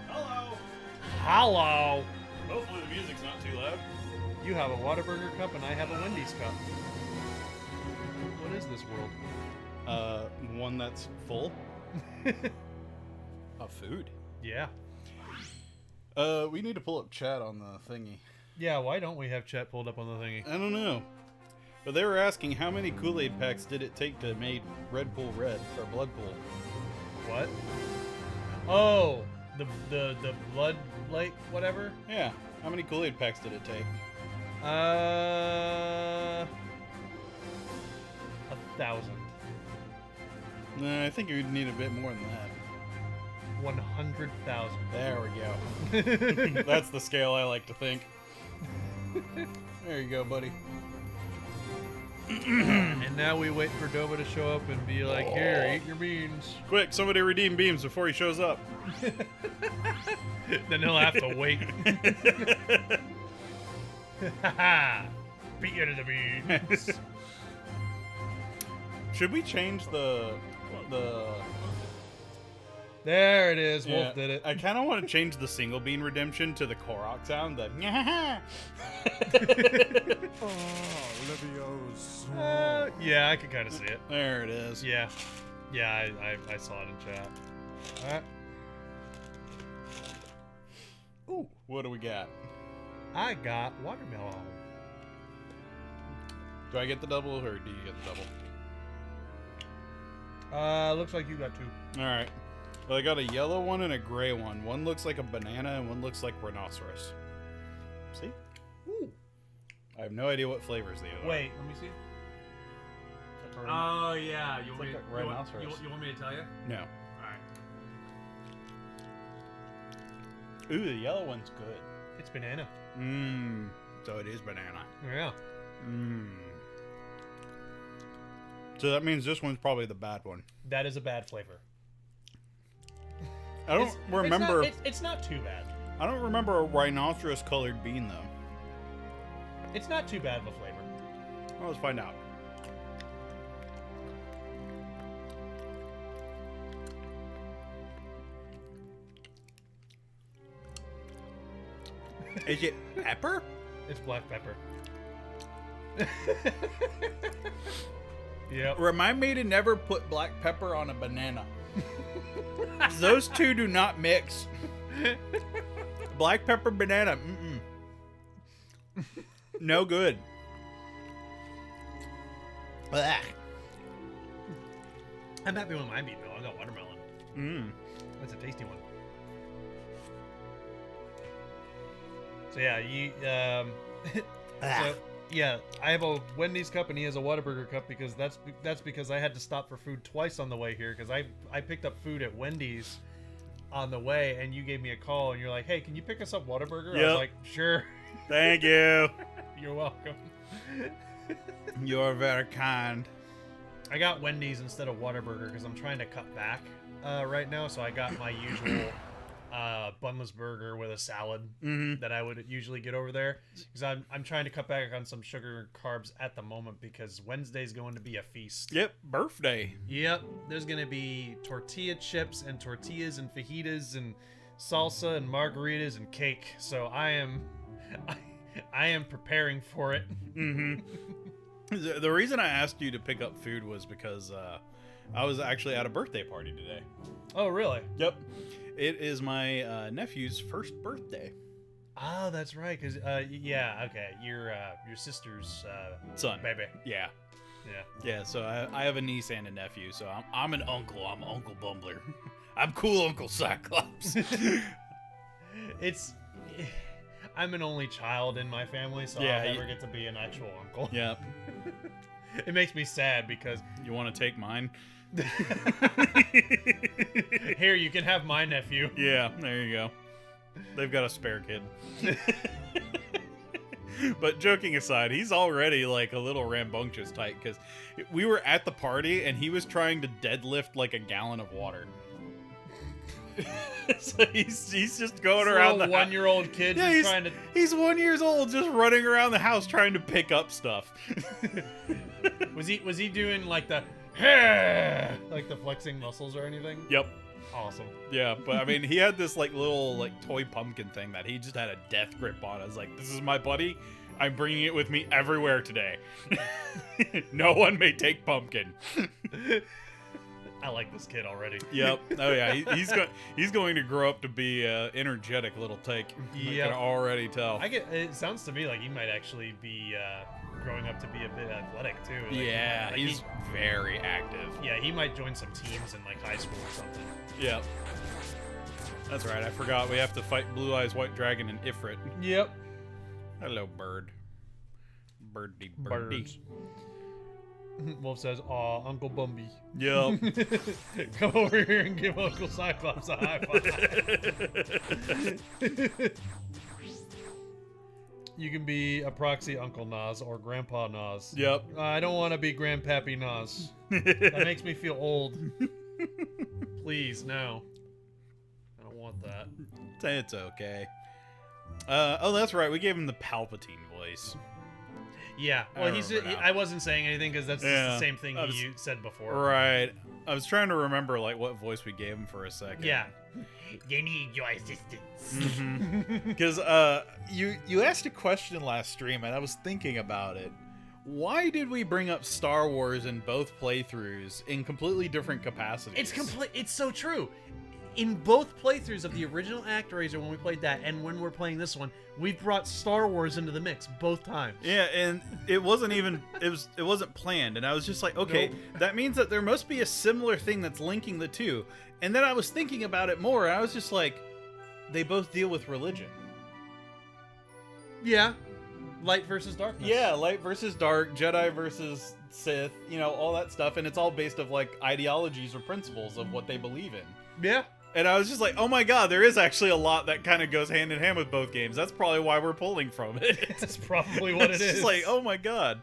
Hello. Hello. Hopefully the music's not too loud. You have a Whataburger cup and I have a Wendy's cup. What is this world? One that's full of food. Yeah. We need to pull up chat on the thingy. Yeah, why don't we have chat pulled up on the thingy? I don't know. But they were asking how many Kool-Aid packs did it take to make Red Pool red, or Bloodpool. What? Oh, the blood light whatever? Yeah. How many Kool-Aid packs did it take? 1,000. No, I think you'd need a bit more than that. 100,000. There we go. That's the scale I like to think. There you go, buddy. And now we wait for Doba to show up and be like, here, eat your beans. Quick, somebody redeem beams before he shows up. Then he'll have to wait. Beat you to the beans. Should we change the There it is. Yeah, Wolf did it. I kind of want to change the single bean redemption to the Korok sound. The yeah, I can kind of see it. There it is. Yeah. Yeah, I saw it in chat. Alright. Ooh, what do we got? I got watermelon. Do I get the double or do you get the double? Looks like you got two. All right. Well, I got a yellow one and a gray one. One looks like a banana and one looks like rhinoceros. See? Ooh. I have no idea what flavors they are. Wait, let me see. Oh yeah, you want, It's me, like a you, want, rhinoceros. you want me to tell you? No. Alright. Ooh, the yellow one's good. It's banana. Mmm. So it is banana. Yeah. Mmm. So that means this one's probably the bad one. That is a bad flavor. I don't remember. It's not too bad. I don't remember a rhinoceros colored bean though. It's not too bad of a flavor. Well, let's find out. Is it pepper? It's black pepper. Yep. Remind me to never put black pepper on a banana. Those two do not mix. Black pepper banana. Mm-mm. No good. Blech. I'm happy with my beat though. I got watermelon. Mm. That's a tasty one. So yeah, so yeah, I have a Wendy's cup and he has a Whataburger cup because that's because I had to stop for food twice on the way here because I picked up food at Wendy's on the way and you gave me a call and you're like, hey, can you pick us up Whataburger? I was like, sure. Thank you. You're welcome. You're very kind. I got Wendy's instead of Whataburger because I'm trying to cut back right now, so I got my usual bunless burger with a salad that I would usually get over there because I'm trying to cut back on some sugar and carbs at the moment because Wednesday's going to be a feast. Yep, birthday. Yep, there's going to be tortilla chips and tortillas and fajitas and salsa and margaritas and cake. So I am preparing for it. The reason I asked you to pick up food was because I was actually at a birthday party today. Oh, really? Yep. It is my nephew's first birthday. Oh, that's right. Cause yeah, okay, your sister's Son. baby. Yeah. Yeah. Yeah, so I have a niece and a nephew, so I'm an uncle. I'm Uncle Bumbler. I'm cool Uncle Cyclops. I'm an only child in my family, so Yeah, I'll never get to be an actual uncle. Yeah. It makes me sad because You want to take mine? here, you can have my nephew. Yeah, there you go. They've got a spare kid. But joking aside, he's already like a little rambunctious type because we were at the party and he was trying to deadlift like a gallon of water. So he's just going around the one-year-old kid Yeah, just trying to. He's 1 year old, just running around the house trying to pick up stuff. Was he doing like the like the flexing muscles or anything? Yep. awesome. Yeah, but I mean, he had this like little like toy pumpkin thing that he just had a death grip on. I was like, this is my buddy. I'm bringing it with me everywhere today. No one may take pumpkin. I like this kid already. Yep. Oh yeah, he's going to grow up to be an energetic little take. Yeah. I can already tell. It sounds to me like he might actually be growing up to be a bit athletic too. Like, yeah, like he's very active. Yeah, he might join some teams in like high school or something. Yep. That's right. I forgot we have to fight Blue Eyes White Dragon and Ifrit. Yep. Hello, bird. Birdie. Birds. Wolf says, "Aw, Uncle Bumby." Yep. Come over here and give Uncle Cyclops a high five. You can be a proxy Uncle Nas or Grandpa Nas. Yep. I don't want to be Grandpappy Nas. That makes me feel old. Please, no. I don't want that. It's okay. Oh, that's right. We gave him the Palpatine voice. Yeah. Well, I wasn't saying anything because that's the same thing you said before. Right. I was trying to remember like what voice we gave him for a second. Yeah. You need your assistance. Because you asked a question last stream and I was thinking about it. Why did we bring up Star Wars in both playthroughs in completely different capacities? It's so true. In both playthroughs of the original Actraiser, when we played that, and when we're playing this one, we brought Star Wars into the mix both times. Yeah, and it wasn't even it wasn't planned, and I was just like, okay, that means that there must be a similar thing that's linking the two. And then I was thinking about it more, and I was just like, they both deal with religion. Yeah. Light versus darkness. Yeah, light versus dark, Jedi versus Sith, all that stuff, and it's all based of like ideologies or principles of what they believe in. Yeah. And I was just like, oh my god, there is actually a lot that kind of goes hand in hand with both games. That's probably why we're pulling from it. That's probably what it is. It's like, oh my god.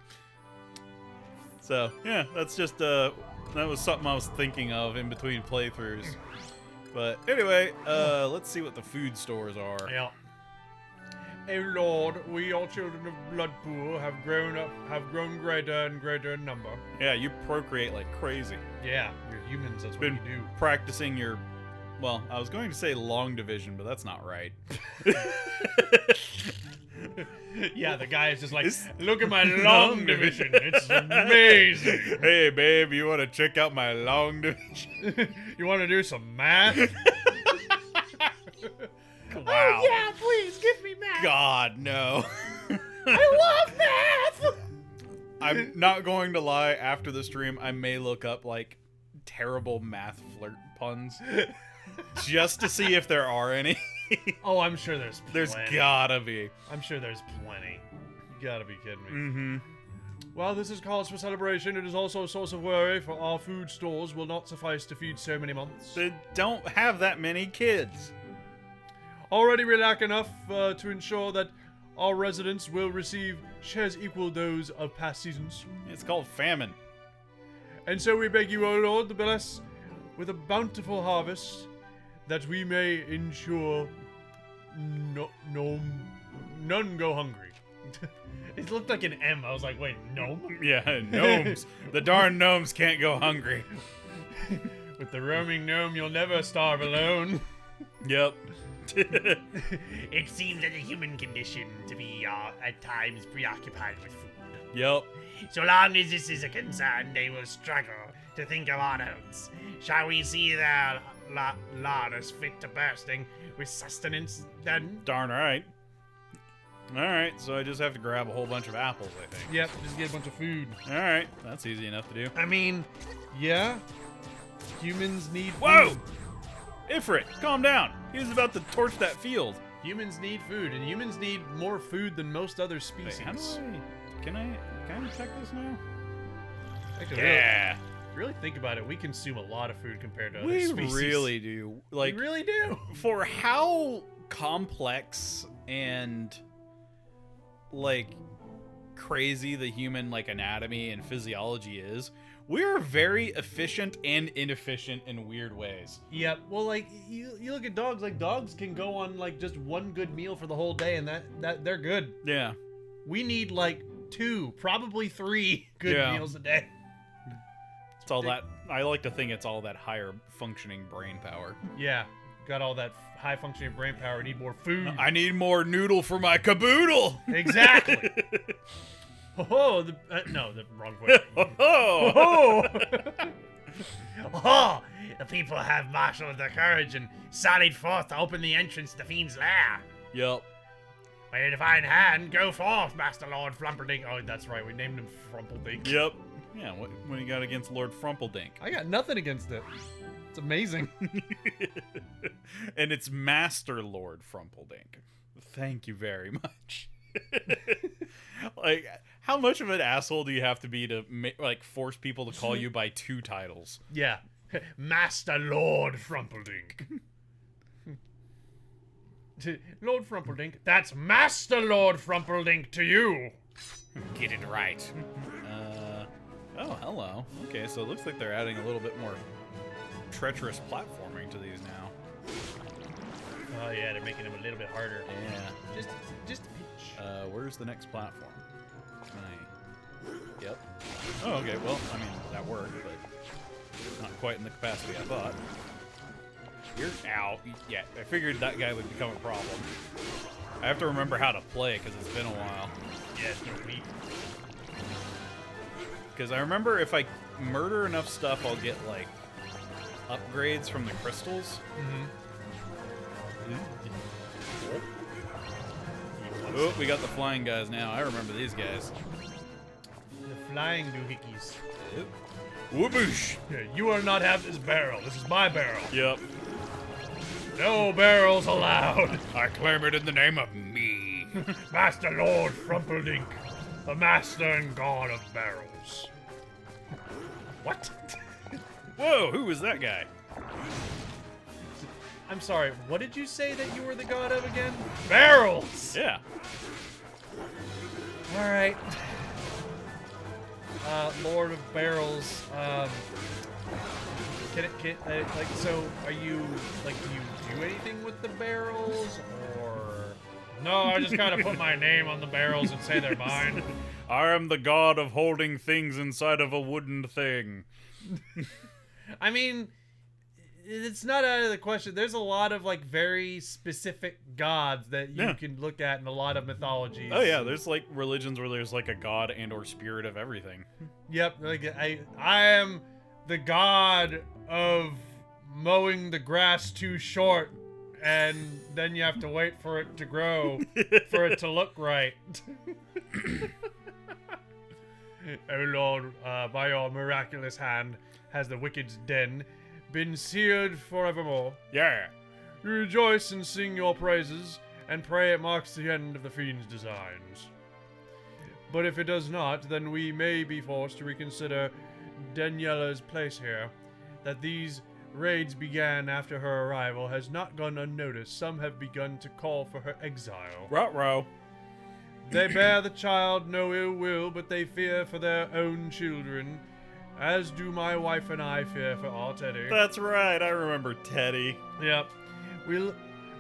So, yeah, that's just, that was something I was thinking of in between playthroughs. But anyway, let's see what the food stores are. Yeah. Oh Lord, we all children of Bloodpool have grown greater and greater in number. Yeah, you procreate like crazy. Yeah, you're humans, that's what you do. Practicing your... Well, I was going to say long division, but that's not right. Yeah, the guy is just like, look at my long division. It's amazing. Hey, babe, you want to check out my long division? You want to do some math? Wow. Oh, yeah, please, give me math. God, no. I love math. I'm not going to lie, after the stream, I may look up, like, terrible math flirt puns. Just to see if there are any. Oh, I'm sure there's plenty. There's gotta be. I'm sure there's plenty. You gotta be kidding me. Mm-hmm. While this is cause for celebration, it is also a source of worry, for our food stores will not suffice to feed so many months. They don't have that many kids. Already we lack enough to ensure that our residents will receive shares equal those of past seasons. It's called famine. And so we beg you, O Lord, to bless with a bountiful harvest, that we may ensure none go hungry. It looked like an M. I was like, wait, gnome? Yeah, gnomes. The darn gnomes can't go hungry. With the roaming gnome, you'll never starve alone. Yep. It seems that the human condition to be, at times, preoccupied with food. Yep. So long as this is a concern, they will struggle to think of aught else. Shall we see their larders fit to bursting with sustenance, then? Darn right. Alright, so I just have to grab a whole bunch of apples, I think. Yep, just get a bunch of food. Alright, that's easy enough to do. I mean, yeah, humans need Whoa! food. Ifrit, calm down. He was about to torch that field. Humans need food, and humans need more food than most other species. Wait, how do I... Can I check this now? Actually, Yeah. really think about it, we consume a lot of food compared to other We species. really do. Like, we really do. For how complex and, like, crazy the human, like, anatomy and physiology is, we're very efficient and inefficient in weird ways. Yep. Well, like, you look at dogs, like, dogs can go on, like, just one good meal for the whole day, and that they're good. Yeah. We need, like, 2, probably 3 good meals a day. It's all that I like to think it's all that higher functioning brain power. Yeah, got all that high functioning brain power. Need more food. I need more noodle for my caboodle. Exactly. Oh, no, the wrong way. Oh. Oh, the people have marshaled their courage and sallied forth to open the entrance to the fiend's lair. Yep. By a divine hand, go forth, Master Lord Flumperdink. Oh, that's right, we named him Frumpledink. Yep. Yeah, what you got against Lord Frumpledink? I got nothing against it. It's amazing. And it's Master Lord Frumpledink. Thank you very much. Like, how much of an asshole do you have to be to like force people to call you by 2 titles? Yeah. Master Lord Frumpledink. Lord Frumpledink, that's Master Lord Frumpledink to you. Get it right. Oh, hello. Okay, so it looks like they're adding a little bit more treacherous platforming to these now. Oh yeah, they're making them a little bit harder. Yeah. Just a pinch. Where's the next platform? Can I... Yep. Oh, okay, well, I mean, that worked, but not quite in the capacity I thought. You're out. Yeah, I figured that guy would become a problem. I have to remember how to play it because it's been a while. Yeah, it's been a week. Because I remember if I murder enough stuff, I'll get, like, upgrades from the crystals. Oh, we got the flying guys now. I remember these guys. The flying doohickeys. Whoopoosh! Yeah, you will not have this barrel. This is my barrel. Yep. No barrels allowed. I claim it in the name of me. Master Lord Frumpledink, the master and god of barrels. What? Whoa, who was that guy? I'm sorry, what did you say that you were the god of again? Barrels! Yeah. Alright. Lord of Barrels, like, so, are you, like, do you do anything with the barrels, or... No, I just kind of put my name on the barrels and say they're mine. I am the god of holding things inside of a wooden thing. I mean, it's not out of the question. There's a lot of, like, very specific gods that you can look at in a lot of mythologies. Oh yeah, there's like religions where there's like a god and or spirit of everything. Yep, like I am the god of mowing the grass too short, and then you have to wait for it to grow for it to look right. Oh Lord, by your miraculous hand has the wicked's den been seared forevermore. Yeah. We rejoice and sing your praises, and pray it marks the end of the fiend's designs. But if it does not, then we may be forced to reconsider Daniela's place here. That these raids began after her arrival has not gone unnoticed. Some have begun to call for her exile. Ruh-roh. They bear the child no ill will, but they fear for their own children, as do my wife and I fear for our Teddy. That's right, I remember Teddy. Yep.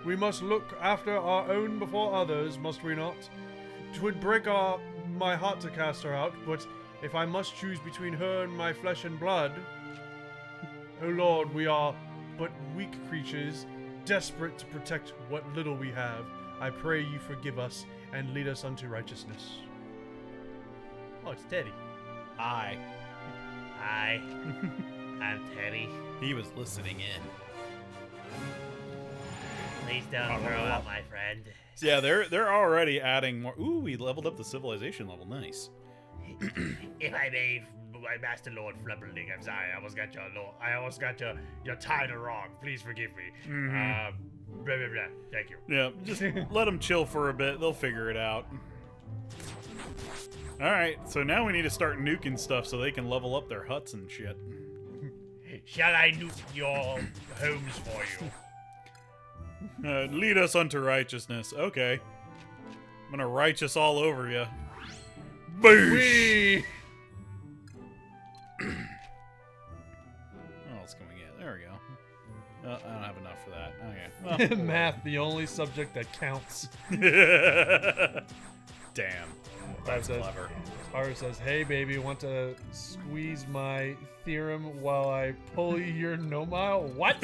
We must look after our own before others, must we not? 'Twould break my heart to cast her out, but if I must choose between her and my flesh and blood... Oh Lord, we are but weak creatures, desperate to protect what little we have. I pray you forgive us and lead us unto righteousness. Oh, it's Teddy. Hi. I'm Teddy. He was listening in. Please don't throw out my friend. So yeah, they're already adding more. Ooh, we leveled up the civilization level. Nice. If I may, my Master Lord Flumperdink, I'm sorry, I almost got your title wrong. Please forgive me. Blah, blah, blah. Thank you. Yeah, just let them chill for a bit. They'll figure it out. All right, so now we need to start nuking stuff so they can level up their huts and shit. Shall I nuke your homes for you? Lead us unto righteousness. Okay. I'm gonna righteous all over you. Boosh! What else can we get? There we go. I don't have enough for that. Okay. Well, Math, the only subject that counts. Damn. That's clever. Haru says, "Hey, baby, want to squeeze my theorem while I pull your no-mile?" What?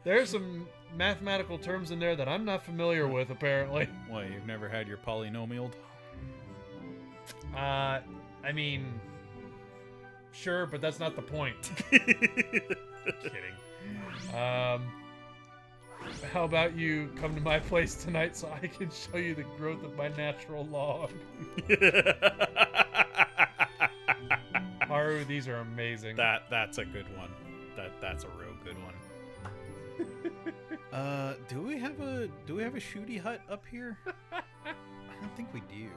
There's some mathematical terms in there that I'm not familiar with, apparently. What, you've never had your polynomial? I mean, sure, but that's not the point. Kidding. How about you come to my place tonight so I can show you the growth of my natural log? Haru, these are amazing. That's a good one. That's a real good one. Do we have a shooty hut up here? I don't think we do.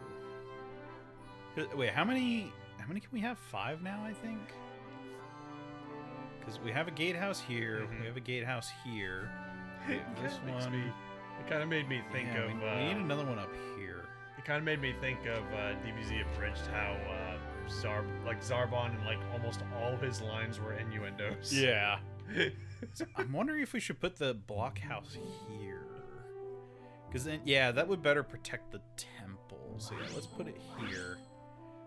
Wait, how many can we have? 5 now, I think. Because we have a gatehouse here. Mm-hmm. We have a gatehouse here. This one. It kind of made me think of. We need another one up here. It kind of made me think of DBZ Abridged, how Zarbon and like almost all his lines were innuendos. Yeah. So I'm wondering if we should put the blockhouse here. Because then, yeah, that would better protect the temple. So yeah, let's put it here,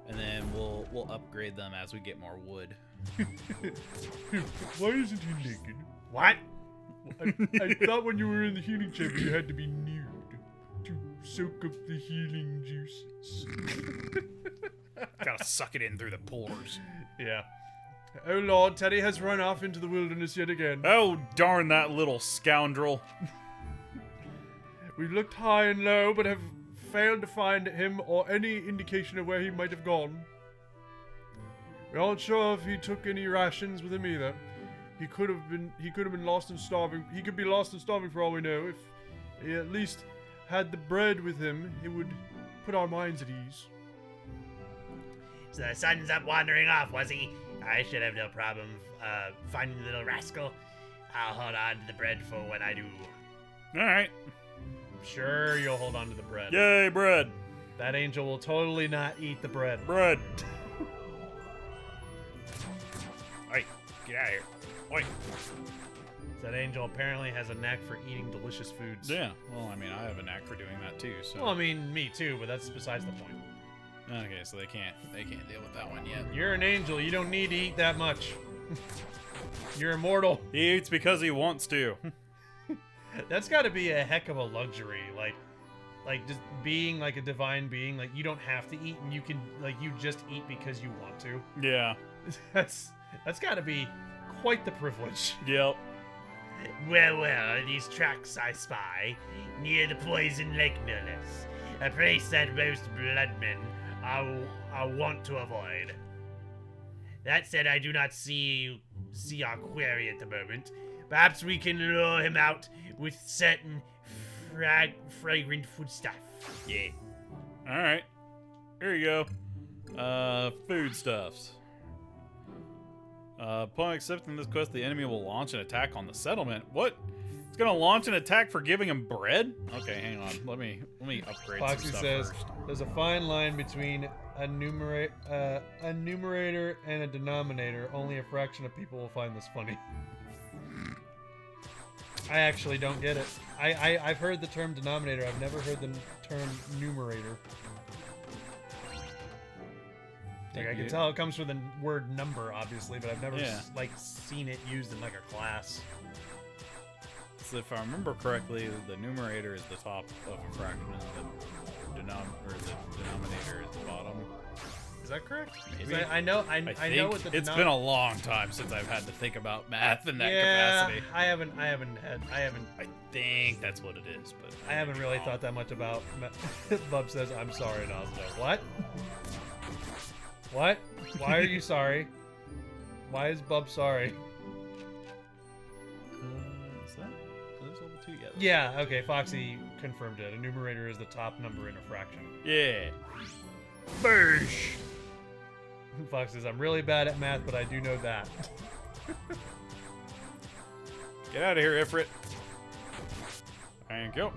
and then we'll upgrade them as we get more wood. Why isn't he naked? What? I thought when you were in the healing chamber you had to be nude to soak up the healing juices. Gotta suck it in through the pores. Yeah. Oh Lord, Teddy has run off into the wilderness yet again. Oh darn that little scoundrel. We've looked high and low, but have failed to find him or any indication of where he might have gone. We aren't sure if he took any rations with him either. He could have been lost and starving. He could be lost and starving for all we know. If he at least had the bread with him, it would put our minds at ease. So the sun's up wandering off, was he? I should have no problem finding the little rascal. I'll hold on to the bread for when I do. Alright. Sure, you'll hold on to the bread. Yay, bread. That angel will totally not eat the bread. Bread. Alright, get out of here. Oi. That angel apparently has a knack for eating delicious foods. Yeah, well, I mean, I have a knack for doing that too, so. Well, I mean, me too, but that's besides the point. Okay, so they can't deal with that one yet. You're an angel, you don't need to eat that much. You're immortal. He eats because he wants to. That's gotta be a heck of a luxury, like just being like a divine being, like you don't have to eat and you can, like, you just eat because you want to. Yeah. That's gotta be quite the privilege. Yep. Well, these tracks I spy, near the poison lake no less, a place that most bloodmen are wont to avoid. That said, I do not see our quarry at the moment. Perhaps we can lure him out with certain fragrant foodstuff. Yeah. Alright. Here you go. Foodstuffs. Upon accepting this quest, the enemy will launch an attack on the settlement. What? It's gonna launch an attack for giving him bread? Okay, hang on. Let me upgrade Foxy some stuff says, first. there's a fine line between a numerator and a denominator. Only a fraction of people will find this funny. I actually don't get it. I've heard the term denominator. I've never heard the term numerator. Like, I can tell it comes from the word number, obviously, but I've never seen it used in like a class. So if I remember correctly, the numerator is the top of a fraction, and the denominator is the bottom. Is that correct? Maybe. I know what the it's been a long time since I've had to think about math in that capacity. I think that's what it is, but I haven't really thought that much about. Bub says, "I'm sorry, Nazdo." What? What? Why are you sorry? Why is Bub sorry? Is that? Are those all the two? Yeah. Yeah. Okay. Foxy confirmed it. A numerator is the top number in a fraction. Yeah. Boosh. Fox says, "I'm really bad at math, but I do know that." Get out of here, Ifrit. Thank you.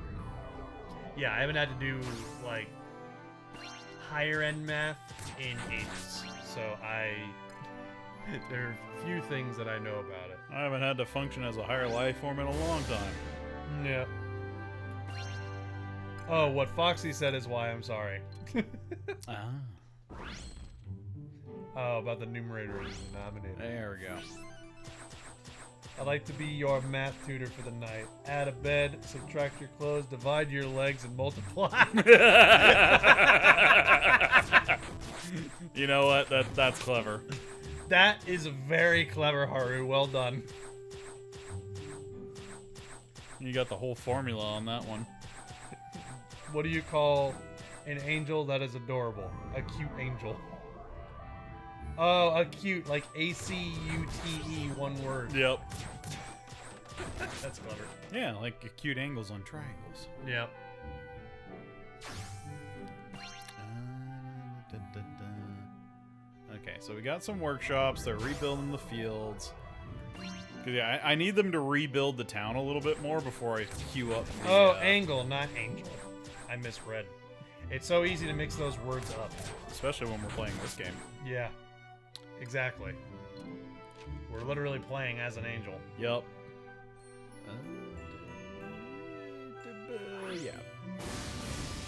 Yeah, I haven't had to do like higher end math in ages, so there are few things that I know about it. I haven't had to function as a higher life form in a long time. Yeah. Oh, what Foxy said is why I'm sorry. Ah. Oh, about the numerator is denominator. There we go. I'd like to be your math tutor for the night. Add a bed, subtract your clothes, divide your legs, and multiply. You know what? That's clever. That is very clever, Haru. Well done. You got the whole formula on that one. What do you call an angel that is adorable? A cute angel. Oh, a cute, like A-C-U-T-E, one word. Yep. That's clever. Yeah, like acute angles on triangles. Yep. Okay, so we got some workshops. They're rebuilding the fields. 'Cause, yeah, I need them to rebuild the town a little bit more before I queue up. The, angle, not angel. I misread. It's so easy to mix those words up. especially when we're playing this game. Yeah. Exactly. We're literally playing as an angel. Yep. Yeah.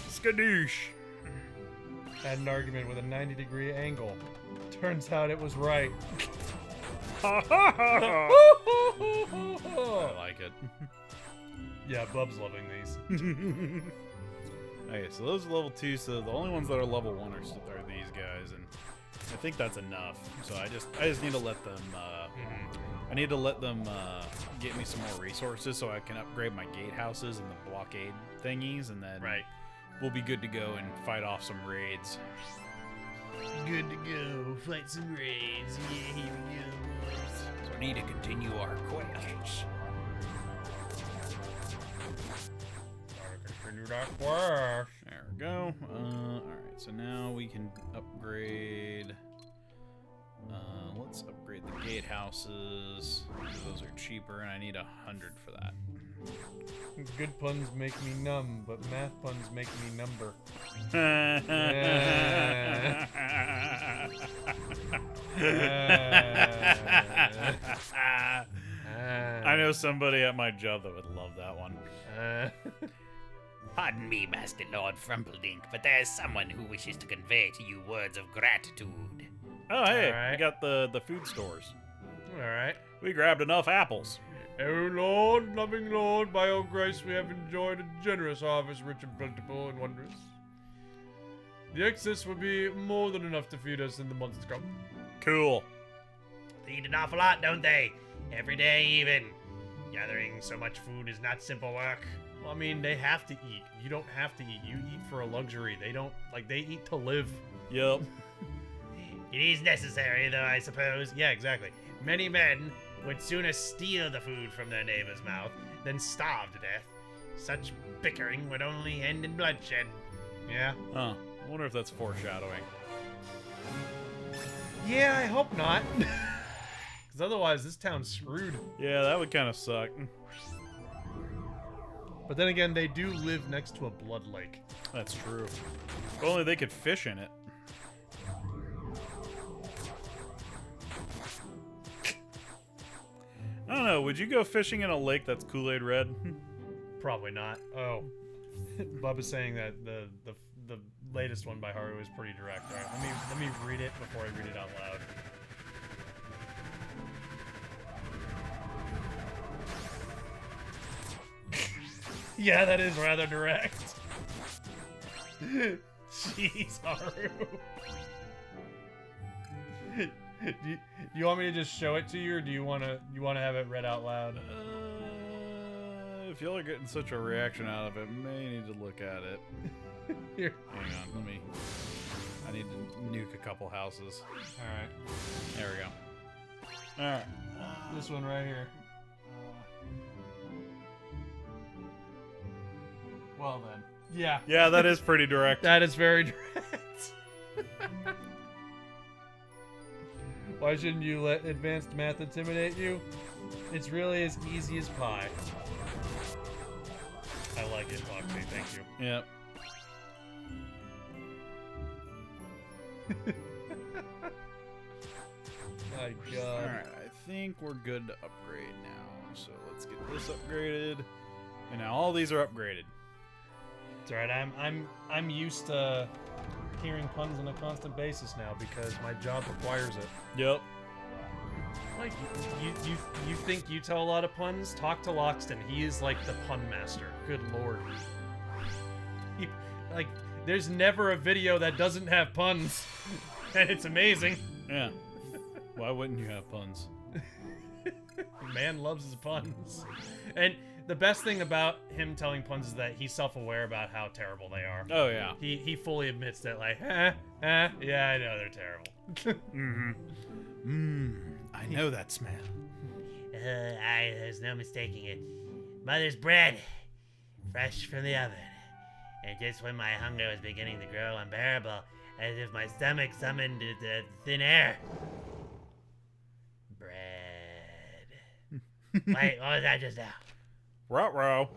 Skadoosh. Had an argument with a 90-degree angle. Turns out it was right. I like it. Yeah, Bub's loving these. Okay, so those are level 2, so the only ones that are level 1 are these guys, and I think that's enough. So I just need to let them get me some more resources so I can upgrade my gatehouses and the blockade thingies, and then we'll be good to go and fight off some raids. Good to go. Fight some raids. Yeah, here we go, boys. So we need to continue our quests. Continue that quest. There we go. Alright, so now we can upgrade. Let's upgrade the gatehouses. Those are cheaper, and I need 100 for that. Good puns make me numb, but math puns make me number. I know somebody at my job that would love that one. Pardon me, Master Lord Frumpledink, but there is someone who wishes to convey to you words of gratitude. Oh, hey, Alright. we got the food stores. Alright. We grabbed enough apples. O Lord, loving Lord, by your grace we have enjoyed a generous harvest, rich and plentiful and wondrous. The excess will be more than enough to feed us in the months to come. Cool. They eat an awful lot, don't they? Every day, even. Gathering so much food is not simple work. Well, I mean, they have to eat. You don't have to eat. You eat for a luxury. They don't, like, they eat to live. Yep. It is necessary, though, I suppose. Yeah, exactly. Many men would sooner steal the food from their neighbor's mouth than starve to death. Such bickering would only end in bloodshed. Yeah. Huh. I wonder if that's foreshadowing. Yeah, I hope not. Because otherwise, this town's screwed. Yeah, that would kind of suck. But then again, they do live next to a blood lake. That's true. If only they could fish in it. I don't know. Would you go fishing in a lake that's Kool-Aid red? Probably not. Oh. Bub is saying that the latest one by Haru is pretty direct. All right, let me read it before I read it out loud. Yeah, that is rather direct. Jeez, Haru. Do you want me to just show it to you, or do you want to have it read out loud? If y'all are getting such a reaction out of it, may need to look at it. Here. Hang on, I need to nuke a couple houses. All right. There we go. All right. This one right here. Well then. Yeah. Yeah, that is pretty direct. That is very direct. Why shouldn't you let advanced math intimidate you? It's really as easy as pie. I like it, Foxy. Thank you. Yep. My God. Alright, I think we're good to upgrade now. So let's get this upgraded. And now all these are upgraded. It's alright. I'm used to hearing puns on a constant basis now because my job requires it. Yep. Like you think you tell a lot of puns? Talk to Loxton. He is like the pun master. Good lord. Like there's never a video that doesn't have puns, and it's amazing. Yeah. Why wouldn't you have puns? Man loves his puns. And the best thing about him telling puns is that he's self-aware about how terrible they are. Oh yeah. He fully admits that, like, yeah, I know they're terrible. I know that smell. There's no mistaking it. Mother's bread, fresh from the oven. And just when my hunger was beginning to grow unbearable, as if my stomach summoned the thin air. Bread. Wait, what was that just now? Ruh-roh.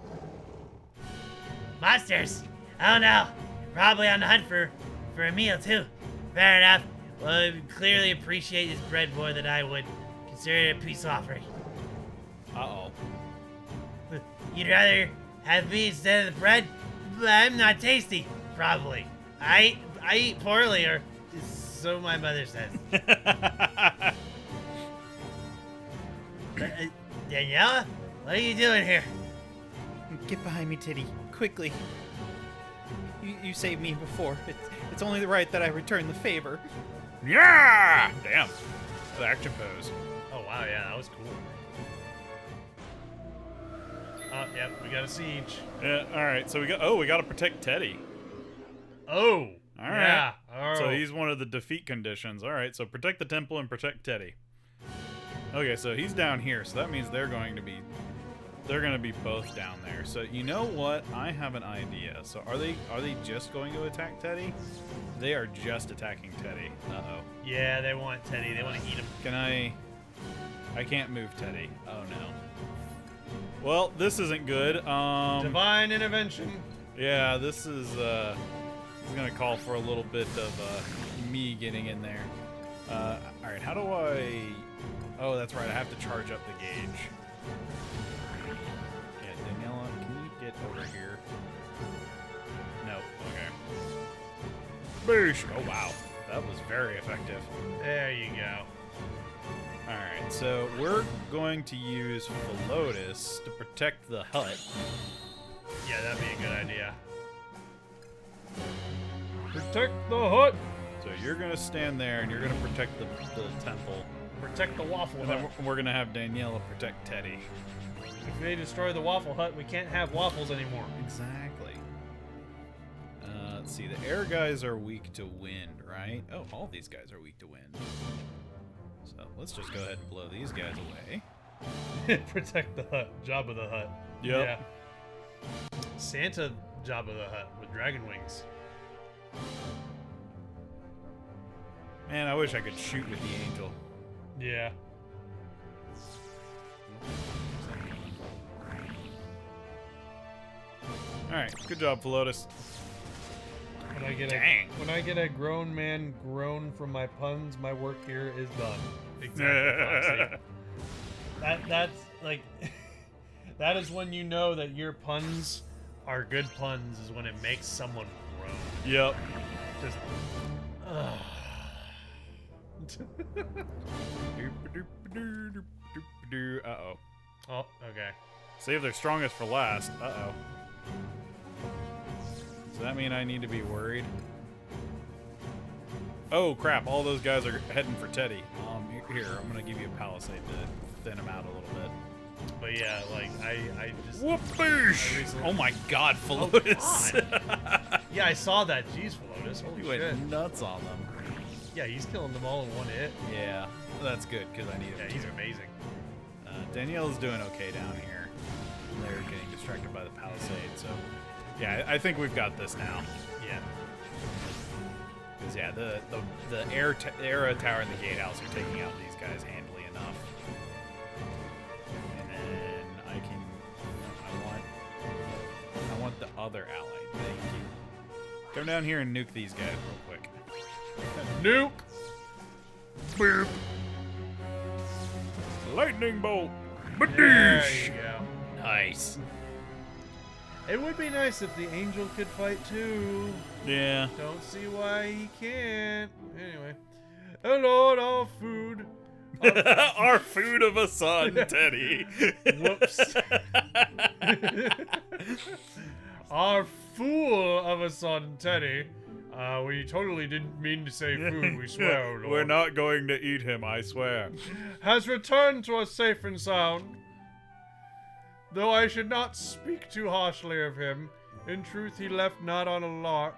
Monsters! Oh no! Probably on the hunt for a meal too. Fair enough. Well, I clearly appreciate this bread more than I would consider it a peace offering. Uh-oh. You'd rather have me instead of the bread? I'm not tasty, probably. I eat poorly, or so my mother says. Daniela, what are you doing here? Get behind me, Titty, quickly. You saved me before. It's only right that I return the favor. Yeah! Damn. The action pose. Oh wow, yeah, that was cool. Yeah, we got a siege. Yeah, alright, so we gotta protect Teddy. Oh! Alright. Yeah. Oh. So he's one of the defeat conditions. Alright, so protect the temple and protect Teddy. Okay, so he's down here, so that means they're gonna be both down there. So you know what? I have an idea. So are they just going to attack Teddy? They are just attacking Teddy. Uh-oh. Yeah, they want Teddy. They want to eat him. Can I can't move Teddy. Oh no. Well, this isn't good. Divine intervention. Yeah, this is gonna call for a little bit of me getting in there. Alright, how do I... Oh, that's right, I have to charge up the gauge. Yeah, Daniela, can you get over here? No, okay. Boosh! Oh wow, that was very effective. There you go. Alright, so we're going to use Philotus to protect the hut. Yeah, that'd be a good idea. Protect the hut! So you're going to stand there and you're going to protect the temple. Protect the waffle And hut. then we're going to have Daniela protect Teddy. If they destroy the waffle hut, we can't have waffles anymore. Exactly. Let's see, the air guys are weak to wind, right? Oh, all these guys are weak to wind. So let's just go ahead and blow these guys away. Protect the hut. Jabba the Hut. Yep. Yeah. Santa Jabba the Hut with dragon wings. Man, I wish I could shoot with the angel. Yeah. Alright, good job, Philotus. When I get a grown man groan from my puns, my work here is done. Exactly. That's like that is when you know that your puns are good puns, is when it makes someone groan. Yep. Just Uh-oh. Oh, okay. Save their strongest for last. Uh-oh. Does that mean I need to be worried? Oh, crap. All those guys are heading for Teddy. Here, I'm going to give you a palisade to thin him out a little bit. But yeah, like, I just... Whoopoosh! Oh my god, Philotus! Yeah, I saw that. Jeez, Philotus. Holy You shit. went nuts on them. Yeah, he's killing them all in one hit. Yeah, that's good, because I need him Yeah, he's amazing. Danielle's doing okay down here. They're getting distracted by the palisade, so... Yeah, I think we've got this now. Yeah. Because, yeah, the air tower and the gatehouse are taking out these guys handily enough. And then I can... I want the other ally. Thank you. Come down here and nuke these guys real quick. Nuke! Boop! Lightning bolt! There you go. Nice. It would be nice if the angel could fight too. Yeah. Don't see why he can't. Anyway. Oh Lord, our food. Our food of a son, Teddy. Whoops. Our fool of a son, Teddy. We totally didn't mean to say food, we swear, oh Lord. We're not going to eat him, I swear. Has returned to us safe and sound. Though I should not speak too harshly of him, in truth he left not on a lark,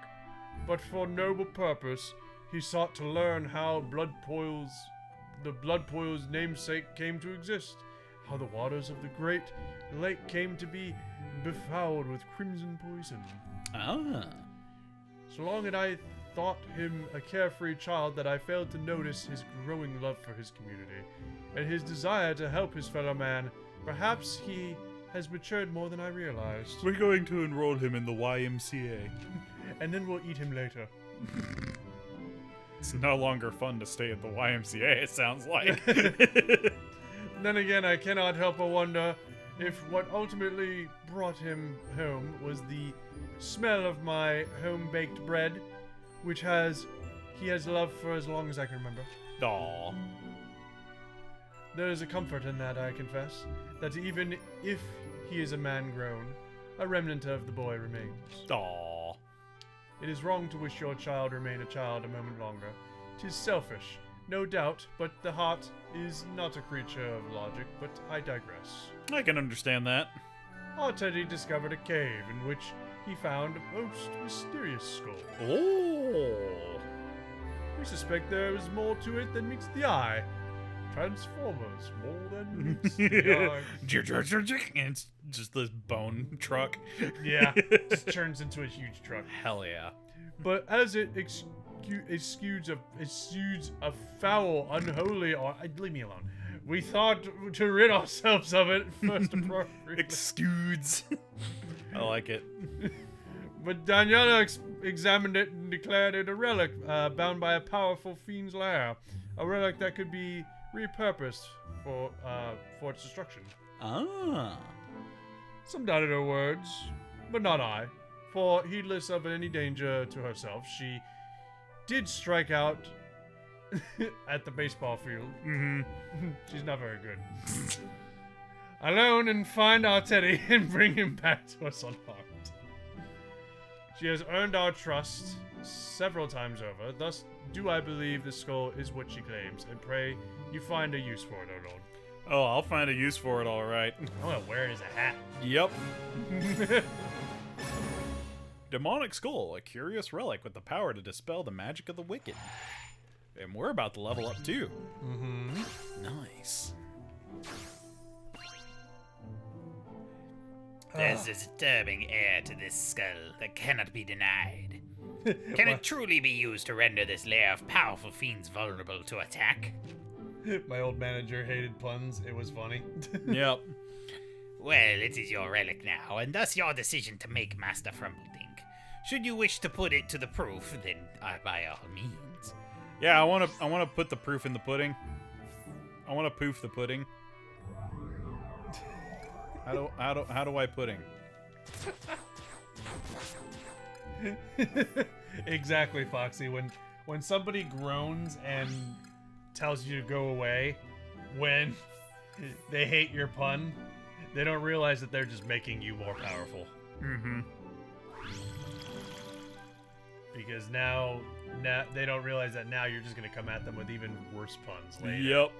but for noble purpose. He sought to learn how the Bloodpool's namesake came to exist, how the waters of the great lake came to be befouled with crimson poison. Ah. So long had I thought him a carefree child that I failed to notice his growing love for his community, and his desire to help his fellow man. Perhaps he has matured more than I realized. We're going to enroll him in the YMCA. And then we'll eat him later. It's no longer fun to stay at the YMCA, it sounds like. Then again, I cannot help but wonder if what ultimately brought him home was the smell of my home-baked bread, which he has loved for as long as I can remember. Aw. There is a comfort in that, I confess, that even if he is a man grown, a remnant of the boy remains. Aw. It is wrong to wish your child remain a child a moment longer. 'Tis selfish, no doubt, but the heart is not a creature of logic, but I digress. I can understand that. Our Teddy discovered a cave in which he found a most mysterious skull. Oh. We suspect there is more to it than meets the eye. Transformers, more than meets the eye. And it's just this bone truck. Yeah, just turns into a huge truck. Hell yeah. But as it exudes a foul, unholy, or leave me alone. We thought to rid ourselves of it first appropriately. Excudes. I like it. But Daniela examined it and declared it a relic bound by a powerful fiend's lair. A relic that could be repurposed for its destruction. Ah. Some doubted her words, but not I. For heedless of any danger to herself, she did strike out at the baseball field. Mm-hmm. She's not very good. Alone and find our Teddy and bring him back to us unharmed. She has earned our trust several times over, thus do I believe the skull is what she claims, and pray you find a use for it, O Lord. Oh, I'll find a use for it, all right. I'm gonna wear it as a hat. Yep. Demonic Skull, a curious relic with the power to dispel the magic of the wicked. And we're about to level up too. Mm-hmm. Nice. There's a disturbing air to this skull that cannot be denied. Can it truly be used to render this lair of powerful fiends vulnerable to attack? My old manager hated puns. It was funny. Yep. Well, it is your relic now, and thus your decision to make, Master Frumblethink. Should you wish to put it to the proof, then by all means. Yeah, I wanna put the proof in the pudding. I wanna poof the pudding. How do I pudding? Exactly, Foxy. When somebody groans and tells you to go away, when they hate your pun, they don't realize that they're just making you more powerful. Mm-hmm. Because now they don't realize that now you're just gonna come at them with even worse puns later. Yep.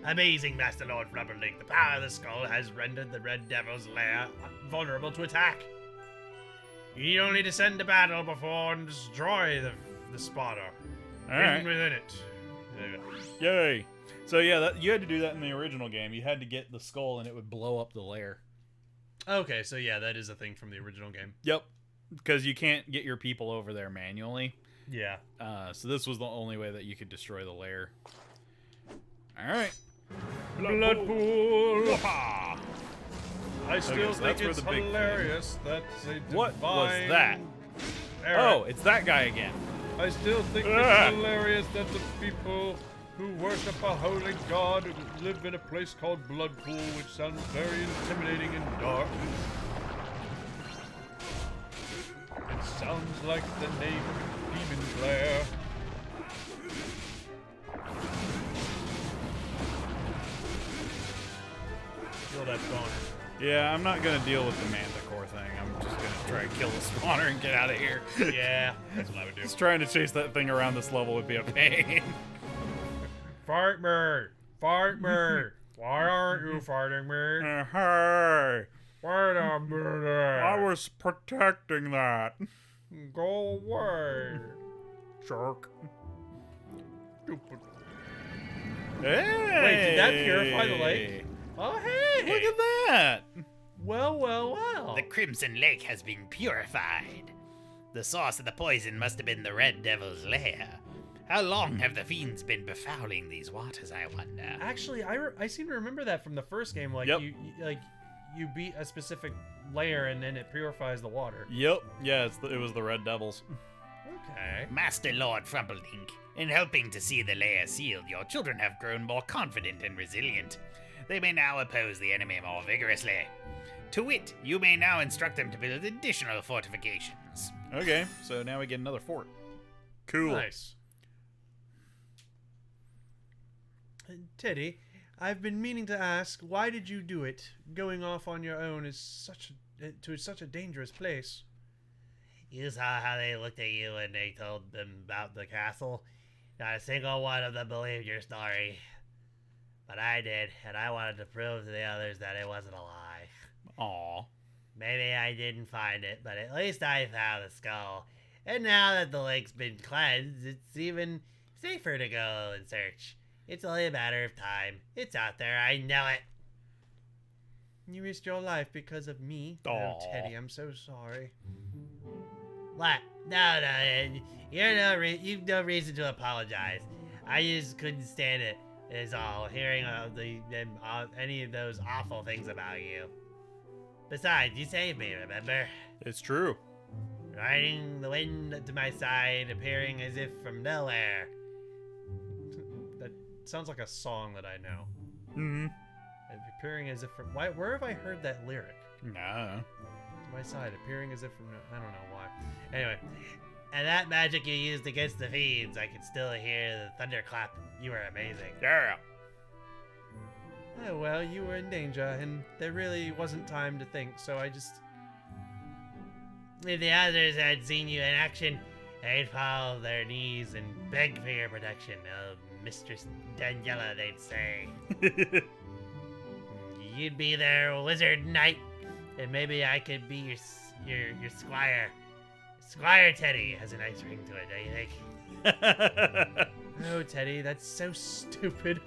Amazing, Master Lord Frumblethink. The power of the skull has rendered the Red Devil's lair vulnerable to attack. You need only descend to battle before and destroy the spotter. Alright. Within it. There you go. Yay. So yeah, you had to do that in the original game. You had to get the skull and it would blow up the lair. Okay, so yeah, that is a thing from the original game. Yep. Because you can't get your people over there manually. Yeah. So this was the only way that you could destroy the lair. Alright. Bloodpool. Wah-ha! I still so think that's where it's the big hilarious. That's a divine What was that? error. Oh, it's that guy again. I still think Ah. it's hilarious that the people who worship a holy god live in a place called Bloodpool, which sounds very intimidating and dark. like the name Demon Slayer. Kill that spawner. Yeah, I'm not gonna deal with the Manticore thing. I'm just gonna try and kill the spawner and get out of here. Yeah, that's what I would do. Just trying to chase that thing around this level would be a pain. Fartmer! Fartmer! Why aren't you fighting me? Hey, Wait a minute! I was protecting that. Go away! Jerk. Stupid. Hey! Wait, did that purify the lake? Oh, hey! Look at that! Well, well, well. The Crimson Lake has been purified. The source of the poison must have been the Red Devil's lair. How long have the fiends been befouling these waters, I wonder? Actually, I seem to remember that from the first game. Like, Yep. you beat a specific layer and then it purifies the water. Yep. Yeah, it was the Red Devils. Okay. Master Lord Frumpledink, in helping to see the lair sealed, your children have grown more confident and resilient. They may now oppose the enemy more vigorously. To wit, you may now instruct them to build additional fortifications. Okay, so now we get another fort. Cool. Nice. Teddy, I've been meaning to ask, why did you do it? Going off on your own is to such a dangerous place. You saw how they looked at you when they told them about the castle. Not a single one of them believed your story. But I did, and I wanted to prove to the others that it wasn't a lie. Aw. Maybe I didn't find it, but at least I found the skull. And now that the lake's been cleansed, it's even safer to go and search. It's only a matter of time. It's out there, I know it. You risked your life because of me. Aw. Oh, Teddy, I'm so sorry. What? No, you've no reason to apologize. I just couldn't stand it, is all, hearing any of those awful things about you. Besides, you saved me, remember? It's true. Riding the wind to my side, appearing as if from nowhere. That sounds like a song that I know. Mm-hmm. Appearing as if from... where have I heard that lyric? Nah. To my side, appearing as if from... I don't know why. Anyway. And that magic you used against the fiends, I could still hear the thunderclap. You were amazing. Yeah. Oh, well, you were in danger, and there really wasn't time to think, so I just... If the others had seen you in action, they'd fall to their knees and beg for your protection. Oh, Mistress Daniela, they'd say. You'd be their wizard knight, and maybe I could be your squire. Squire Teddy has a nice ring to it, don't you think? Oh, Teddy, that's so stupid.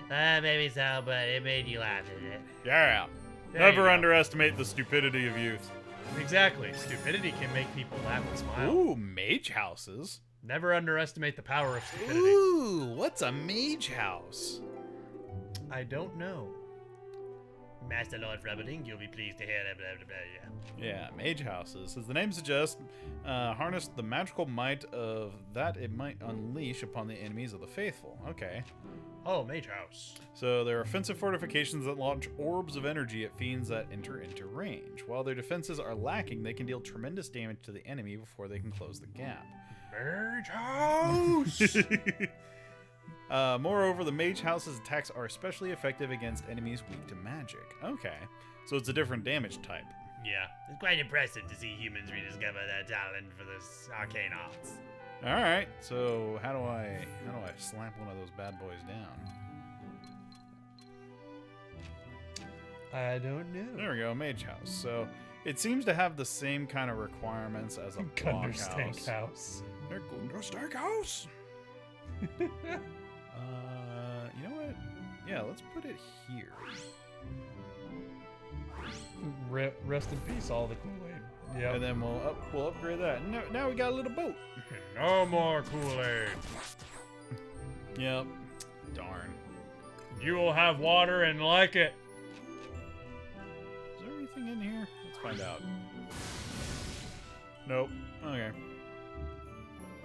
Maybe so, but it made you laugh, didn't it? Yeah. There you Never go. underestimate the stupidity of youth. Exactly. Stupidity can make people laugh and smile. Ooh, mage houses. Never underestimate the power of stupidity. Ooh, what's a mage house? I don't know. Master Lord Frumpledink, you'll be pleased to hear that. Blah, blah, blah, yeah. Yeah, mage houses. As the name suggests, harness the magical might of that it might unleash upon the enemies of the faithful. Okay. Oh, Mage House. So they're offensive fortifications that launch orbs of energy at fiends that enter into range. While their defenses are lacking, they can deal tremendous damage to the enemy before they can close the gap. Mage House! Moreover, the Mage House's attacks are especially effective against enemies weak to magic. Okay, so it's a different damage type. Yeah, it's quite impressive to see humans rediscover their talent for this arcane arts. All right, so how do I slap one of those bad boys down? I don't know. There we go, Mage House. So it seems to have the same kind of requirements as a block house. House. They're Gunderstank House. You know what? Yeah, let's put it here. Rest in peace, all the Kool-Aid. Yeah. And then we'll upgrade that. Now we got a little boat. No more Kool-Aid. Yep. Darn. You will have water and like it. Is there anything in here? Let's find out. Nope. Okay.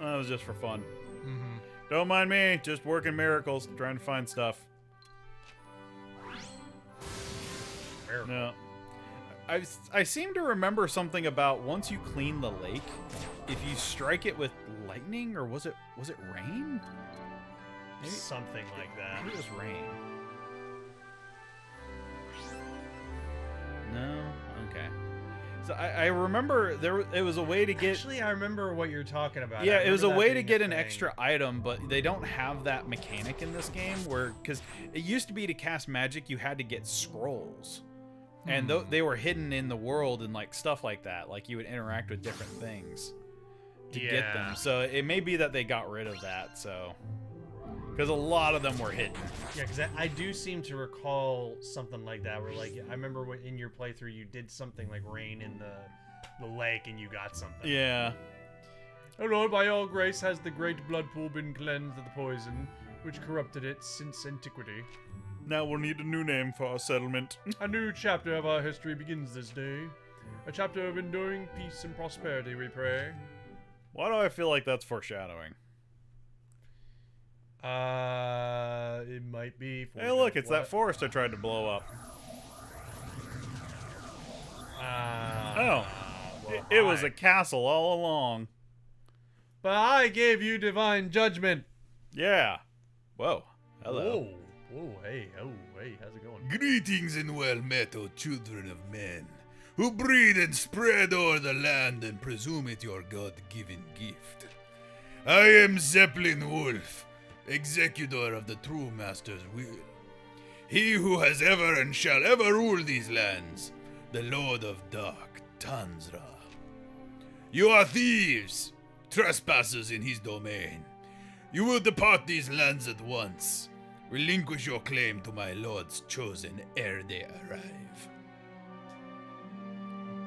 That was just for fun. Mm-hmm. Don't mind me. Just working miracles, trying to find stuff. No. I seem to remember something about once you clean the lake, if you strike it with lightning, or was it rain? Maybe, Something like that. maybe it was rain. No? Okay. So I remember it was a way to get... Actually, I remember what you're talking about. Yeah, I it was a remember that way to being get a an thing. extra item, but they don't have that mechanic in this game because it used to be to cast magic you had to get scrolls. And they were hidden in the world and like stuff like that. Like you would interact with different things to get them. Yeah. So it may be that they got rid of that. So because a lot of them were hidden. Yeah, because I do seem to recall something like that, where like I remember in your playthrough you did something like rain in the lake and you got something. Yeah. Oh Lord, by all grace has the great Bloodpool been cleansed of the poison which corrupted it since antiquity. Now we'll need a new name for our settlement. A new chapter of our history begins this day. A chapter of enduring peace and prosperity, we pray. Why do I feel like that's foreshadowing? It might be. Hey, look, it's that forest I tried to blow up. Oh, it was a castle all along. But I gave you divine judgment. Yeah. Whoa. Hello. Whoa, hey, how's it going? Greetings and well met, O children of men, who breed and spread o'er the land and presume it your God-given gift. I am Zeppelin Wolf, executor of the true master's will. He who has ever and shall ever rule these lands, the Lord of Dark, Tanzra. You are thieves, trespassers in his domain. You will depart these lands at once. Relinquish your claim to my lord's chosen ere they arrive.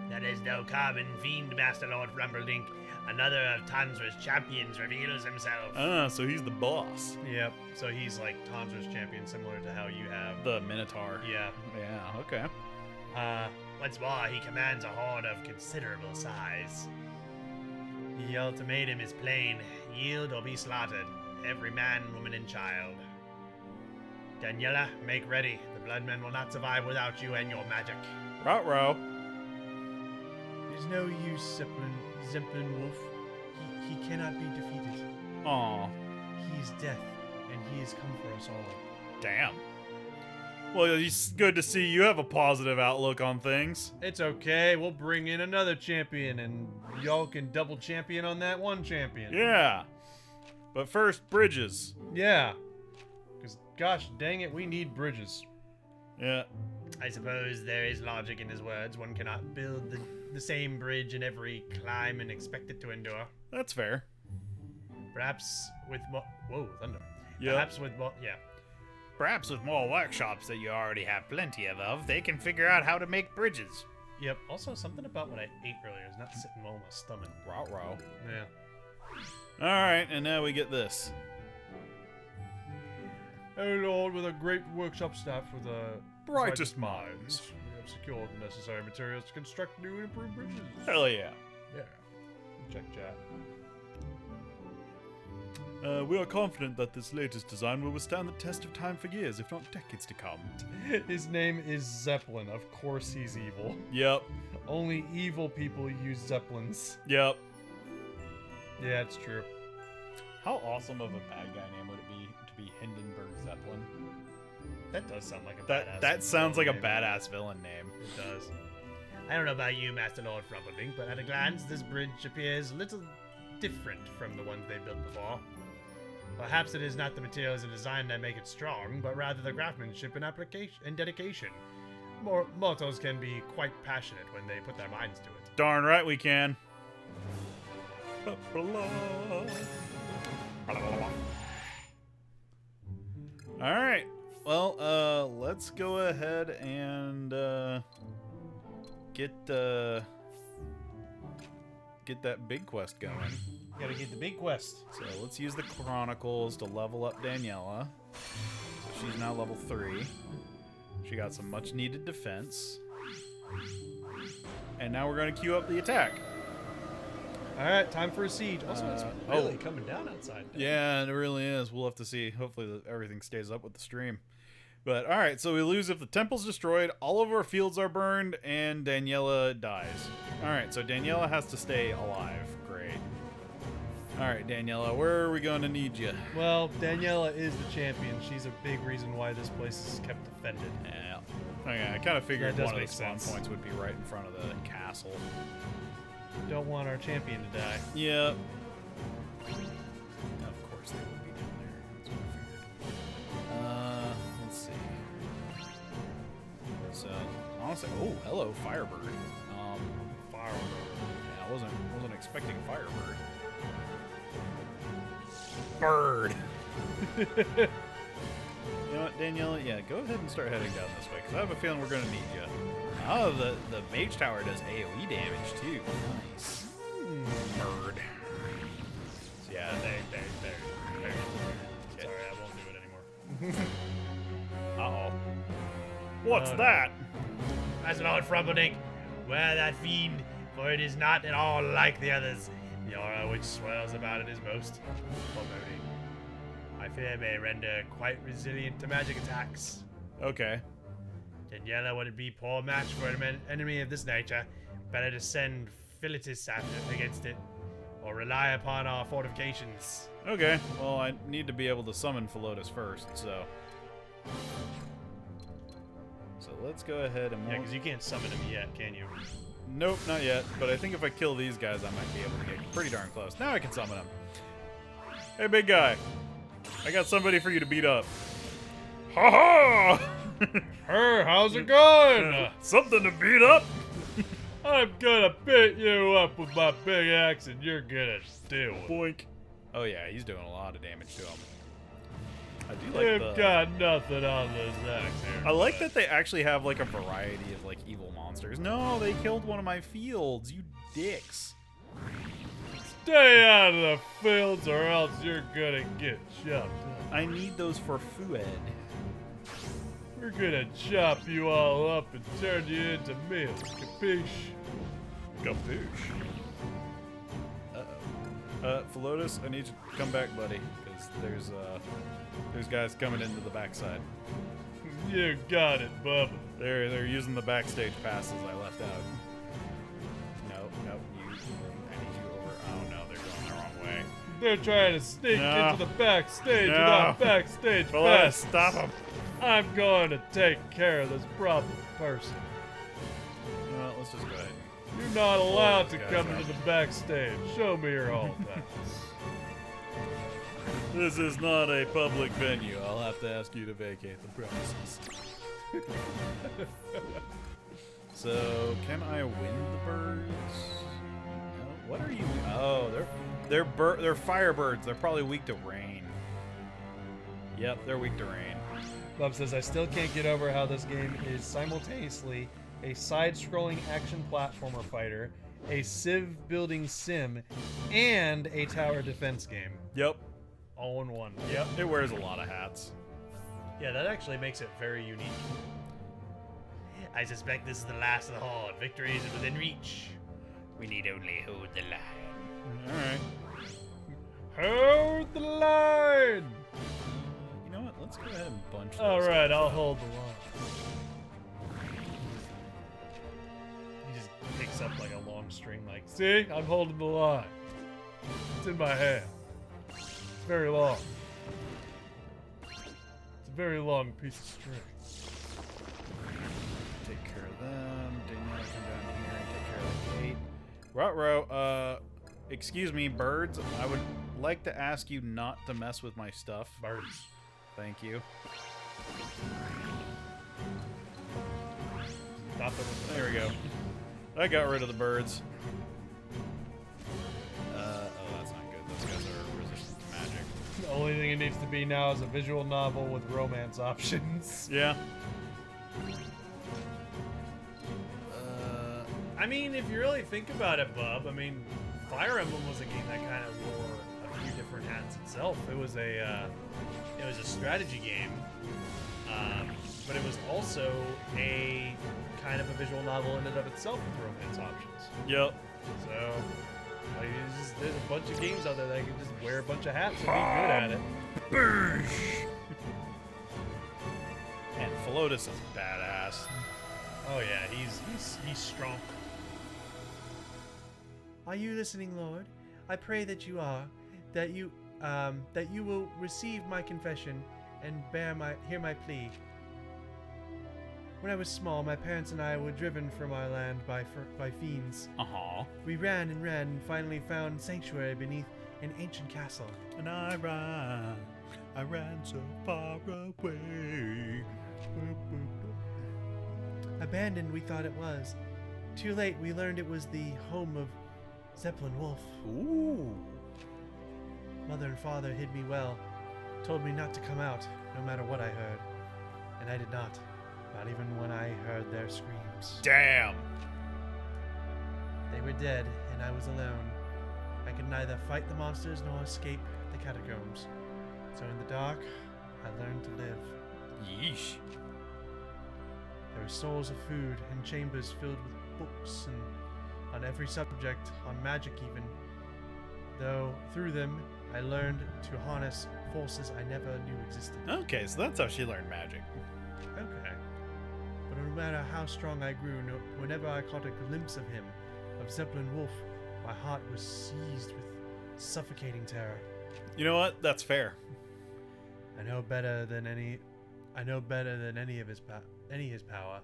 That is no common fiend, Master Lord Rumbledink. Another of Tanzra's champions reveals himself. Ah, so he's the boss. Yep, so he's like Tanzra's champion, similar to how you have. The Minotaur. Yeah. Yeah, okay. What's more, he commands a horde of considerable size. The ultimatum Is plain, yield or be slaughtered, every man, woman, and child. Daniela, make ready. The Bloodmen will not survive without you and your magic. Ruh-roh. There's no use, Zeppelin Wolf. He cannot be defeated. Aw, He is death, and he has come for us all. damn. Well, it's good to see you have a positive outlook on things. It's okay, we'll bring in another champion, and y'all can double champion on that one champion. Yeah. But first, bridges. Yeah. Because, gosh dang it, we need bridges. Yeah. I suppose there is logic in his words. One cannot build the same bridge in every climb and expect it to endure. That's fair. Perhaps with more... Whoa, thunder. Yep. Perhaps with more... Yeah. Perhaps with more workshops that you already have plenty of, they can figure out how to make bridges. Yep, also something about what I ate earlier is not sitting well in my stomach. Ruh-roh. Yeah. Alright, and now we get this. Oh Lord, with a great workshop staff with a Brightest minds. we have secured the necessary materials to construct new and improved bridges. Hell yeah. Yeah. Check chat. We are confident that this latest design will withstand the test of time for years, if not decades to come. His name is Zeppelin. Of course he's evil. Yep. Only evil people use Zeppelins. Yep. Yeah, it's true. How awesome of a bad guy name would it be to be Hindenburg Zeppelin? That does sound like a That badass sounds like a name. badass villain name. It does. I don't know about you, Master Lord Frumpledink, but at a glance, this bridge appears a little different from the ones they built before. Perhaps it is not the materials and design that make it strong, but rather the craftsmanship and application and dedication. Mortals can be quite passionate when they put their minds to it. Darn right we can. Alright. Well, let's go ahead and get that big quest going. Gotta get the big quest. So let's use the Chronicles to level up Daniela. So she's now level 3. She got some much needed defense. And now we're going to queue up the attack. Alright, time for a siege. Also, it's really coming down outside. Yeah, it really is. We'll have to see. Hopefully everything stays up with the stream. But all right, so we lose if the temple's destroyed, all of our fields are burned, and Daniela dies. All right, so Daniela has to stay alive. Great. All right, Daniela, where are we going to need you? Well, Daniela is the champion. She's a big reason why this place is kept defended. Yeah. Okay, I kind of figured That does one of make the spawn sense. points would be right in front of the castle. Don't want our champion to die. Yeah. Of course they would be down there. That's what I figured. Let's see. So, honestly, oh, hello, Firebird. Firebird. Yeah, I wasn't expecting Firebird. Bird. You know what, Daniela? Yeah, go ahead and start heading down this way, because I have a feeling we're going to need you. Oh, the Mage Tower does AoE damage, too. Nice. Bird. So, yeah, there. Sorry, I won't do it anymore. Uh-oh. What's No. that? As Lord Frumpledink, wear that fiend, for it is not at all like the others. The aura which swirls about it is most foreboding. I fear may render quite resilient to magic attacks. Okay. Daniela would be poor match for an enemy of this nature. Better to send Philetus against it, or rely upon our fortifications. Okay. Well, I need to be able to summon Philotus first, so... So let's go ahead and... Yeah, because you can't summon him yet, can you? Nope, not yet. But I think if I kill these guys, I might be able to get pretty darn close. Now I can summon them. Hey, big guy. I got somebody for you to beat up. Ha ha! Hey, how's it going? Something to beat up? I'm gonna beat you up with my big axe and you're gonna deal with it. Boink. Oh yeah, he's doing a lot of damage to him. I do like You've got nothing on this axe here. I like that they actually have like a variety of like evil monsters. No, they killed one of my fields, you dicks. Stay out of the fields or else you're gonna get chopped up. I need those for food. We're gonna chop you all up and turn you into meals, capiche? Capiche. Uh-oh. Philotus, I need you to come back, buddy, because there's guys coming into the backside. You got it, bub. They're using the backstage passes I left out. Nope, I need you over. Oh no, they're going the wrong way. They're trying to sneak No. into the backstage No. without backstage Philotus, passes. stop them. I'm going to take care of this problem person. Well, let's just go ahead. You're not allowed to Guys come up. into the backstage. Show me your hall pass. This is not a public venue. I'll have to ask you to vacate the premises. So, can I win the birds? No. What are you? Oh, they're firebirds. They're probably weak to rain. Yep, they're weak to rain. Bob says, I still can't get over how this game is simultaneously a side-scrolling action platformer fighter, a civ-building sim, and a tower defense game. Yep. All in one. Yep. It wears a lot of hats. Yeah, that actually makes it very unique. I suspect this is the last of the horde. Victory is within reach. We need only hold the line. All right. Hold the line! You know what? Let's go ahead and bunch. Those Alright, guys I'll up. hold the line. He just picks up like a long string, like, see? I'm holding the line. It's in my hand. It's very long. It's a very long piece of string. Take care of them. Danielle, come down here and take care of the gate. Ruh-roh, excuse me, birds. I would like to ask you not to mess with my stuff. Birds. Thank you. Stop it. There we go. I got rid of the birds. Oh, that's not good. Those guys are resistant to magic. The only thing it needs to be now is a visual novel with romance options. Yeah. I mean, if you really think about it, Bub, I mean, Fire Emblem was a game that kind of wore a few different hats itself. It was a strategy game, but it was also a kind of a visual novel in and of itself with romance options. Yep. So, like, there's a bunch of games out there that can just wear a bunch of hats and be good at it. Felodus is badass. Oh yeah, he's strong. Are you listening, Lord? I pray that you are, that you will receive my confession and hear my plea. When I was small, my parents and I were driven from our land by fiends. We ran and finally found sanctuary beneath an ancient castle. And I ran so far away. Abandoned, we thought it was. Too late, we learned it was the home of Zeppelin Wolf. Ooh. Mother and father hid me well, told me not to come out, no matter what I heard. And I did not even when I heard their screams. Damn. They were dead, and I was alone. I could neither fight the monsters nor escape the catacombs. So in the dark, I learned to live. Yeesh. There were stores of food and chambers filled with books and on every subject, on magic even. Though through them, I learned to harness forces I never knew existed. Okay, so that's how she learned magic. Okay. But no matter how strong I grew, whenever I caught a glimpse of him, of Zeppelin Wolf, my heart was seized with suffocating terror. You know what? That's fair. I know better than any of his power,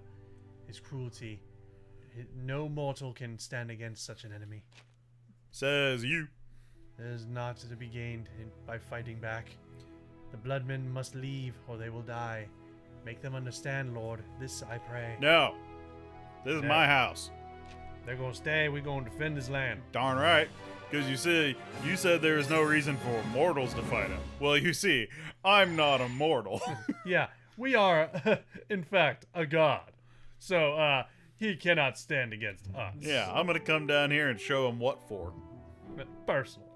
his cruelty. No mortal can stand against such an enemy. Says you. It is not to be gained by fighting back. The bloodmen must leave, or they will die. Make them understand, Lord. This I pray. No. This is No. my house. They're gonna stay. We're gonna defend this land. Darn right. Because you said there is no reason for mortals to fight him. Well, you see, I'm not a mortal. Yeah, we are, in fact, a god. So, he cannot stand against us. Yeah, I'm going to come down here and show him what for. Personally.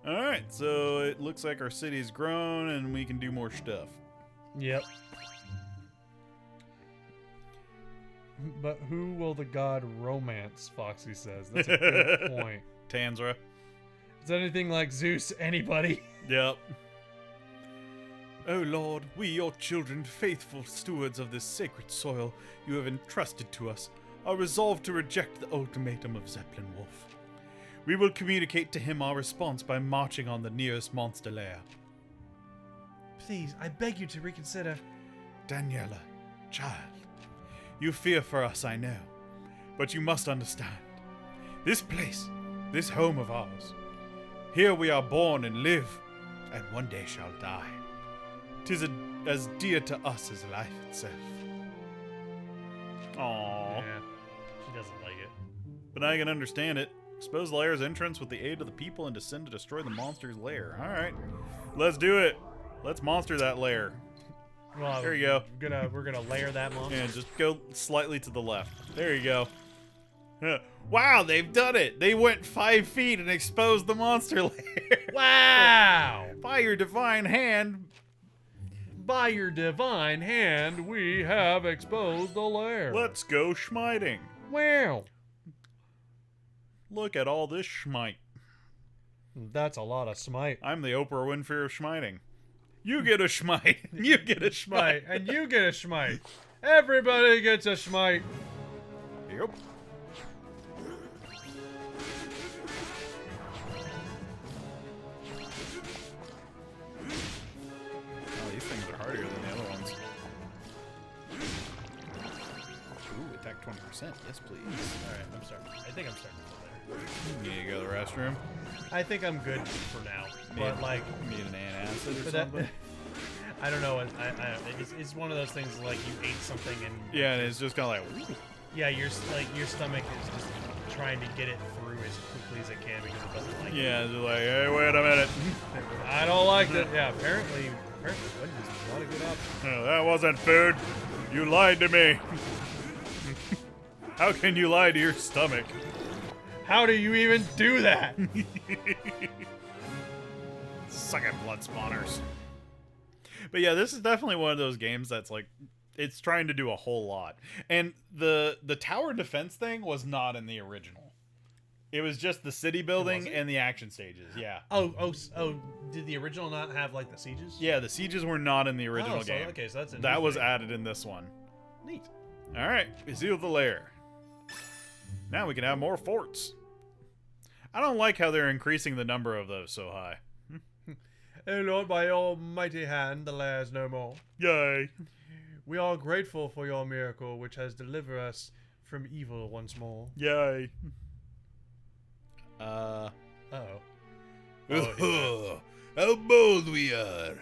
Alright, so it looks like our city's grown and we can do more stuff. Yep. But who will the god romance, Foxy says. That's a good point. Tanzra. Is that anything like Zeus? Anybody? Yep. O Lord, we, your children, faithful stewards of this sacred soil you have entrusted to us, are resolved to reject the ultimatum of Zeppelin Wolf. We will communicate to him our response by marching on the nearest monster lair. Please, I beg you to reconsider. Daniela, child, you fear for us, I know, but you must understand. This place, this home of ours, here we are born and live, and one day shall die. 'Tis as dear to us as life itself. Aww. Yeah, she doesn't like it. But I can understand it. Expose the lair's entrance with the aid of the people and descend to destroy the monster's lair. Alright. Let's do it. Let's monster that lair. Well, There you go. We're gonna layer that monster. And just go slightly to the left. There you go. Wow, they've done it! They went 5 feet and exposed the monster lair. Wow! By your divine hand. By your divine hand, we have exposed the lair. Let's go schmiting. Wow! Look at all this schmite. That's a lot of smite. I'm the Oprah Winfrey of schmiting. You get a schmite. You get a schmite. And you get a schmite. Everybody gets a schmite. Yep. Oh, these things are harder than the other ones. Ooh, attack 20%. Yes, please. Alright, I'm starting. I think I'm starting to go there. You need to go to the restroom? I think I'm good for now. But, like... Need an antacid or but that- something? I don't know. It's one of those things like you ate something and... Yeah, and it's just kind of like... Ooh. Yeah, your stomach is just trying to get it through as quickly as it can because it doesn't like it. Yeah, it's just like, hey, wait a minute. I don't like it. Yeah, apparently Wendy's is not a good option. No, that wasn't food. You lied to me. How can you lie to your stomach? How do you even do that? Suck at blood spawners. But yeah, this is definitely one of those games that's like, it's trying to do a whole lot. And the tower defense thing was not in the original. It was just the city building Was it? and the action stages. Yeah. Oh, did the original not have like the sieges? Yeah, the sieges were not in the original so, game. Okay, so that's a That new was thing. added in this one. Neat. All right, we sealed the lair. Now we can have more forts. I don't like how they're increasing the number of those so high. Oh Lord, by your mighty hand, the lair is no more. Yay. We are grateful for your miracle, which has delivered us from evil once more. Yay. Uh-oh. Oh, how bold we are!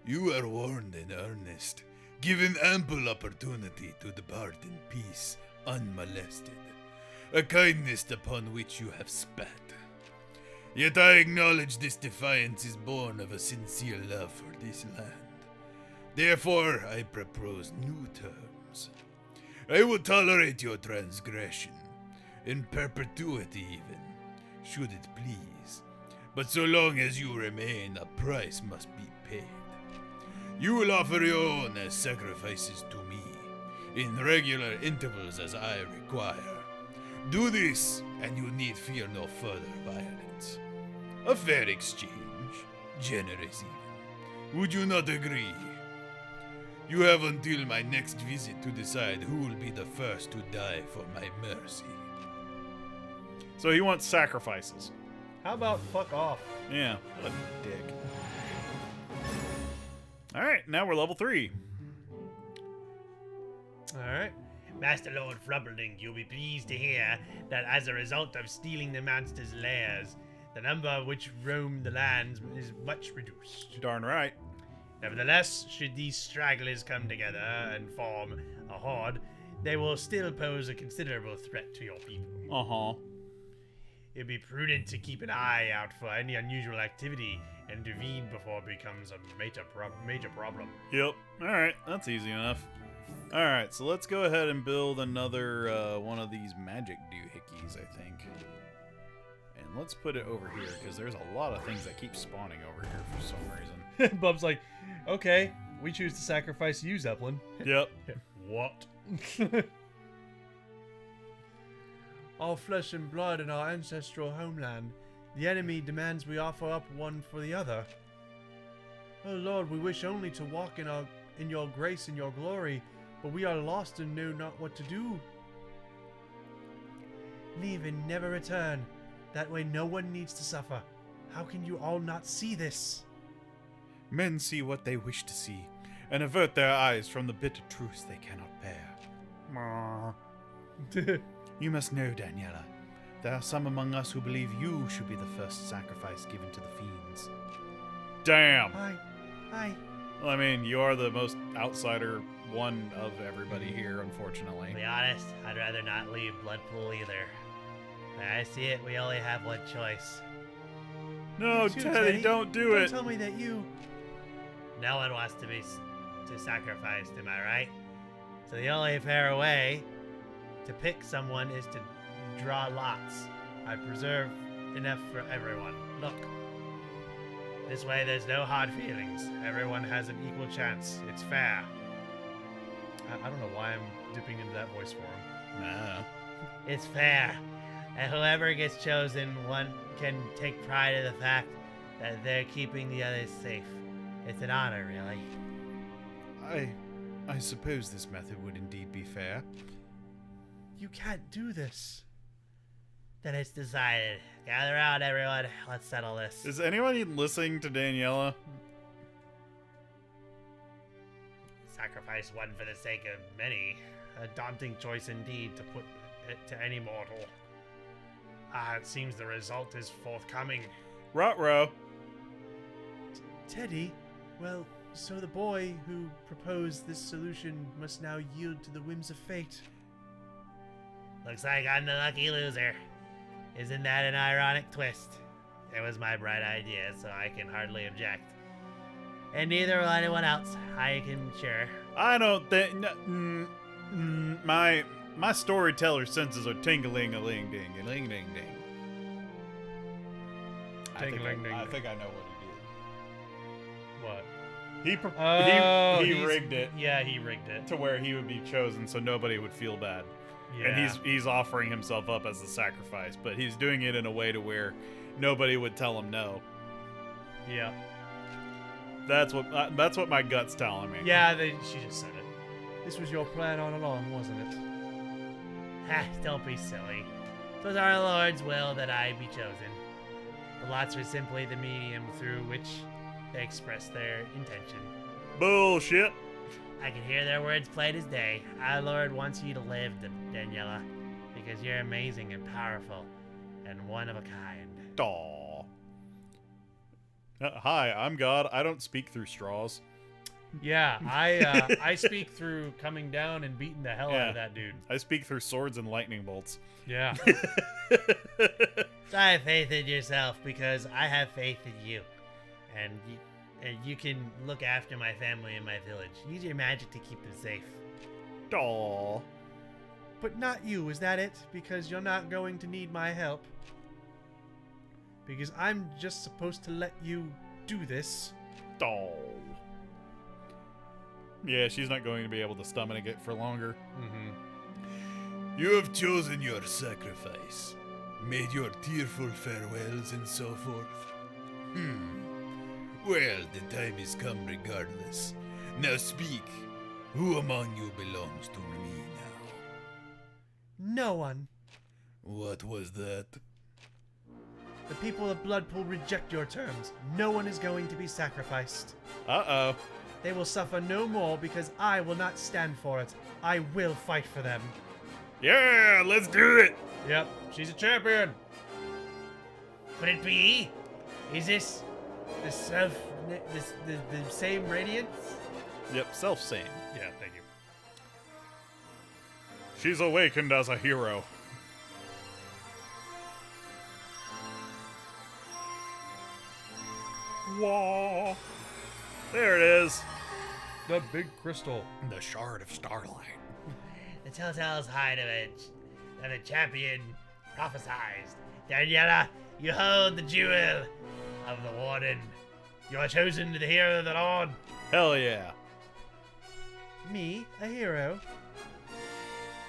You are warned in earnest, given ample opportunity to depart in peace, unmolested, a kindness upon which you have spat. Yet I acknowledge this defiance is born of a sincere love for this land. Therefore, I propose new terms. I will tolerate your transgression, in perpetuity even, should it please. But so long as you remain, a price must be paid. You will offer your own as sacrifices to me, in regular intervals as I require. Do this, and you need fear no further violence. A fair exchange, generous even. Would you not agree? You have until my next visit to decide who will be the first to die for my mercy. So he wants sacrifices. How about fuck off? Yeah, what a dick. All right, now we're level 3. Alright. Master Lord Frumbling, you'll be pleased to hear that as a result of stealing the monster's lairs, the number which roam the lands is much reduced. Darn right. Nevertheless, should these stragglers come together and form a horde, they will still pose a considerable threat to your people. Uh-huh. It'd be prudent to keep an eye out for any unusual activity and intervene before it becomes a major problem. Yep. All right, that's easy enough. All right, so let's go ahead and build another one of these magic doohickeys, I think. And let's put it over here, because there's a lot of things that keep spawning over here for some reason. Bub's like, okay, we choose to sacrifice you, Zeppelin. Yep. What? Our flesh and blood and our ancestral homeland. The enemy demands we offer up one for the other. Oh Lord, we wish only to walk in your grace and your glory, but we are lost and know not what to do. Leave and never return. That way no one needs to suffer. How can you all not see this? Men see what they wish to see, and avert their eyes from the bitter truths they cannot bear. You must know, Daniela, there are some among us who believe you should be the first sacrifice given to the fiends. Damn! Hi. Well, I mean, you are the most outsider one of everybody here, unfortunately. To be honest, I'd rather not leave Bloodpool either. When I see it, we only have one choice. No, You too, Teddy, don't do Don't it! tell me that you... No one wants to be sacrificed, am I right? So the only fair way to pick someone is to draw lots. I preserve enough for everyone. Look. This way there's no hard feelings. Everyone has an equal chance. It's fair. I don't know why I'm dipping into that voice for him. Nah. It's fair. And whoever gets chosen one can take pride in the fact that they're keeping the others safe. It's an honor, really. I suppose this method would indeed be fair. You can't do this. Then it's decided. Gather around, everyone. Let's settle this. Is anyone even listening to Daniela? Sacrifice one for the sake of many. A daunting choice indeed to put it to any mortal. It seems the result is forthcoming. Ruh-roh. Teddy, well, so the boy who proposed this solution must now yield to the whims of fate. Looks like I'm the lucky loser. Isn't that an ironic twist? It was my bright idea, so I can hardly object. And neither will anyone else, I can sure. I don't think... my storyteller senses are tingling-a-ling-ding, a-ling-ding-ding. Ting-a-ling-ding. I think I know what he did. What? He rigged it Yeah, he rigged it. to where he would be chosen so nobody would feel bad. Yeah. And he's offering himself up as a sacrifice, but he's doing it in a way to where nobody would tell him no. Yeah. That's what my gut's telling me. Yeah, she just said it. This was your plan all along, wasn't it? Ha, don't be silly. 'Twas our Lord's will that I be chosen. The lots were simply the medium through which they expressed their intention. Bullshit. I can hear their words plain as day. Our Lord wants you to live, Daniela, because you're amazing and powerful, and one of a kind. Aw. Hi, I'm God. I don't speak through straws. Yeah, I speak through coming down and beating the hell out of that dude. I speak through swords and lightning bolts. Yeah. So I have faith in yourself because I have faith in you, and you can look after my family and my village. Use your magic to keep them safe. Aw. But not you, is that it? Because you're not going to need my help. Because I'm just supposed to let you do this. Aw. Yeah, she's not going to be able to stomach it for longer. Mm-hmm. You have chosen your sacrifice, made your tearful farewells and so forth. Well, the time is come regardless. Now speak. Who among you belongs to me now? No one. What was that? The people of Bloodpool reject your terms. No one is going to be sacrificed. Uh-oh. They will suffer no more because I will not stand for it. I will fight for them. Yeah, let's do it. Yep, she's a champion. Could it be? Is this the same radiance? Yep, self-same. Yeah, thank you. She's awakened as a hero. Whoa. There it is. The big crystal. The Shard of Starlight. The telltale's hide of a champion prophesized. Daniela, you hold the jewel of the warden. You are chosen to the hero of the Lord. Hell yeah. Me, a hero?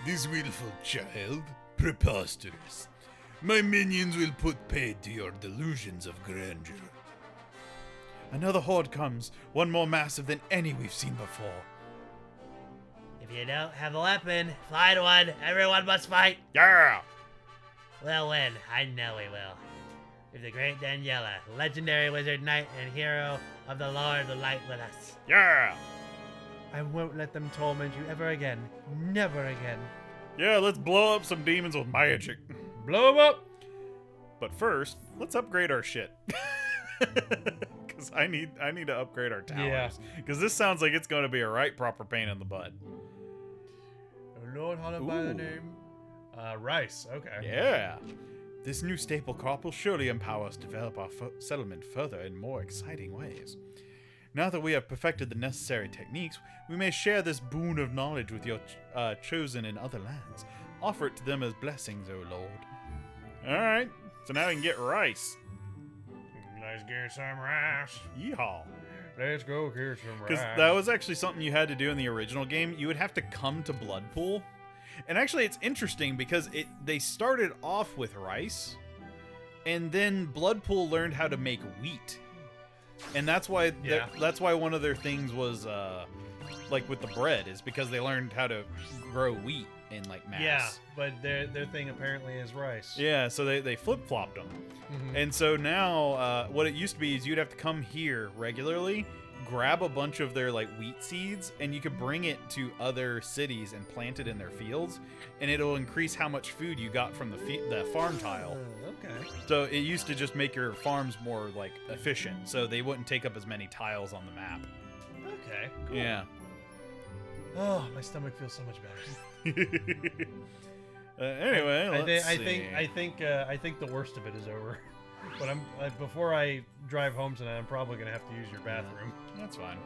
This willful child? Preposterous. My minions will put paid to your delusions of grandeur. Another horde comes, one more massive than any we've seen before. If you don't have a weapon, find one. Everyone must fight. Yeah. We'll win. I know we will. With the great Daniela, legendary wizard knight and hero of the Lord of Light with us. Yeah. I won't let them torment you ever again. Never again. Yeah, let's blow up some demons with magic. Blow them up! But first, let's upgrade our shit. Because I need to upgrade our towers. Yeah. Because this sounds like it's going to be a right proper pain in the butt. A lord hollowed by the Ooh. name? Rice, okay. Yeah. This new staple crop will surely empower us to develop our settlement further in more exciting ways. Now that we have perfected the necessary techniques, we may share this boon of knowledge with your chosen in other lands. Offer it to them as blessings, O Lord. Alright. So now we can get rice. Let's get some rice. Yeehaw. Let's go get some rice. Because that was actually something you had to do in the original game. You would have to come to Bloodpool. And actually, it's interesting because they started off with rice, and then Bloodpool learned how to make wheat, and that's why that's why one of their things was like with the bread is because they learned how to grow wheat in like mass. Yeah, but their thing apparently is rice. Yeah, so they flip-flopped them. Mhm. And so now what it used to be is you'd have to come here regularly, grab a bunch of their like wheat seeds, and you could bring it to other cities and plant it in their fields, and it'll increase how much food you got from the farm tile. Okay. So it used to just make your farms more like efficient, so they wouldn't take up as many tiles on the map. Okay. Cool. Yeah. Oh, my stomach feels so much better. Anyway, let's see. I think the worst of it is over. But before I drive home tonight, I'm probably gonna have to use your bathroom. That's fine.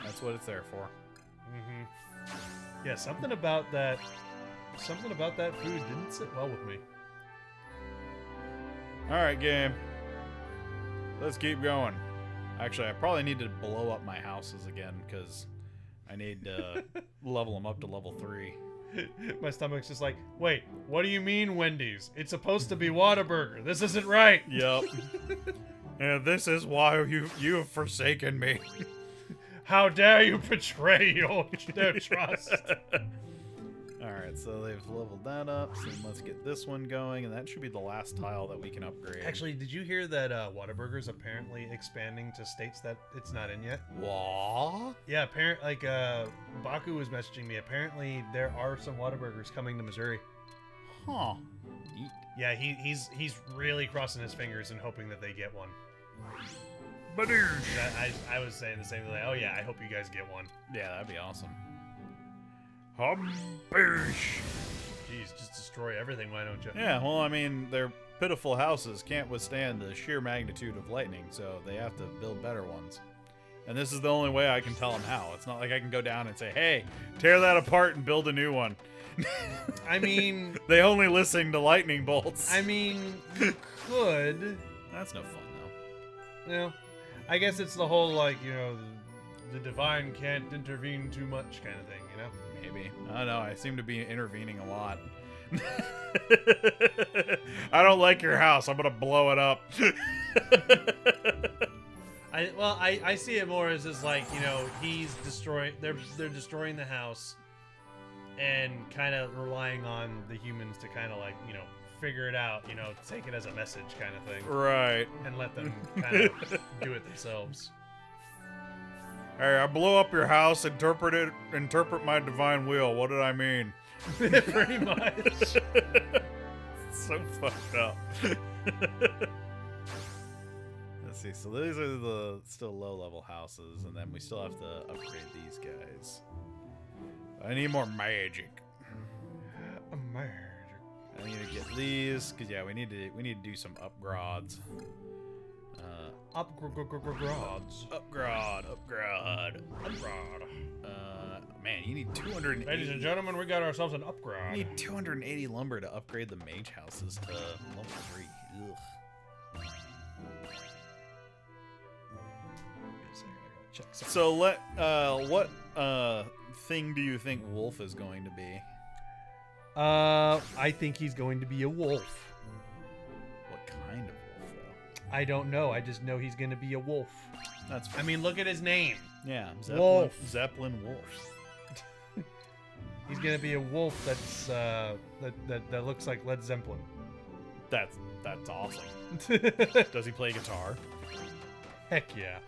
That's what it's there for. Mm-hmm. Yeah, something about that food didn't sit well with me. All right, game. Let's keep going. Actually, I probably need to blow up my houses again because I need to level them up to level 3. My stomach's just like, wait, what do you mean Wendy's? It's supposed to be Whataburger. This isn't right. Yep. And this is why you have forsaken me. How dare you betray their trust? Alright, so they've leveled that up, so let's get this one going, and that should be the last tile that we can upgrade. Actually, did you hear that Whataburger's apparently expanding to states that it's not in yet? What? Yeah, Baku was messaging me. Apparently, there are some Whataburgers coming to Missouri. Huh. Neat. Yeah, he's really crossing his fingers and hoping that they get one. I was saying the same thing. Like, oh yeah, I hope you guys get one. Yeah, that'd be awesome. Humbish. Jeez, just destroy everything, why don't you? Yeah, well, I mean, their pitiful houses can't withstand the sheer magnitude of lightning, so they have to build better ones. And this is the only way I can tell them how. It's not like I can go down and say, hey, tear that apart and build a new one. I mean... They only listen to lightning bolts. I mean, you could. That's no fun, though. You know, I guess it's the whole, like, you know, the divine can't intervene too much kind of thing, you know? Maybe. I don't know. I seem to be intervening a lot. I don't like your house. I'm going to blow it up. I see it more as just like, you know, they're destroying the house and kind of relying on the humans to kind of like, you know, figure it out, you know, take it as a message kind of thing. Right. And let them kind of do it themselves. Hey, I blew up your house, interpret my divine will. What did I mean? Pretty much. So fucked up. Let's see, so these are the still low-level houses, and then we still have to upgrade these guys. I need more magic. I need to get these, because yeah, we need to do some upgrades. Upgrades. Upgrade. Man, you need 280. Ladies and gentlemen, we got ourselves an upgrade. You need 280 lumber to upgrade the mage houses to level 3. Ugh. So what thing do you think Wolf is going to be? I think he's going to be a wolf. What kind of wolf, though? I don't know. I just know he's going to be a wolf. That's I mean, look at his name. yeah, Wolf. Zeppelin Wolf. He's going to be a wolf that's that looks like Led Zeppelin. That's awesome. Does he play guitar? Heck yeah.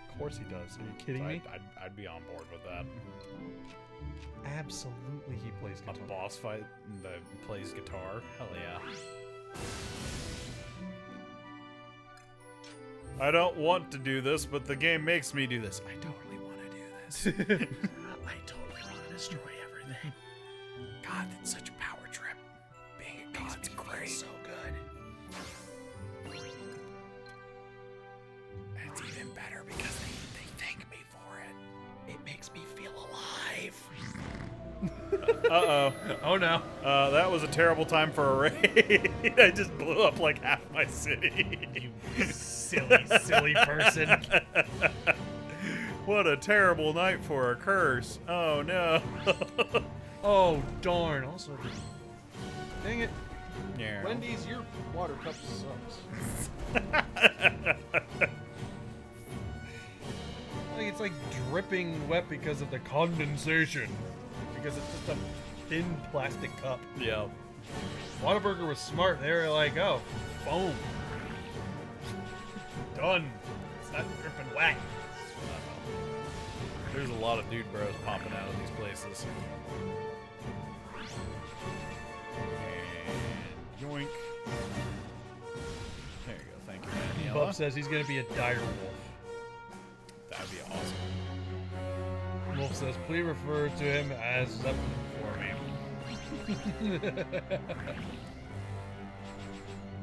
Of course he does. Are you kidding me? I'd be on board with that. Absolutely, he plays A guitar. boss fight that plays guitar? Hell yeah. I don't want to do this, but the game makes me do this. I totally want to do this. I totally want to destroy everything. God, that's such a power trip. Being a god's great. So good. And it's even better because they thank me for it. It makes me feel alive. Uh-oh. Oh no. That was a terrible time for a raid. I just blew up like half my city. You silly person. What a terrible night for a curse. Oh no. Oh darn. Also, dang it. Yeah. Wendy's, your water cup sucks. It's like dripping wet because of the condensation. Because it's just a thin plastic cup. Yeah. Whataburger was smart. They were like, oh, foam. Done. It's not dripping wet. There's a lot of dude bros popping out of these places. And yoink. There you go. Thank you, man. Bub says he's going to be a dire wolf. That'd be awesome. Wolf says, please refer to him as Zeppelin for me.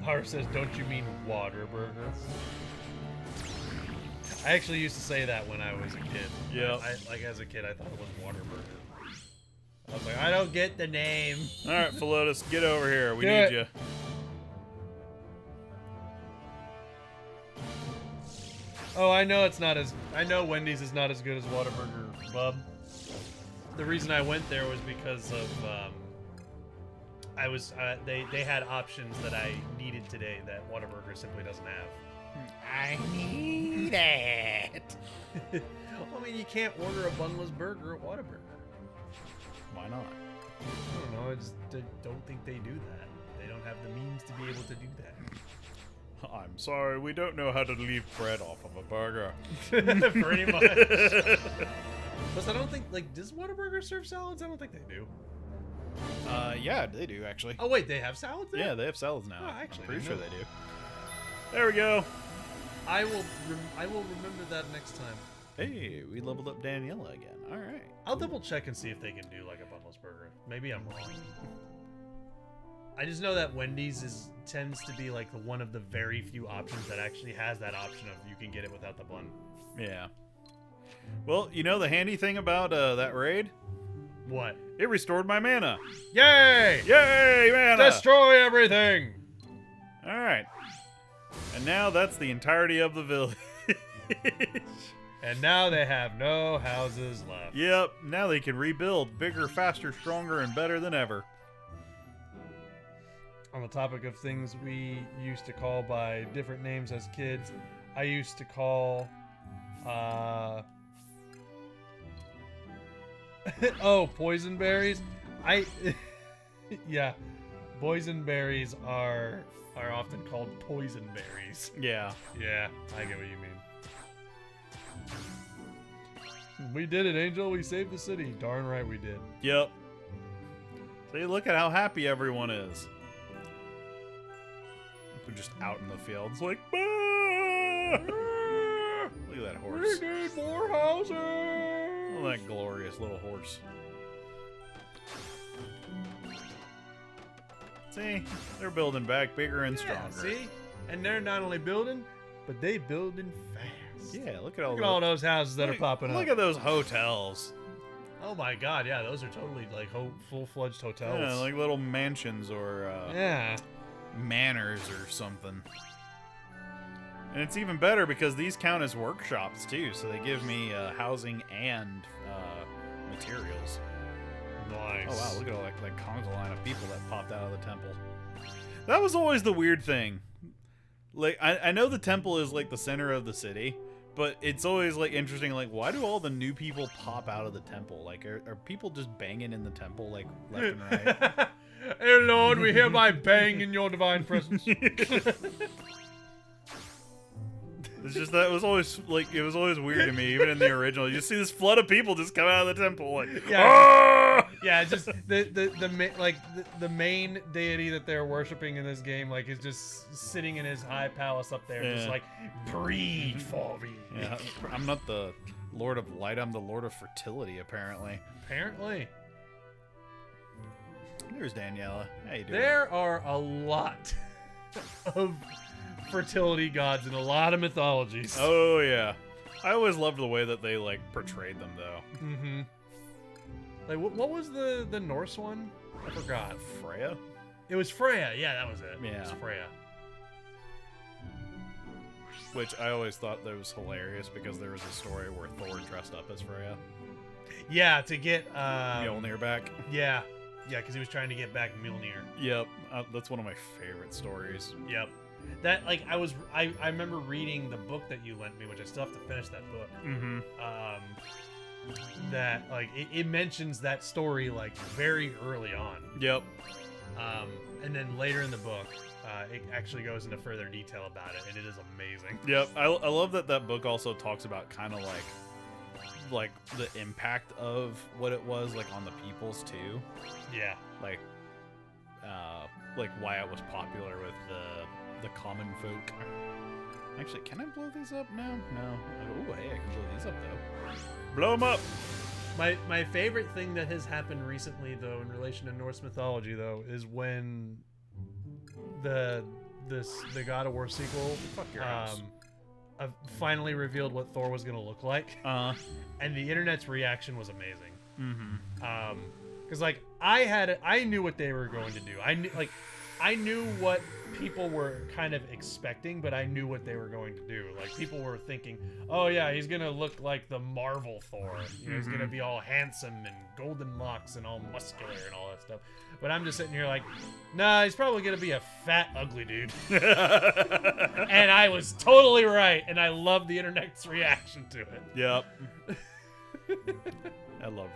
Har says, don't you mean Waterburger? I actually used to say that when I was a kid. Yeah. Like as a kid, I thought it was Waterburger. I was like, I don't get the name. All right, Philotus, get over here. We Do need it. you. Oh, I know it's not as. I know Wendy's is not as good as Whataburger, bub. the reason I went there was because of they had options that I needed today that Whataburger simply doesn't have. I need it. I mean, you can't order a bunless burger at Whataburger. Why not? I don't know. I just don't think they do that. They don't have the means to be able to do that. I'm sorry, we don't know how to leave bread off of a burger. Pretty much. Plus, I don't think, like, does Whataburger serve salads? I don't think they do. Yeah, they do actually. Oh, wait, they have salads there? Yeah, they have salads now. Oh, actually, I'm pretty I sure didn't they know. do. There we go. I will remember that next time. Hey, we leveled up Daniela again. All right. I'll double check and see if they can do, like, a bunless burger. Maybe I'm wrong. I just know that Wendy's tends to be, like, one of the very few options that actually has that option of you can get it without the bun. Yeah. Well, you know the handy thing about that raid? What? It restored my mana. Yay! Yay, mana! Destroy everything! All right. And now that's the entirety of the village. And now they have no houses left. Yep, now they can rebuild bigger, faster, stronger, and better than ever. On the topic of things we used to call by different names as kids, I used to call, oh, poisonberries. Yeah, boysenberries are often called poisonberries. Yeah. Yeah, I get what you mean. We did it, Angel. We saved the city. Darn right we did. Yep. See, look at how happy everyone is. They're just out in the fields like, "Bah!" Look at that horse. We need more houses. Oh, that glorious little horse. See, they're building back bigger and stronger. See? And they're not only building, but they building fast. Yeah, look at all, Look at all those houses that are popping up. Look at those hotels. Oh my god, yeah, those are totally like full-fledged hotels. Yeah, like little mansions or Yeah. manors or something. And it's even better because these count as workshops too, so they give me housing and materials. Nice. Oh wow, look at all that Conga line of people that popped out of the temple. That was always the weird thing. Like, I know the temple is like the center of the city, but it's always like interesting, like, why do all the new people pop out of the temple? Like, are people just banging in the temple like left and right? Hey Lord, we hereby bang in your divine presence. It's just that it was always weird to me, even in the original. You just see this flood of people just come out of the temple, like, Yeah. "Ah!" Yeah, just the main deity that they're worshiping in this game, like, is just sitting in his high palace up there, just Yeah. like, breathe for me. Yeah, I'm not the Lord of Light. I'm the Lord of Fertility, apparently. Apparently, There's Daniela. How you doing? there are a lot of fertility gods in a lot of mythologies. Oh yeah, I always loved the way that they like portrayed them, though. Mm-hmm. Like, what was the Norse one? I forgot. Freya. It was Freya. Yeah, that was it. It Yeah. was Freya. Which I always thought that was hilarious because there was a story where Thor dressed up as Freya. Yeah, to get Mjolnir back. Yeah, because he was trying to get back Mjolnir. Yep, that's one of my favorite stories. Yep. That, like, I remember reading the book that you lent me, which I still have to finish that book. Mm-hmm. That, like, it mentions that story, like, very early on. Yep. And then later in the book, it actually goes into further detail about it, and it is amazing. Yep. I love that book also talks about kind of like the impact of what it was like on the peoples too. Yeah. Like why it was popular with the common folk. Actually, can I blow these up now? No. Oh, hey, I can blow these up though. Blow them up. My favorite thing that has happened recently, though, in relation to Norse mythology, though, is when the God of War sequel Fuck your house. finally revealed what Thor was gonna look like, and the internet's reaction was amazing. Mm-hmm. Because like I knew what they were going to do. I knew, like, I knew what people were kind of expecting, but I knew what they were going to do. Like, people were thinking, oh yeah, he's gonna look like the Marvel Thor. You know, he's gonna be all handsome and golden locks and all muscular and all that stuff. But I'm just sitting here like, nah, he's probably gonna be a fat, ugly dude. And I was totally right, and I love the internet's reaction to it. Yep. I love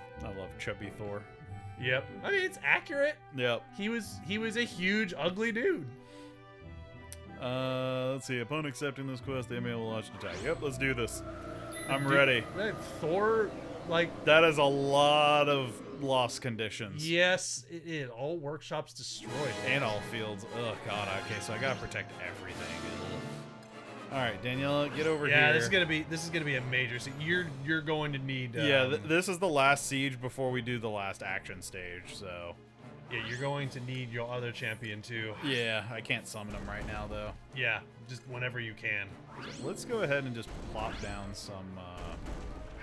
chubby Thor. Yep. I mean, it's accurate. Yep. He was a huge, ugly dude. Let's see. Upon accepting this quest, the enemy will launch an attack. Yep, let's do this. I'm ready. Thor, like... That is a lot of lost conditions. Yes, it all workshops destroyed. And all fields. Oh, God. Okay, so I gotta protect everything. All right, Daniela, get over here. Yeah, this is gonna be a major. So you're going to need. This is the last siege before we do the last action stage. So. Yeah, you're going to need your other champion too. Yeah, I can't summon him right now though. Yeah, just whenever you can. So let's go ahead and just plop down some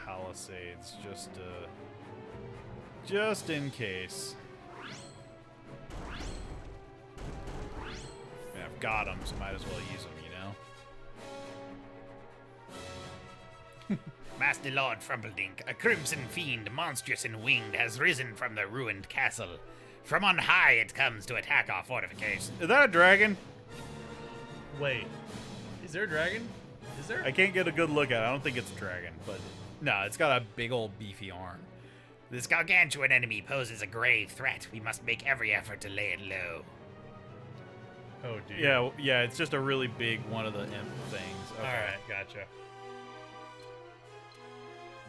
palisades, just in case. Yeah, I've got them, so might as well use them. Master Lord Frumpledink, a crimson fiend, monstrous and winged, has risen from the ruined castle. From on high it comes to attack our fortifications. Is that a dragon? Wait, is there a dragon? Is there? I can't get a good look at it. I don't think it's a dragon, but no, it's got a big old beefy arm. This gargantuan enemy poses a grave threat. We must make every effort to lay it low. Oh, dear. Yeah, it's just a really big one of the imp things. Okay. All right, gotcha.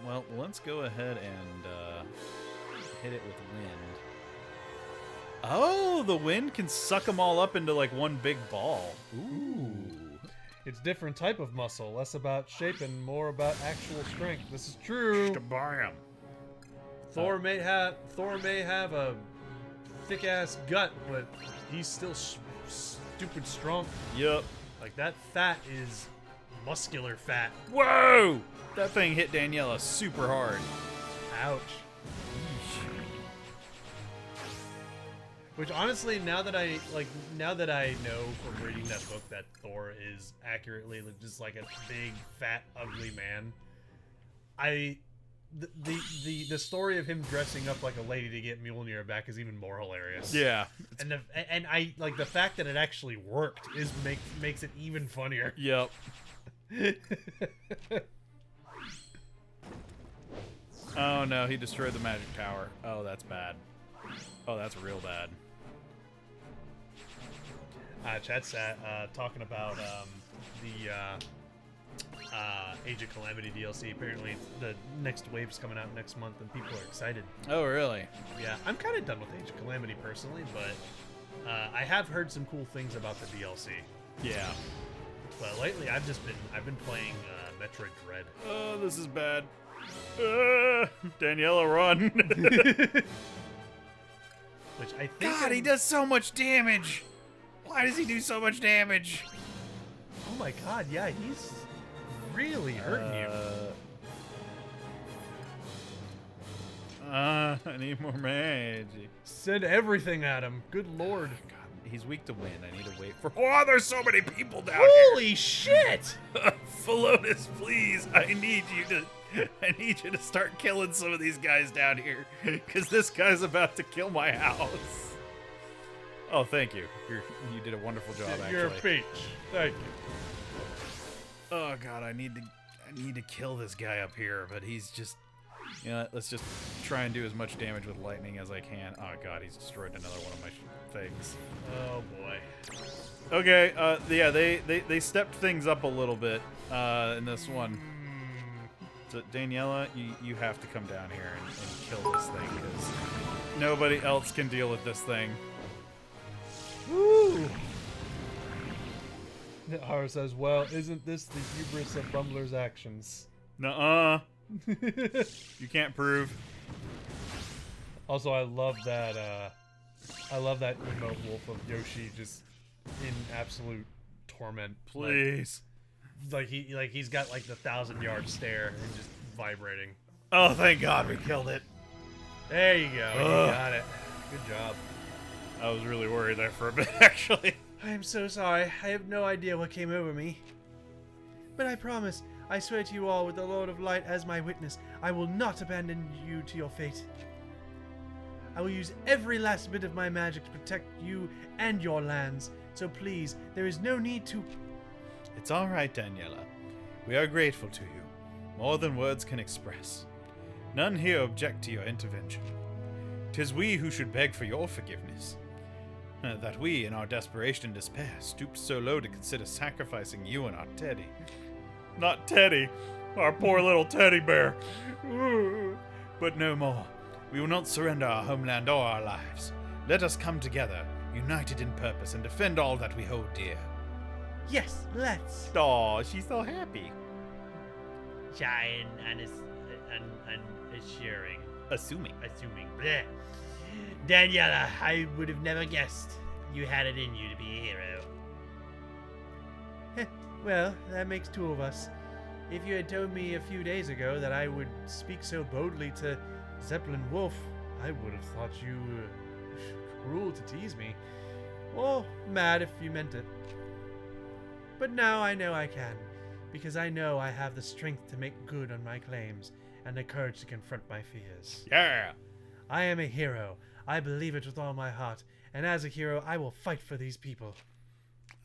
Well, let's go ahead and hit it with wind. Oh, the wind can suck them all up into like one big ball. Ooh. It's different type of muscle, less about shape and more about actual strength. This is true. Thor may have a thick ass gut, but he's still stupid strong. Yep. Like that fat is muscular fat. Whoa! That thing hit Daniela super hard. Ouch. Which honestly, now that I know from reading that book that Thor is accurately just like a big, fat, ugly man, the story of him dressing up like a lady to get Mjolnir back is even more hilarious. Yeah. And I like the fact that it actually worked makes it even funnier. Yep. Oh no, he destroyed the magic tower. Oh, that's bad. Oh, that's real bad. Chat's talking about the Age of Calamity DLC. Apparently, the next wave's coming out next month, and people are excited. Oh, really? Yeah, I'm kind of done with Age of Calamity personally, but I have heard some cool things about the DLC. Yeah. But lately, I've been playing Metroid Dread. Oh, this is bad. Daniela, run! Which I think God, he does so much damage. Why does he do so much damage? Oh my God, yeah, he's really hurting you. I need more magic. Send everything at him. Good Lord. God, he's weak to wind. I need to wait for. Oh, there's so many people down Holy shit! Philonis, please, I need you to start killing some of these guys down here, because this guy's about to kill my house. Oh, thank you. You did a wonderful job. You're a actually. peach. Thank you. Oh God, I need to kill this guy up here, but he's just. You know, let's just try and do as much damage with lightning as I can. Oh God, he's destroyed another one of my things. Oh boy. Okay, yeah, they stepped things up a little bit in this one. So, Daniela, you have to come down here and kill this thing, because nobody else can deal with this thing. Woo! Nahara says, well, isn't this the hubris of Bumbler's actions? Nuh-uh. You can't prove. Also, I love that emote wolf of Yoshi just in absolute torment. Please. He's got like the 1,000-yard stare and just vibrating. Oh, thank God we killed it. There you go. You got it. Good job. I was really worried there for a bit, actually. I am so sorry. I have no idea what came over me. But I promise, I swear to you all with the Lord of Light as my witness, I will not abandon you to your fate. I will use every last bit of my magic to protect you and your lands. So please, there is no need to... It's all right, Daniela. We are grateful to you, more than words can express. None here object to your intervention. 'Tis we who should beg for your forgiveness. That we, in our desperation and despair, stooped so low to consider sacrificing you and our Teddy. Not Teddy, our poor little teddy bear. But no more. We will not surrender our homeland or our lives. Let us come together, united in purpose, and defend all that we hold dear. Yes, let's. Aw, she's so happy. Shy and assuring. Assuming. Bleh. Daniela, I would have never guessed you had it in you to be a hero. Well, that makes two of us. If you had told me a few days ago that I would speak so boldly to Zeppelin Wolf, I would have thought you were cruel to tease me. Or mad if you meant it. But now I know I can, because I know I have the strength to make good on my claims and the courage to confront my fears. Yeah. I am a hero. I believe it with all my heart, and as a hero, I will fight for these people.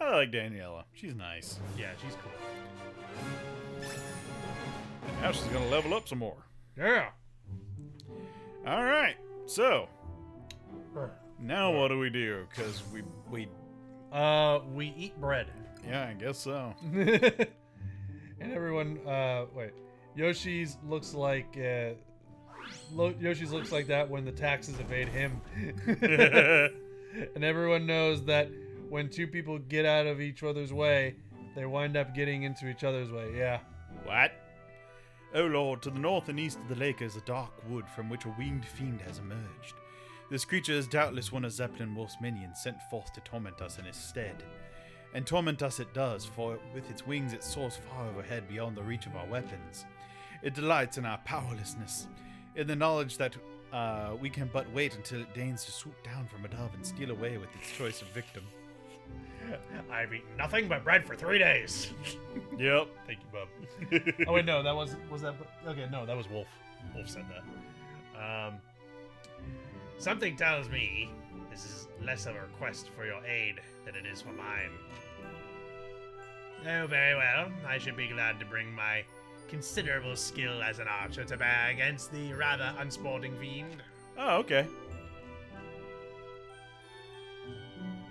I like Daniela. She's nice. Yeah, she's cool. Now she's gonna level up some more. Yeah. All right. So now what do we do? Cause we We eat bread. yeah, I guess so. And everyone, wait. Yoshi's looks like that when the taxes evade him. And everyone knows that when two people get out of each other's way, they wind up getting into each other's way. Yeah. What? Oh lord, to the north and east of the lake is a dark wood from which a winged fiend has emerged. This creature is doubtless one of Zeppelin Wolf's minions sent forth to torment us in his stead. And torment us it does, for with its wings it soars far overhead beyond the reach of our weapons. It delights in our powerlessness, in the knowledge that we can but wait until it deigns to swoop down from above and steal away with its choice of victim. I've eaten nothing but bread for 3 days. Yep. Thank you, Bub. Oh wait, no, that was that. Okay, no, that was Wolf. Wolf said that. Something tells me this is less of a request for your aid than it is for mine. Oh, very well. I should be glad to bring my considerable skill as an archer to bear against the rather unsporting fiend. Oh, okay.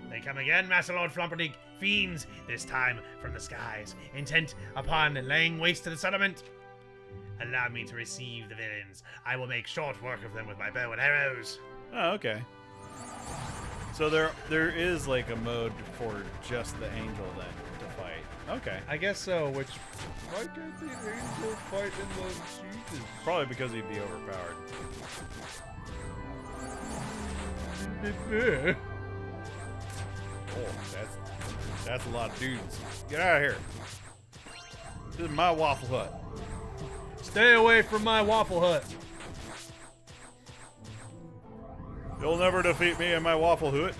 They come again, Master Lord Flumperdig. Fiends, this time from the skies, intent upon laying waste to the settlement. Allow me to receive the villains. I will make short work of them with my bow and arrows. Oh, okay. So there is like a mode for just the angel then to fight. Okay. I guess so. Which why can't the angel fight in the seasons? Probably because he'd be overpowered. Oh, that's a lot of dudes. Get out of here. This is my Waffle Hut. Stay away from my Waffle Hut. You'll never defeat me in my Waffle Hut.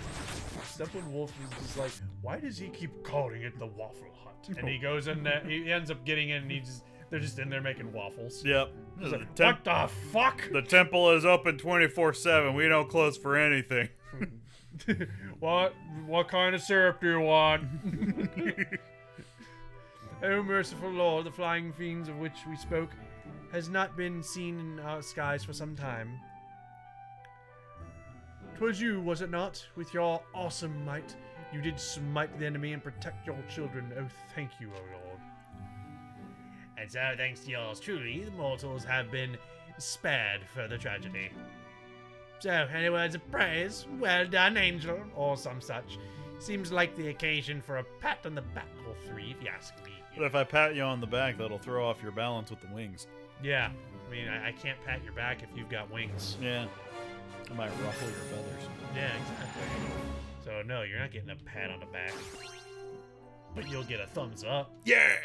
Zeppelin Wolf is just like, why does he keep calling it the Waffle Hut? And he goes in there, he ends up getting in, and they're just in there making waffles. Yep. He's like, what the fuck? The temple is open 24/7. We don't close for anything. What kind of syrup do you want? Oh, merciful Lord, the flying fiends of which we spoke has not been seen in our skies for some time. 'Twas you, was it not? With your awesome might, you did smite the enemy and protect your children. Oh, thank you, O Lord. And so, thanks to yours truly, the mortals have been spared further tragedy. So, any words of praise? Well done, angel, or some such. Seems like the occasion for a pat on the back or three, if you ask me. But if I pat you on the back, that'll throw off your balance with the wings. Yeah, I mean, I can't pat your back if you've got wings. Yeah. I might ruffle your feathers. Yeah, exactly. So, no, you're not getting a pat on the back. But you'll get a thumbs up. Yeah!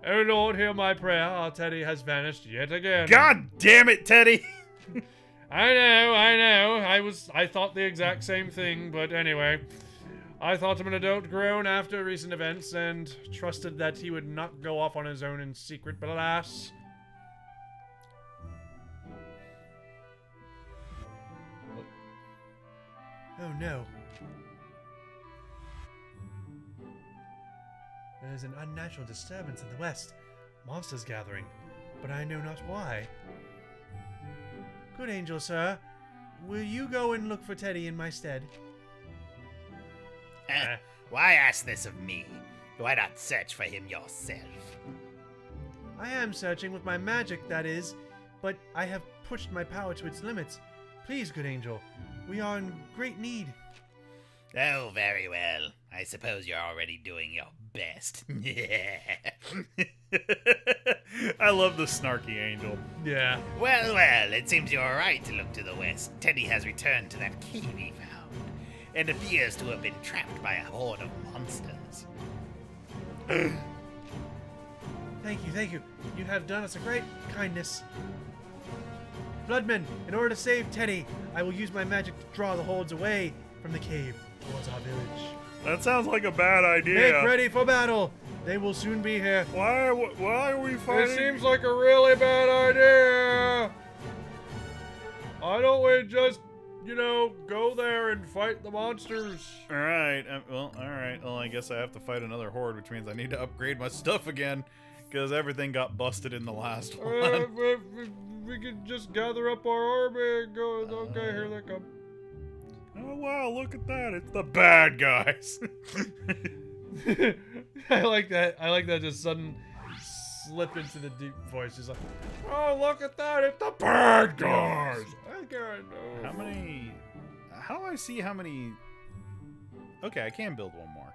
Oh Lord, hear my prayer. Our Teddy has vanished yet again. God damn it, Teddy! I know. I thought the exact same thing, but anyway. I thought him an adult grown after recent events and trusted that he would not go off on his own in secret, but alas. Oh no. There is an unnatural disturbance in the west. Monsters gathering, but I know not why. Good angel, sir. Will you go and look for Teddy in my stead? Why ask this of me? Why not search for him yourself? I am searching with my magic, that is, but I have pushed my power to its limits. Please, good angel, we are in great need. Oh, very well. I suppose you're already doing your best. I love the snarky angel. Yeah. Well, well, it seems you're right to look to the west. Teddy has returned to that cave he found, and appears to have been trapped by a horde of monsters. Thank you, thank you. You have done us a great kindness. Bloodmen, in order to save Teddy, I will use my magic to draw the hordes away from the cave towards our village. That sounds like a bad idea. Make ready for battle. They will soon be here. Why are we fighting? It seems like a really bad idea. Why don't we just, go there and fight the monsters? All right. All right. Well, I guess I have to fight another horde, which means I need to upgrade my stuff again, because everything got busted in the last one. We could just gather up our army and go. Okay, here they come. Oh wow! Look at that! It's the bad guys. I like that. I like that just sudden slip into the deep voice. Just like, oh, look at that! It's the bad guys. I can't know. How many? How do I see how many? Okay, I can build one more.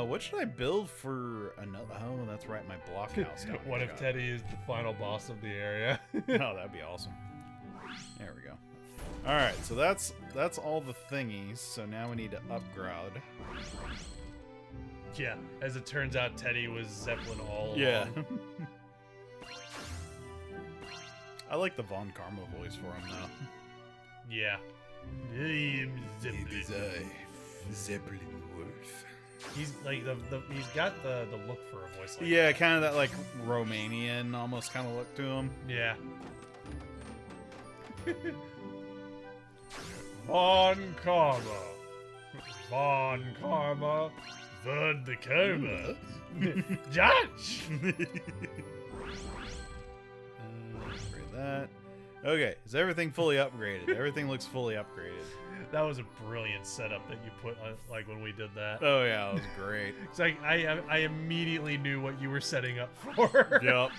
What should I build for another? Oh, that's right, my blockhouse. What if Teddy is the final boss of the area? Oh, that'd be awesome. There we go. All right, so that's all the thingies. So now we need to upgrade. Yeah, as it turns out, Teddy was Zeppelin all Yeah. along. I like the Von Karma voice for him though. Yeah. I am Zeppelin. It is I, Zeppelin Wolf. He's like he's got the look for a voice like Yeah, kind of that like Romanian almost kind of look to him. Yeah. Von Karma. Von Karma. Von the Karma. Judge! Upgrade that. Okay, is everything fully upgraded? Everything looks fully upgraded. That was a brilliant setup that you put on, like when we did that. Oh yeah, it was great. It's like I immediately knew what you were setting up for. Yep.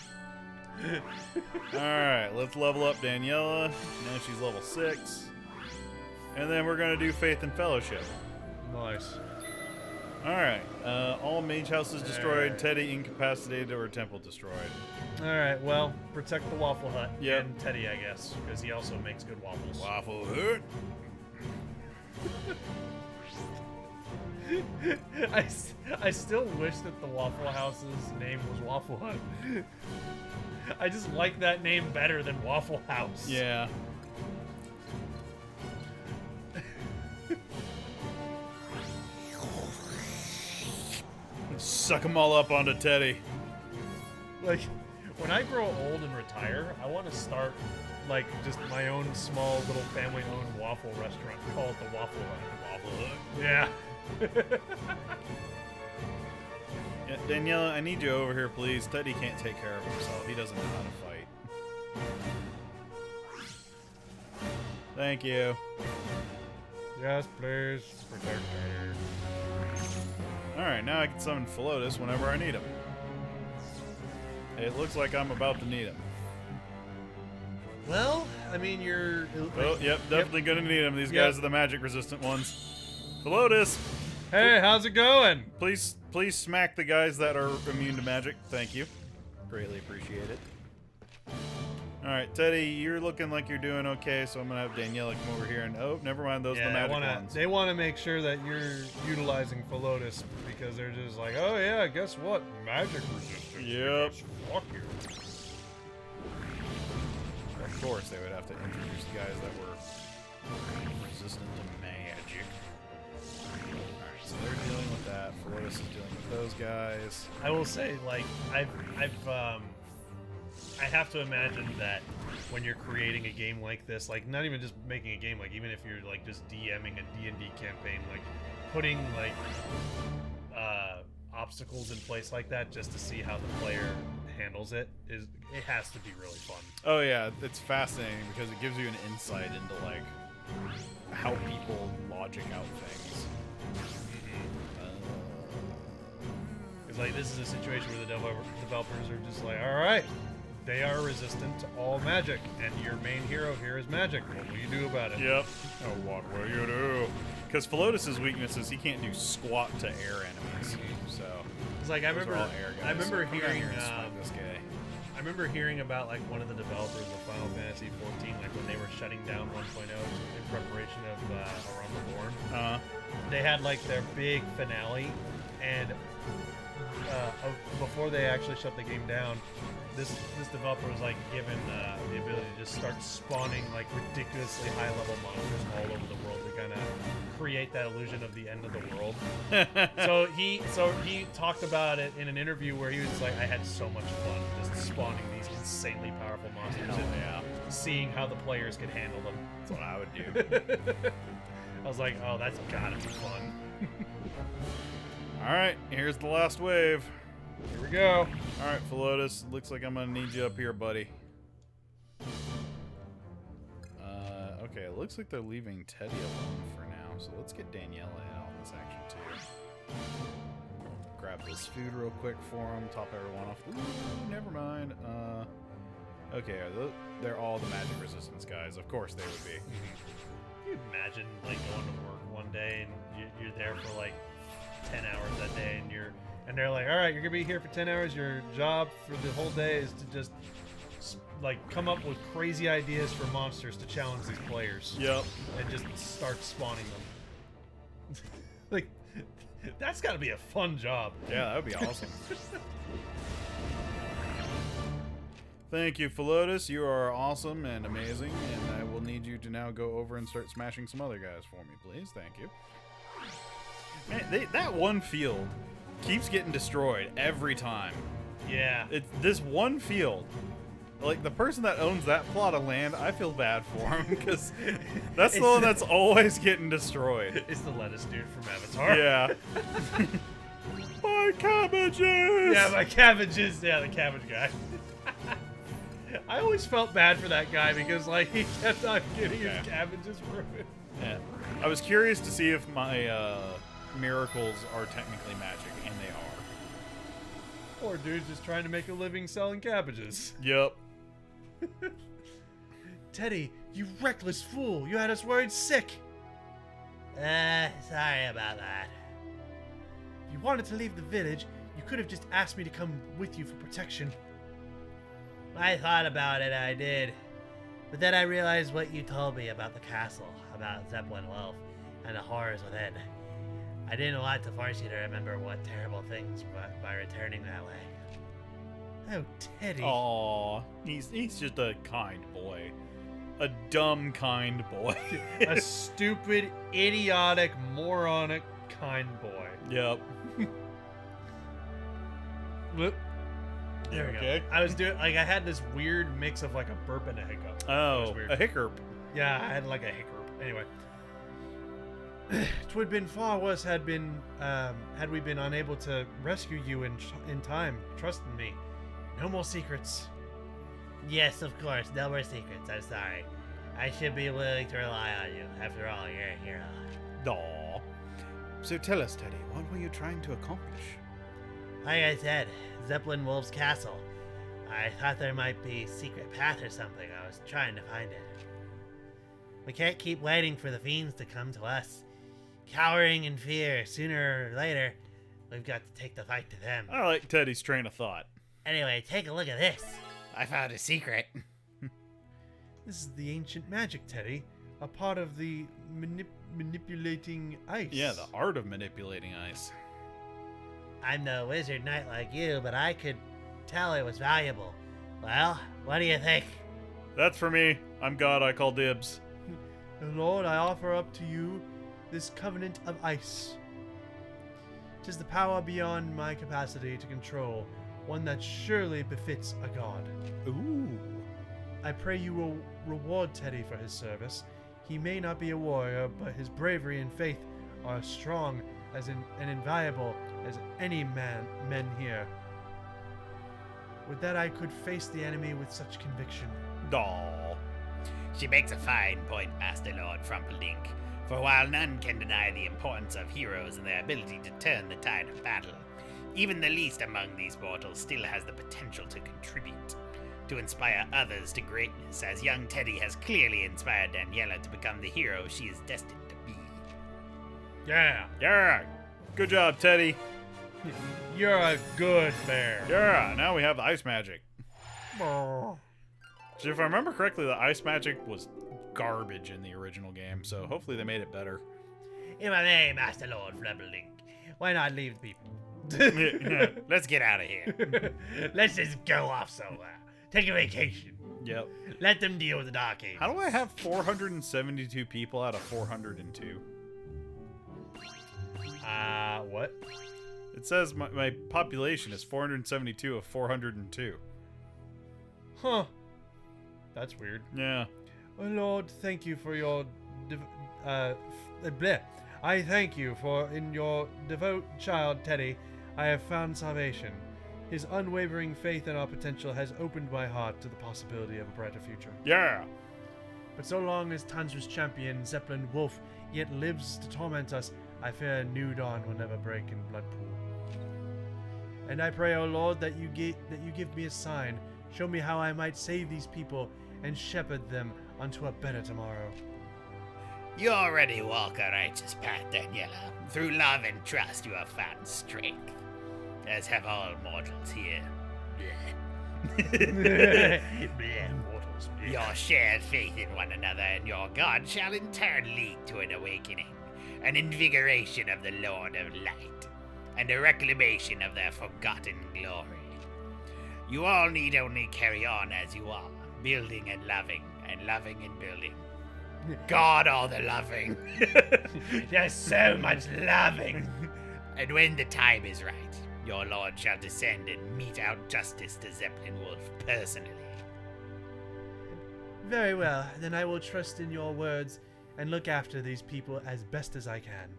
Alright, let's level up Daniela. Now she's level 6. And then we're going to do Faith and Fellowship. Nice. Alright, all Mage Houses destroyed, Teddy incapacitated, or Temple destroyed. Alright, well, protect the Waffle Hut. Yep. And Teddy, I guess, because he also makes good waffles. Waffle Hut. I still wish that the Waffle House's name was Waffle Hut. I just like that name better than Waffle House. Yeah. Suck them all up onto Teddy. Like, when I grow old and retire, I want to start, like, just my own small little family-owned waffle restaurant. Call it the Waffle Hut. Waffle Hut. Yeah. Yeah, Daniela, I need you over here, please. Teddy can't take care of himself. He doesn't know how to fight. Thank you. Yes, please. Protect her. Alright, now I can summon Philotus whenever I need him. It looks like I'm about to need him. Well, I mean, you're... Oh, yep, definitely gonna need him. These guys are the magic-resistant ones. Philotus! Hey, how's it going? Please smack the guys that are immune to magic. Thank you. Greatly appreciate it. Alright, Teddy, you're looking like you're doing okay, so I'm gonna have Daniela come over here and... Oh, never mind, those are the magic ones. They want to make sure that you're utilizing Philotus because they're just like, oh yeah, guess what? Magic resistance. Yep. Fuck you. Of course, they would have to introduce guys that were Resistant to magic. Alright, so they're dealing with that. Floris is dealing with those guys. I will say, like, I have to imagine that when you're creating a game like this, like, not even just making a game, like, even if you're, like, just DMing a D&D campaign, like, putting, like, obstacles in place like that just to see how the player handles it has to be really fun. Oh yeah, it's fascinating because it gives you an insight into like how people logic out things. Because like this is a situation where the developers are just like, all right, they are resistant to all magic, and your main hero here is magic. What will you do about it? Yep. Oh, what will you do? Because Philotus's weakness is he can't do squat to air enemies. So it's like I those are all air guys. remember So hearing this guy. I remember hearing about like one of the developers of Final Fantasy 14, like when they were shutting down 1.0 in preparation of Around the Born. They had like their big finale, and before they actually shut the game down, this developer was like given the ability to just start spawning like ridiculously high level monsters all over the world to kind of create that illusion of the end of the world. so he talked about it in an interview where he was like, I had so much fun just spawning these insanely powerful monsters and seeing how the players could handle them. That's what I would do. I was like, oh, that's gotta be fun. Alright, here's the last wave. Here we go. Alright, Philotus, looks like I'm gonna need you up here, buddy. Okay, it looks like they're leaving Teddy alone for now, so let's get Daniela in on this action too. Grab this food real quick for him, top everyone off. Ooh, never mind. Okay, they're all the magic resistance guys. Of course they would be. Can you imagine like going to work one day and you're there for like 10 hours that day, and they're like, all right, you're gonna be here for 10 hours. Your job for the whole day is to just like come up with crazy ideas for monsters to challenge these players. Yep. And just start spawning them. Like, that's gotta be a fun job. Yeah, that would be awesome. Thank you, Philotus. You are awesome and amazing, and I will need you to now go over and start smashing some other guys for me, please. Thank you. Man, that one field keeps getting destroyed every time. Yeah. It's this one field. Like, the person that owns that plot of land, I feel bad for him, because that's the one that's always getting destroyed. It's the lettuce dude from Avatar. Yeah. My cabbages! Yeah, my cabbages. Yeah, the cabbage guy. I always felt bad for that guy because, like, he kept on getting his cabbages ruined. Yeah. I was curious to see if my miracles are technically magic, and they are. Poor dude's just trying to make a living selling cabbages. Yep. Teddy, you reckless fool! You had us worried sick! Sorry about that. If you wanted to leave the village, you could have just asked me to come with you for protection. I thought about it, I did. But then I realized what you told me about the castle, about Zeppelin Wolf, and the horrors within. I didn't want to force you to remember what terrible things by returning that way. Oh, Teddy. Aw, he's just a kind boy. A dumb, kind boy. A stupid, idiotic, moronic, kind boy. Yep. Whoop. There we go. I was doing, like, I had this weird mix of, like, a burp and a hiccup. Oh, a hiccup. Yeah, I had, like, a hiccup. Anyway. Twould been far worse had we been unable to rescue you in time. Trust in me. No more secrets. Yes, of course. No more secrets. I'm sorry. I should be willing to rely on you. After all, you're a hero. Aw. So tell us, Teddy, what were you trying to accomplish? Like I said, Zeppelin Wolf's castle. I thought there might be a secret path or something. I was trying to find it. We can't keep waiting for the fiends to come to us. Cowering in fear, sooner or later, we've got to take the fight to them. I like Teddy's train of thought. Anyway, take a look at this. I found a secret. This is the ancient magic, Teddy. A part of the manipulating ice. Yeah, the art of manipulating ice. I'm no wizard knight like you, but I could tell it was valuable. Well, what do you think? That's for me. I'm God, I call dibs. Lord, I offer up to you this covenant of ice. 'Tis the power beyond my capacity to control, one that surely befits a god. Ooh. I pray you will reward Teddy for his service. He may not be a warrior, but his bravery and faith are as strong and inviolable as any men here. Would that I could face the enemy with such conviction. Aw. She makes a fine point, Master Lord Frumpelink. For while none can deny the importance of heroes and their ability to turn the tide of battle, even the least among these mortals still has the potential to contribute, to inspire others to greatness, as young Teddy has clearly inspired Daniela to become the hero she is destined to be. Yeah, Yeah. Good job, Teddy. you're a good bear. Yeah. Now we have the ice magic. So if I remember correctly, the ice magic was garbage in the original game, so hopefully they made it better. In my name, Master Lord Frumpelink. Why not leave the people? Let's get out of here. Let's just go off somewhere. Take a vacation. Yep. Let them deal with the Dark Ages. How do I have 472 people out of 402? What? It says my population is 472 of 402. Huh. That's weird. Yeah. Oh Lord, thank you for your bleh. I thank you for in your devout child Teddy I have found salvation. His unwavering faith in our potential has opened my heart to the possibility of a brighter future. Yeah. But so long as Tanzra's champion Zeppelin Wolf yet lives to torment us, I fear a new dawn will never break in Bloodpool. And I pray, O Lord, that you give me a sign, show me how I might save these people and shepherd them unto a better tomorrow. You already walk a righteous path, Daniela. Through love and trust you have found strength, as have all mortals here. Mortals. Your shared faith in one another and your God shall in turn lead to an awakening, an invigoration of the Lord of Light, and a reclamation of their forgotten glory. You all need only carry on as you are, building and loving and building. God, all the loving. There's so much loving. And when the time is right, your Lord shall descend and mete out justice to Zeppelin Wolf personally. Very well, then I will trust in your words and look after these people as best as I can.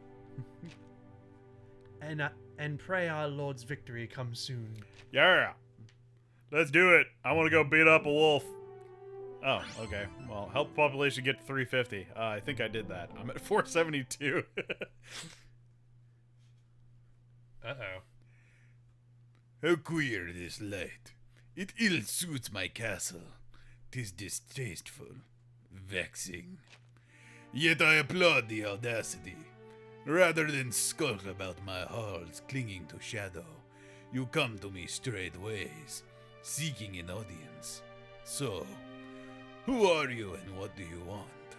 And pray our Lord's victory come soon. Yeah. Let's do it. I want to go beat up a wolf. Oh, okay. Well, help population get to 350. I think I did that. I'm at 472. Uh-oh. How queer this light. It ill suits my castle. 'Tis distasteful, vexing. Yet I applaud the audacity. Rather than skulk about my halls clinging to shadow, you come to me straightways, seeking an audience. So, who are you and what do you want?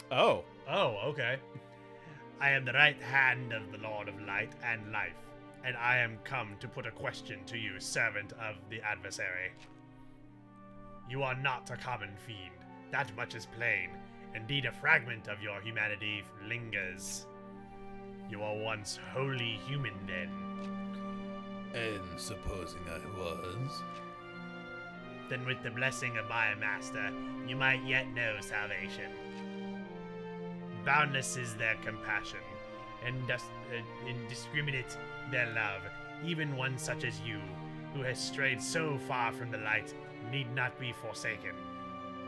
Oh. Oh, okay. I am the right hand of the Lord of Light and Life, and I am come to put a question to you, servant of the adversary. You are not a common fiend, that much is plain. Indeed, a fragment of your humanity lingers. You are once wholly human then. And supposing I was? Then with the blessing of my master, you might yet know salvation. Boundless is their compassion, and indiscriminate their love. Even one such as you, who has strayed so far from the light, need not be forsaken.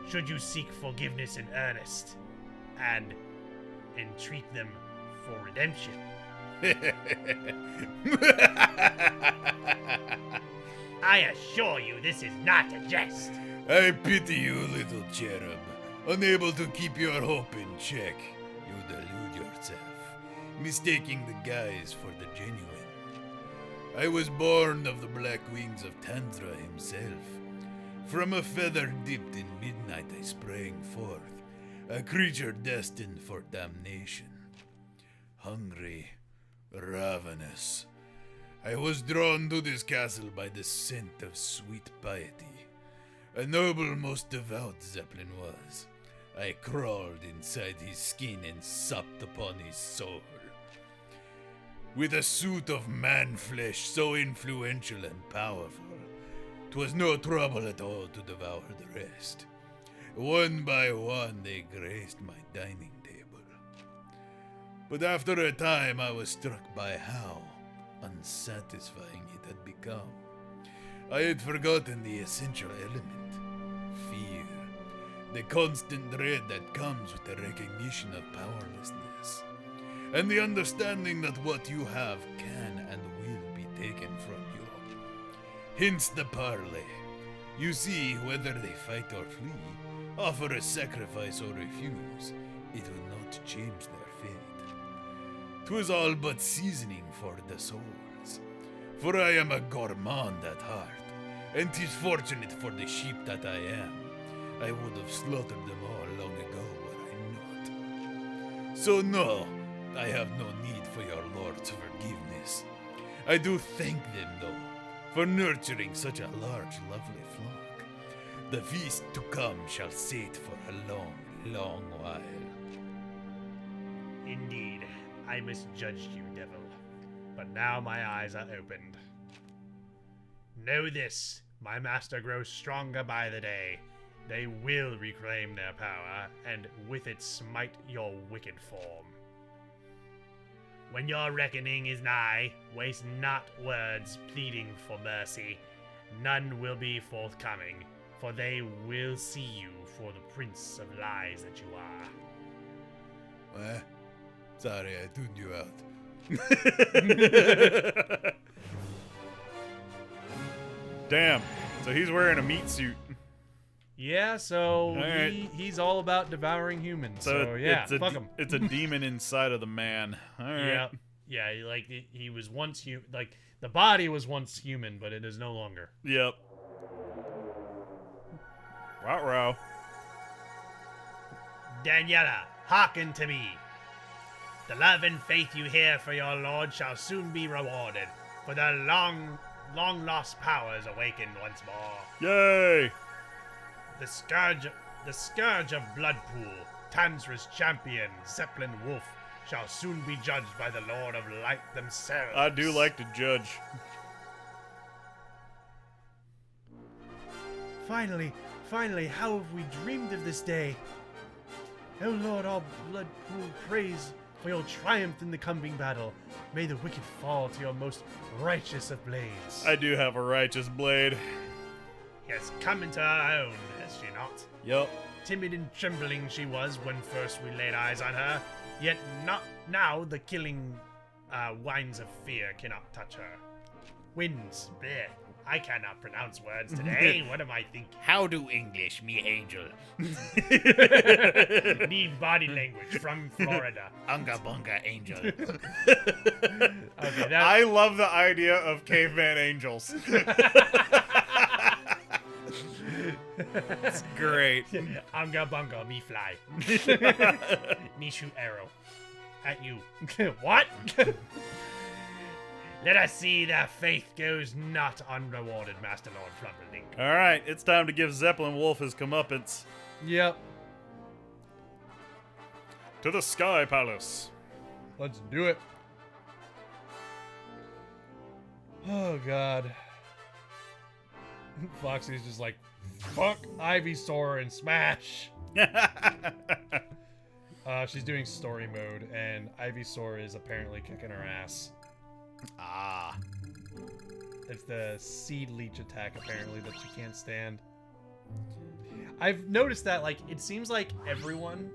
Should you seek forgiveness in earnest, and entreat them for redemption. I assure you this is not a jest. I pity you, little cherub. Unable to keep your hope in check, you delude yourself, mistaking the guise for the genuine. I was born of the black wings of Tanzra himself. From a feather dipped in midnight I sprang forth, a creature destined for damnation. Hungry, ravenous, I was drawn to this castle by the scent of sweet piety. A noble, most devout Zeppelin was. I crawled inside his skin and supped upon his soul. With a suit of man-flesh so influential and powerful, 'twas no trouble at all to devour the rest. One by one they graced my dining table. But after a time I was struck by how unsatisfying it had become. I had forgotten the essential element, fear. The constant dread that comes with the recognition of powerlessness. And the understanding that what you have can and will be taken from you. Hence the parley. You see, whether they fight or flee, offer a sacrifice or refuse, it will not change their fate. 'Twas all but seasoning for the souls. For I am a gourmand at heart, and 'tis fortunate for the sheep that I am. I would have slaughtered them all long ago were I not. So no, I have no need for your lord's forgiveness. I do thank them, though, for nurturing such a large, lovely flock. The feast to come shall sate for a long, long while. Indeed, I misjudged you, devil. But now my eyes are opened. Know this, my master grows stronger by the day. They will reclaim their power, and with it smite your wicked form. When your reckoning is nigh, waste not words pleading for mercy. None will be forthcoming, for they will see you for the prince of lies that you are. Sorry, I tuned you out. Damn. So he's wearing a meat suit. Yeah, so right. he's all about devouring humans. So, yeah, fuck him. It's a demon inside of the man. All right. Yeah. He was once like the body was once human, but it is no longer. Yep. Row. Daniela, hearken to me. The love and faith you hear for your lord shall soon be rewarded, for their long lost powers awakened once more. Yay! The scourge of Bloodpool, Tantra's champion, Zeppelin Wolf, shall soon be judged by the Lord of Light themselves. I do like to judge. Finally, how have we dreamed of this day? O Lord, all Bloodpool, praise for your triumph in the coming battle. May the wicked fall to your most righteous of blades. I do have a righteous blade. She has come into her own, has she not? Yep. Timid and trembling she was when first we laid eyes on her, yet not now the killing winds of fear cannot touch her. Winds, bleh. I cannot pronounce words today. What am I thinking? How do English, me angel? Need body language from Florida. Unga bunga angel. Okay, I love the idea of caveman angels. It's great. Unga bunga, me fly. Me shoot arrow. At you. What? Let us see that faith goes not unrewarded, Master Lord Flumberlink. All right, it's time to give Zeppelin Wolf his comeuppance. Yep. To the Sky Palace. Let's do it. Oh, God. Foxy's just like, fuck Ivysaur and smash. She's doing story mode, and Ivysaur is apparently kicking her ass. Ah. It's the Seed Leech attack, apparently, that she can't stand. I've noticed that, like, it seems like everyone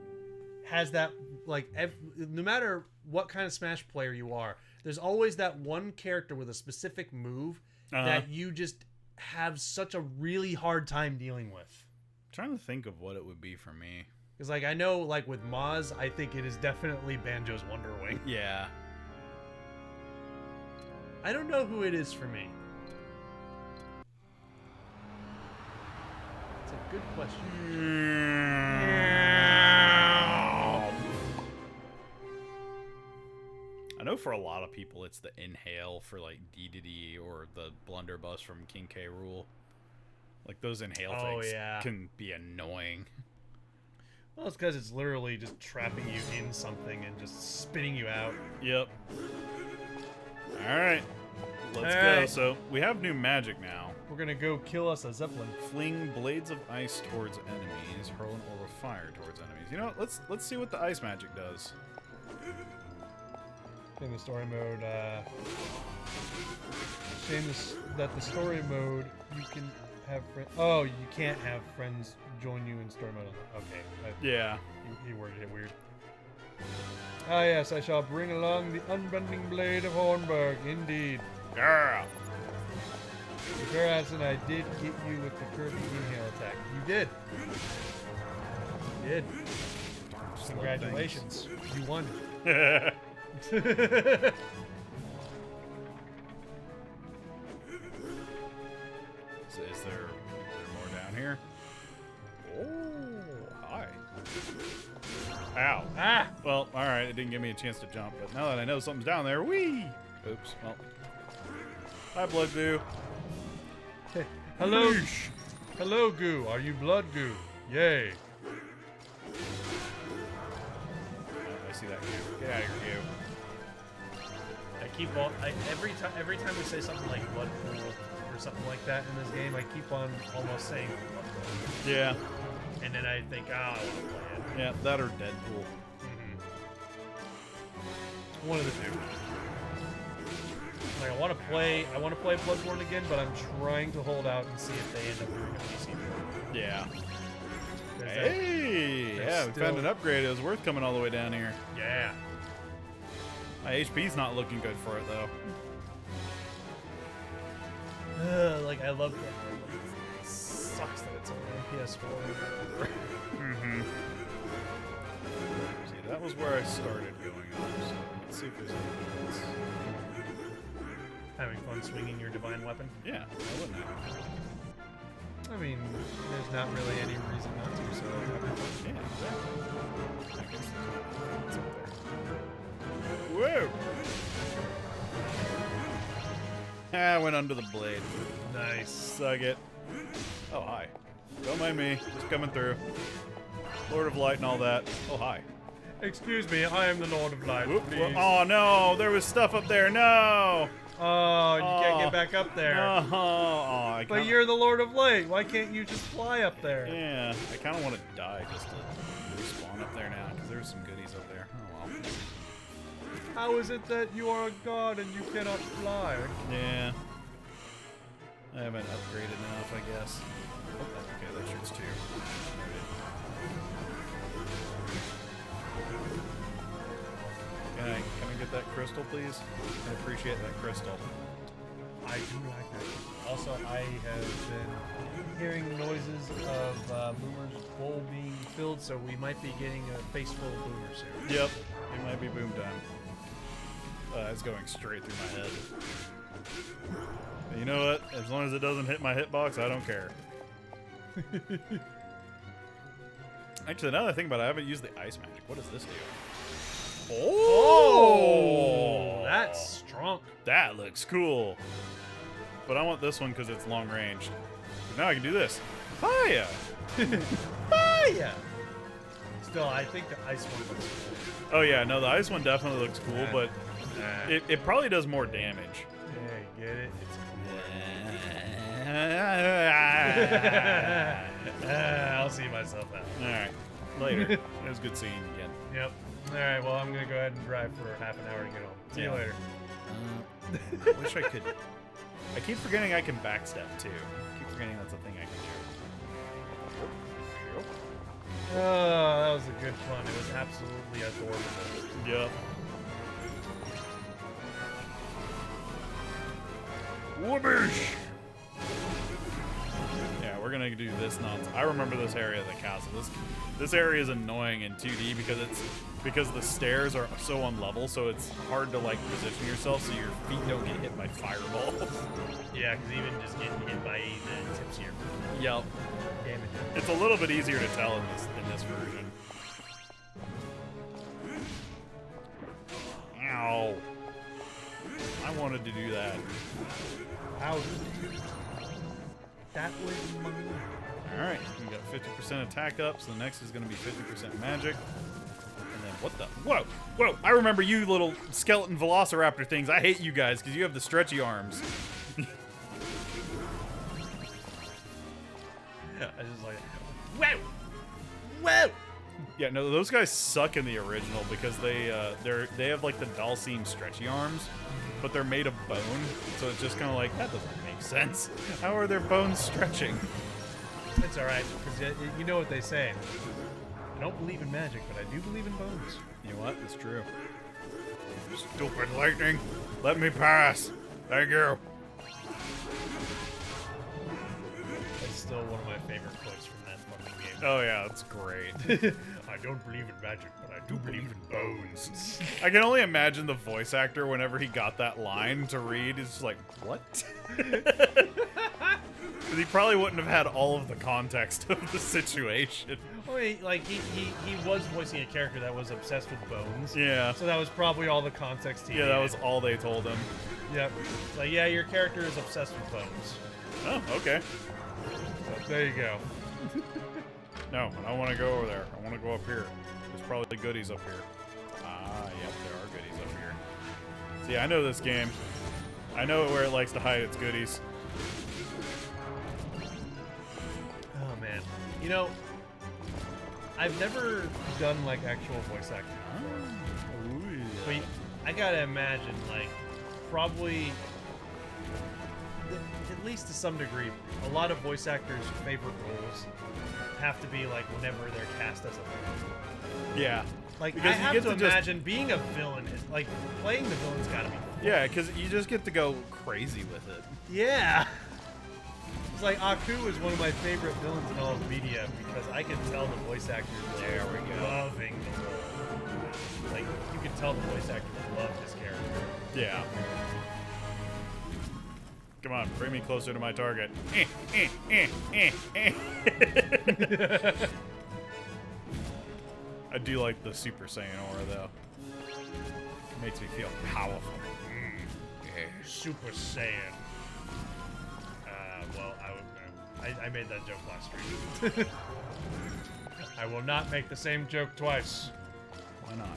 has that, like, no matter what kind of Smash player you are, there's always that one character with a specific move that you just have such a really hard time dealing with. I'm trying to think of what it would be for me. Because, like, I know, like, with Maz, I think it is definitely Banjo's Wonder Wing. Yeah. I don't know who it is for me. It's a good question. I know for a lot of people it's the inhale for like DDD or the blunderbuss from King K. Rool. Like those inhale things can be annoying. Well, it's because it's literally just trapping you in something and just spitting you out. Yep. Alright. Let's go. Alright. So, we have new magic now. We're gonna go kill us a zeppelin. Fling blades of ice towards enemies. Hurl an orb of fire towards enemies. You know what? Let's see what the ice magic does. In the story mode, shame that the story mode you can have friends. Oh, you can't have friends join you in story mode. Okay. Yeah. You worded it weird. Ah yes, I shall bring along the unbending blade of Hornburg, indeed. Yeah. Whereas, and I did get you with the Kirby inhale attack. You did. You did. Congratulations. You won. So is there more down here? Oh, hi. Ow. Ah! Well, alright, it didn't give me a chance to jump, but now that I know something's down there, whee! Oops, well. Hi, Blood Goo. Hello. Hello, Goo. Are you Blood Goo? Yay. I see that goo. Get out of here, goo. Every time we say something like Bloodpool or something like that in this game, I keep on almost saying Bloodpool. Yeah. And then I think, I want to play it. Yeah, that or Deadpool. One of the two. Like, I want to play Bloodborne again, but I'm trying to hold out and see if they end up doing a PC version. Yeah. 'Cause Hey! Yeah, we found an upgrade. It was worth coming all the way down here. Yeah. My HP's not looking good for it, though. Like, I love that. It sucks that it's only on PS4. See, that was where I started going on, so let's see if there's anything else. Having fun swinging your divine weapon. Yeah, I wouldn't have. I mean, there's not really any reason not to, so... Yeah, exactly. I guess it's up there. Whoa! Ah, I went under the blade. Nice. Suck it. Oh, hi. Don't mind me. Just coming through. Lord of Light and all that. Oh, hi. Excuse me, I am the Lord of Light, Whoop, please. whoop. Oh, no! There was stuff up there. No! Oh, you can't Oh. get back up there. No! Oh, I But kinda, you're the Lord of Light. Why can't you just fly up there? Yeah, I kind of want to die just to respawn up there now, because there's some goodies up there. Oh, well. How is it that you are a god and you cannot fly? Yeah. I haven't upgraded enough, I guess. Oh, okay, that shoots too. Can I get that crystal, please? I appreciate that crystal. I do like that. Also, I have been hearing noises of Boomer's bowl being filled, so we might be getting a face full of Boomer soon. Yep, it might be boom time. It's going straight through my head. You know what? As long as it doesn't hit my hitbox, I don't care. Actually, now that I think about it, I haven't used the ice magic. What does this do? Oh, that's strong. That looks cool. But I want this one because it's long range. Now I can do this. Fire! Fire! Still, I think the ice one looks cool. Oh yeah, no, the ice one definitely looks cool, but it probably does more damage. Hey, get it? It's I'll see myself out. Alright, later. It was good seeing you again. Yep. Alright, well, I'm going to go ahead and drive for half an hour to get home. See you Yeah. later. I wish I could. I keep forgetting I can backstep too. I keep forgetting that's a thing I can do. Oh, that was a good fun. It was absolutely adorable. Yep. Whoobish! Yeah, we're gonna do this nonsense. I remember this area of the castle. This area is annoying in 2D because the stairs are so unlevel, so it's hard to like position yourself so your feet don't get hit by fireballs. Yeah, because even just getting hit by the tips here. Yep. Damage. It's a little bit easier to tell in this version. Ow. I wanted to do that. Ow. That was mine. Alright, we got 50% attack up, so the next is going to be 50% magic. And then, what the? Whoa! Whoa! I remember you little skeleton velociraptor things. I hate you guys because you have the stretchy arms. I just like, whoa, whoa. Yeah, no, those guys suck in the original because they have like the Dalsim stretchy arms, but they're made of bone, so it's just kind of like that doesn't make sense. How are their bones stretching? It's all right because you know what they say. I don't believe in magic, but I do believe in bones. You know what? It's true. Stupid lightning. Let me pass. Thank you. That's still one of my favorite quotes from that fucking game. Oh yeah, that's great. I don't believe in magic, but I do believe in bones. I can only imagine the voice actor whenever he got that line to read is just like, what? Because he probably wouldn't have had all of the context of the situation. Well, he was voicing a character that was obsessed with bones. Yeah. So that was probably all the context he Yeah, that needed. was all they told him. Yep. It's like, yeah, your character is obsessed with bones. Oh, okay. So there you go. No, I don't want to go over there. I want to go up here. There's probably goodies up here. Ah, yep, there are goodies up here. See, I know this game. I know where it likes to hide its goodies. Oh man. You know, I've never done like actual voice acting before. But I gotta imagine, like, probably, at least to some degree, a lot of voice actors' favorite roles have to be like whenever they're cast as a villain. Yeah. Like, Because I you have get to to just- imagine being a villain is like playing the villain's gotta be. Yeah, because you just get to go crazy with it. Yeah. It's like Aku is one of my favorite villains in all of media because I can tell the voice actors are loving the role. Like, you can tell the voice actors love this character. Yeah. Come on, bring me closer to my target. I do like the Super Saiyan aura, though. It makes me feel powerful. Super Saiyan. Well, I made that joke last stream. I will not make the same joke twice. Why not?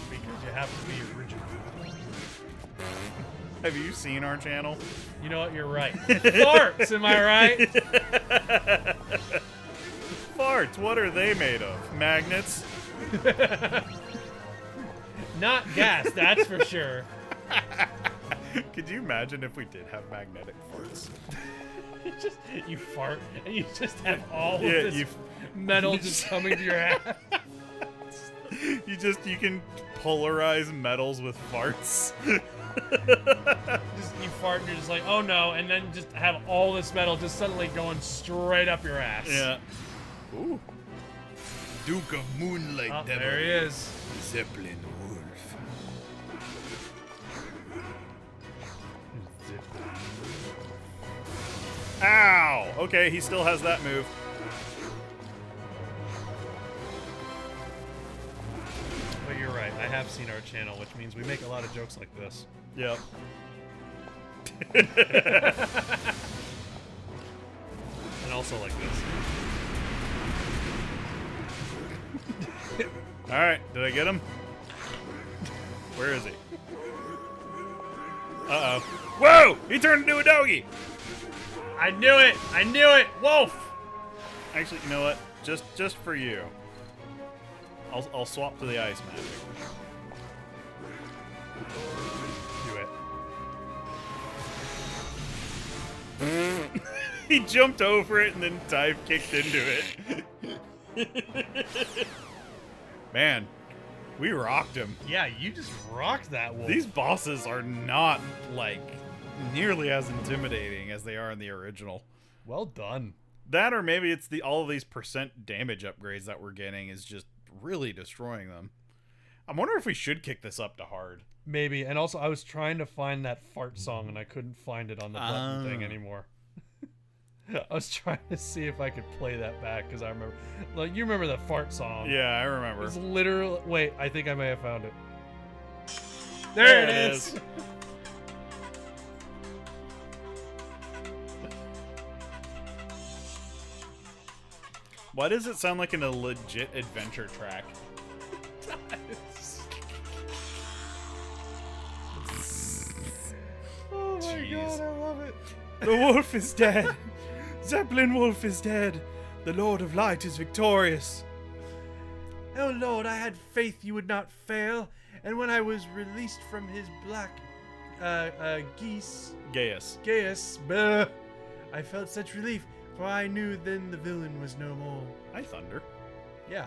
Because you have to be original. Have you seen our channel? You know what? You're right. Farts, am I right? Farts, what are they made of? Magnets? Not gas, that's for sure. Could you imagine if we did have magnetic farts? You fart and you just have all of Yeah, this metal just coming to your ass. You can polarize metals with farts. Just you fart and you're just like, oh no, and then just have all this metal just suddenly going straight up your ass. Yeah. Ooh. Duke of Moonlight Oh, Devil. there he is. Zeppelin Wolf. Ow! Okay, he still has that move. But you're right, I have seen our channel, which means we make a lot of jokes like this. Yep. And also like this. Alright, did I get him? Where is he? Uh-oh. Whoa! He turned into a doggy! I knew it! I knew it! Wolf! Actually, you know what? Just for you. I'll swap to the ice magic. Do it. He jumped over it and then dive kicked into it. Man, we rocked him. Yeah, you just rocked that wolf. These bosses are not, like, nearly as intimidating as they are in the original. Well done. That, or maybe it's all of these percent damage upgrades that we're getting is just really destroying them. I wonder if we should kick this up to hard. Maybe. And also, I was trying to find that fart song, and I couldn't find it on the button thing anymore. I was trying to see if I could play that back, because I remember... Like, you remember the fart song. Yeah, I remember. It's literally... Wait, I think I may have found it. There it is! Why does it sound like a legit adventure track? Oh my Jeez. god, I love it. The wolf is dead. Zeppelin Wolf is dead. The Lord of Light is victorious. Oh Lord, I had faith you would not fail, and when I was released from his black Gaius, I felt such relief, for I knew then the villain was no more. Hi, Thunder. Yeah.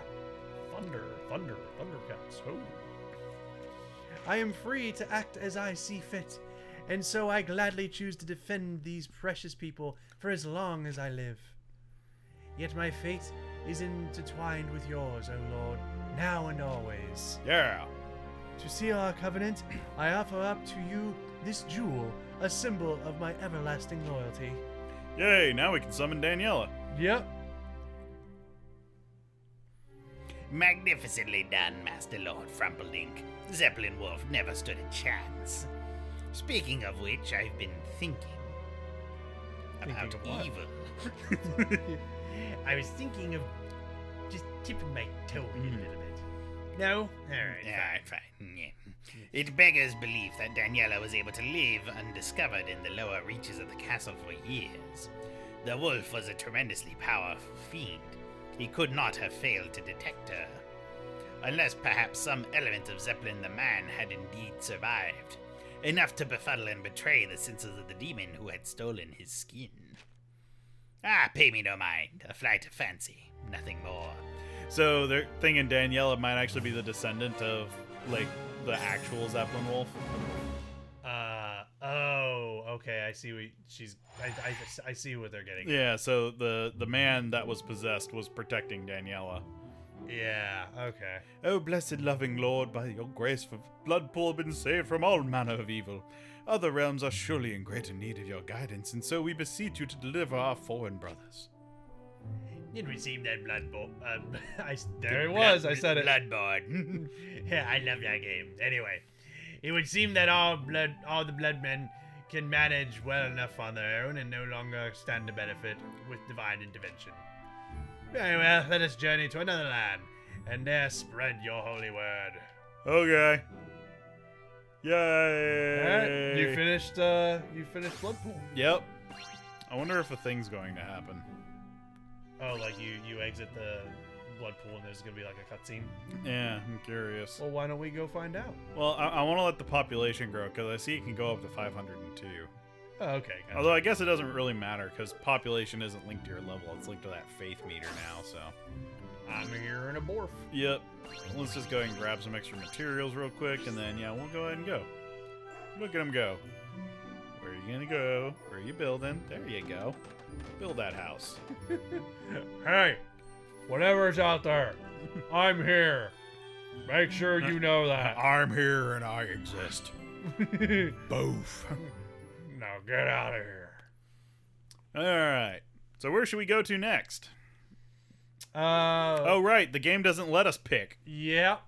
Thundercats. Oh. I am free to act as I see fit, and so I gladly choose to defend these precious people for as long as I live. Yet my fate is intertwined with yours, O Lord, now and always. Yeah. To seal our covenant, I offer up to you this jewel, a symbol of my everlasting loyalty. Yay, now we can summon Daniela. Yep. Magnificently done, Master Lord Frumpledink. Zeppelin Wolf never stood a chance. Speaking of which, I've been thinking about Thinking of what? evil. I was thinking of just tipping my toe in it a little bit. No? Alright, fine. Yeah. It beggars belief that Daniela was able to live undiscovered in the lower reaches of the castle for years. The wolf was a tremendously powerful fiend. He could not have failed to detect her. Unless perhaps some element of Zeppelin the man had indeed survived. Enough to befuddle and betray the senses of the demon who had stolen his skin. Pay me no mind. A flight of fancy. Nothing more. So they're thinking Daniela might actually be the descendant of, like, the actual Zeppelin Wolf. Okay, I see what I see what they're getting. Yeah, so the man that was possessed was protecting Daniela. Yeah, okay. Oh, blessed loving Lord, by your grace for Bloodpool been saved from all manner of evil. Other realms are surely in greater need of your guidance, and so we beseech you to deliver our foreign brothers. It would seem that Bloodborne. There it was, I said it. Bloodborne. Yeah, I love that game. Anyway, it would seem that all the Bloodmen can manage well enough on their own and no longer stand to benefit with divine intervention. Very well, let us journey to another land, and there spread your holy word. Okay. Yay! Alright, you finished Bloodpool. Yep. I wonder if a thing's going to happen. Oh, like you exit the Bloodpool and there's gonna be like a cutscene? Yeah, I'm curious. Well, why don't we go find out? Well, I want to let the population grow, because I see it can go up to 502. Oh, okay. Gotcha. Although I guess it doesn't really matter, because population isn't linked to your level. It's linked to that faith meter now, so... I'm here in a borf. Yep. Let's just go ahead and grab some extra materials real quick, and then, yeah, we'll go ahead and go. Look at him go. Where are you gonna go? Where are you building? There you go. Build that house. Hey, whatever's out there, I'm here. Make sure you know that. I'm here and I exist. Both. Now get out of here. Alright. So where should we go to next? Oh, Oh, right. The game doesn't let us pick. yeah.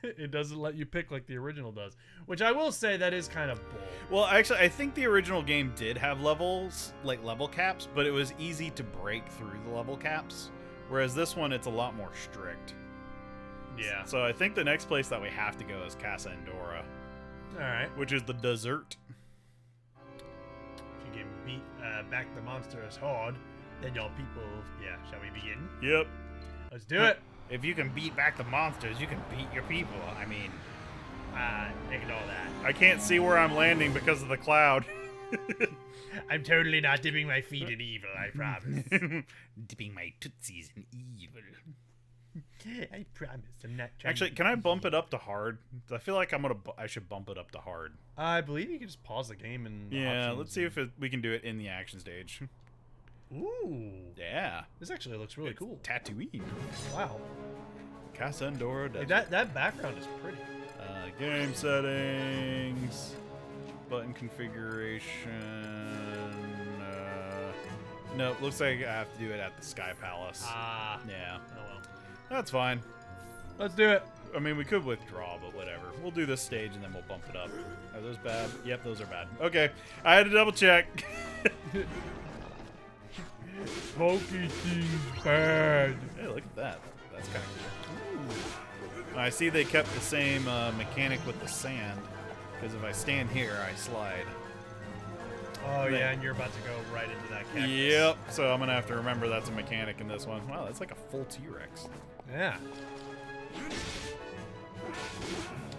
It doesn't let you pick like the original does, which I will say that is kind of bull. Well, actually, I think the original game did have levels, like level caps, but it was easy to break through the level caps. Whereas this one, it's a lot more strict. Yeah. So I think the next place that we have to go is Casa Andorra, All right. which is the desert. If you can beat back the monstrous horde, then your people. Yeah, shall we begin? Yep. Let's do it. If you can beat back the monsters, you can beat your people. I mean, ignore that. I can't see where I'm landing because of the cloud. I'm totally not dipping my feet in evil, I promise. Dipping my tootsies in evil. I promise I'm not trying Actually, to can I bump it up to hard? I feel like I should bump it up to hard. I believe you can just pause the game and. Yeah, options let's see if we can do it in the action stage. Ooh. Yeah. This actually looks really It's cool. Tatooine. Wow. Casa Andorra Hey, Desert. that background is pretty. Game settings, button configuration. No, looks like I have to do it at the Sky Palace. Ah. Yeah, Oh well. that's fine. Let's do it. I mean, we could withdraw, but whatever. We'll do this stage and then we'll bump it up. Are those bad? Yep, those are bad. Okay, I had to double check. Smoky thing's bad. Hey, look at that. That's kind of cool. I see they kept the same mechanic with the sand, because if I stand here, I slide. Oh, yeah, and you're about to go right into that cactus. Yep, so I'm going to have to remember that's a mechanic in this one. Wow, that's like a full T-Rex. Yeah.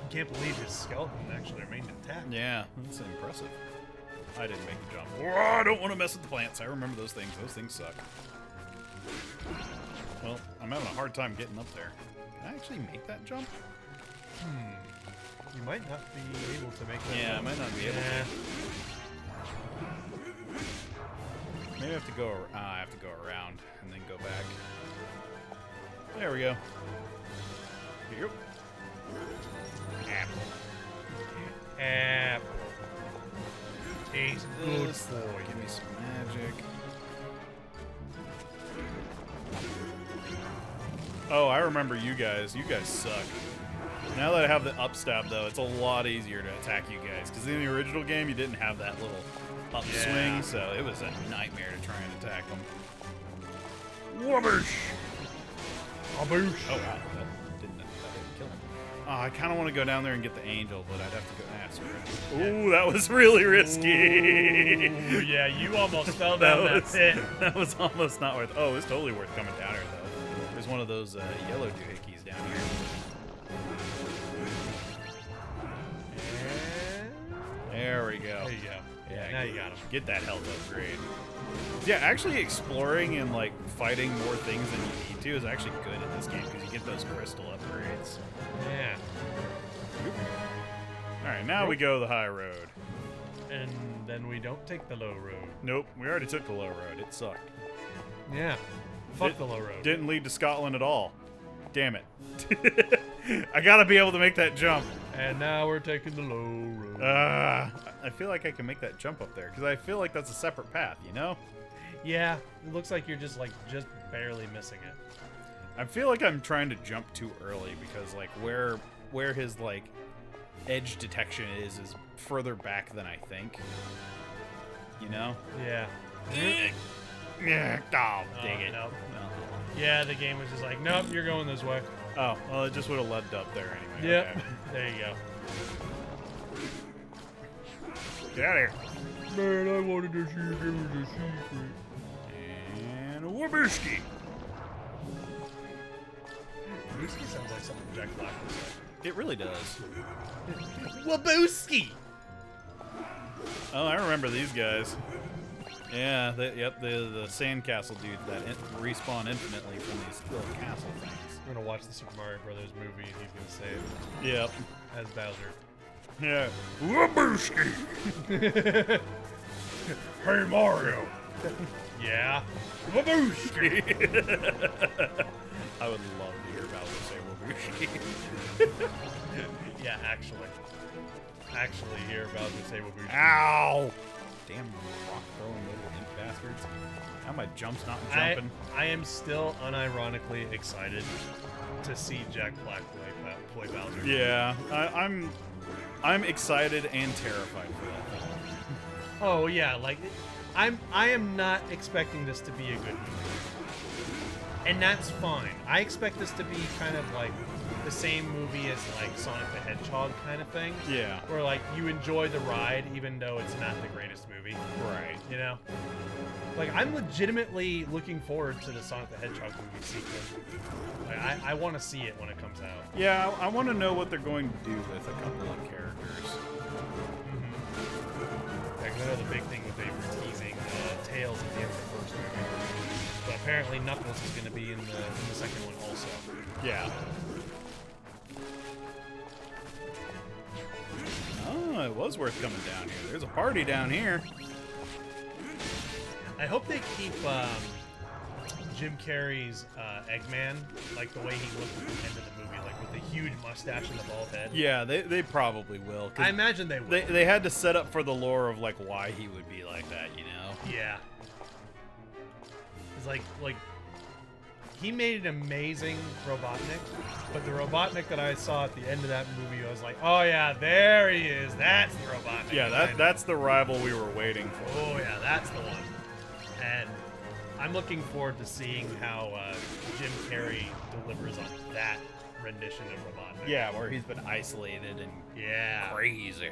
Can't believe his skeleton actually remained intact. Yeah, that's impressive. I didn't make the jump. Oh, I don't want to mess with the plants. I remember those things. Those things suck. Well, I'm having a hard time getting up there. Can I actually make that jump? You might not be able to make that. Yeah, I might not be able to. Maybe I have to go. I have to go around and then go back. There we go. Yep. Apple. Apple. Tastes good This, for you. give me some magic. Oh, I remember you guys. You guys suck. Now that I have the upstab, though, it's a lot easier to attack you guys. Because in the original game, you didn't have that little upswing, so it was a nightmare to try and attack them. Whoosh! Aboosh! Oh, wow. That didn't kill him. Oh, I kind of want to go down there and get the angel, but I'd have to go. Ooh, that was really risky. Ooh, yeah, you almost fell down that pit. That was almost not worth. Oh, it's totally worth coming down here, though. There's one of those yellow doohickeys down here. There we go. There you go. Yeah, now you got him. Get that health upgrade. Yeah, actually exploring and like fighting more things than you need to is actually good in this game because you get those crystal upgrades. Yeah. All right, now we go the high road. And then we don't take the low road. Nope, we already took the low road. It sucked. Yeah. Fuck the low road. Didn't lead to Scotland at all. Damn it. I gotta be able to make that jump. And now we're taking the low road. I feel like I can make that jump up there because I feel like that's a separate path, you know? Yeah, it looks like you're just barely missing it. I feel like I'm trying to jump too early because like where his like edge detection is further back than I think. You know? Yeah. Yeah. Oh, dang it. Nope. No. Yeah, the game was just like, nope, you're going this way. Oh, well, it just would have led up there anyway. Yep. Okay. There you go. Get out of here. Man, I wanted to see if there was a secret. And Wabooski. Whiskey sounds like something Jack Black would say. It really does. Wabooski! Oh, I remember these guys. Yeah, the sandcastle dudes that respawn infinitely from these little castle things. We're gonna watch the Super Mario Brothers movie and he's gonna say it Yep. as Bowser. Yeah. Wabooski. Hey Mario! Yeah? Wabooski! I would love to hear Bowser say Wabooski. Yeah, actually hear Bowser say Wabooski. Ow! Damn rock throwing little imp bastards. How my jump's not jumping? I am still unironically excited to see Jack Black play Bowser. Yeah, I'm excited and terrified for that. Oh yeah, like I am not expecting this to be a good movie. And that's fine. I expect this to be kind of like the same movie as like Sonic the Hedgehog kind of thing. Yeah. Where like you enjoy the ride even though it's not the greatest movie. Right. You know? Like I'm legitimately looking forward to the Sonic the Hedgehog movie sequel. Like, I want to see it when it comes out. Yeah, I want to know what they're going to do with a couple of characters. I know the big thing that they were teasing Tails at the end of the first movie. But apparently Knuckles is going to be in the second one also. Yeah. Oh, it was worth coming down here. There's a party down here. I hope they keep Jim Carrey's Eggman like the way he looked at the end of the movie, like with the huge mustache and the bald head. Yeah, they probably will. 'Cause I imagine they will. They had to set up for the lore of like why he would be like that, you know? Yeah. It's like he made an amazing Robotnik, but the Robotnik that I saw at the end of that movie, I was like, oh yeah, there he is. That's the Robotnik. Yeah, that's the rival we were waiting for. Oh yeah, that's the one. And I'm looking forward to seeing how Jim Carrey delivers on that rendition of Robotnik. Yeah, where he's been isolated and Yeah. crazy.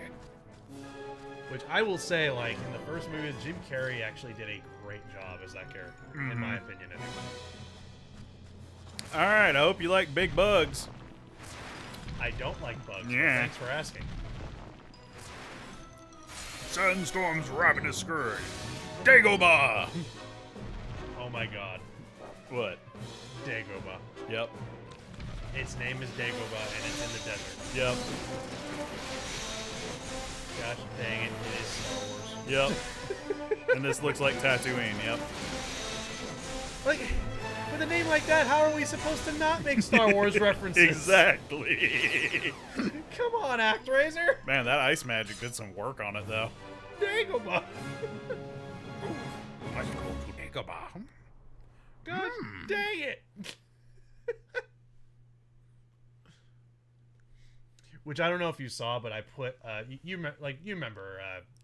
Which I will say, like, in the first movie, Jim Carrey actually did a great job as that character, in my opinion, anyway. All right, I hope you like big bugs. I don't like bugs, but Yeah. thanks for asking. Sandstorm's ravenous scourge. Dagobah! Oh my god. What? Dagobah. Yep. Its name is Dagobah, and it's in the desert. Yep. Gosh dang it, it is Star Wars. Yep. And this looks like Tatooine. Yep. Like, with a name like that, how are we supposed to not make Star Wars references? Exactly. Come on, Actraiser! Man, that ice magic did some work on it, though. Dagobah! Let's go to Dagobah. God dang it! Which I don't know if you saw, but I put you remember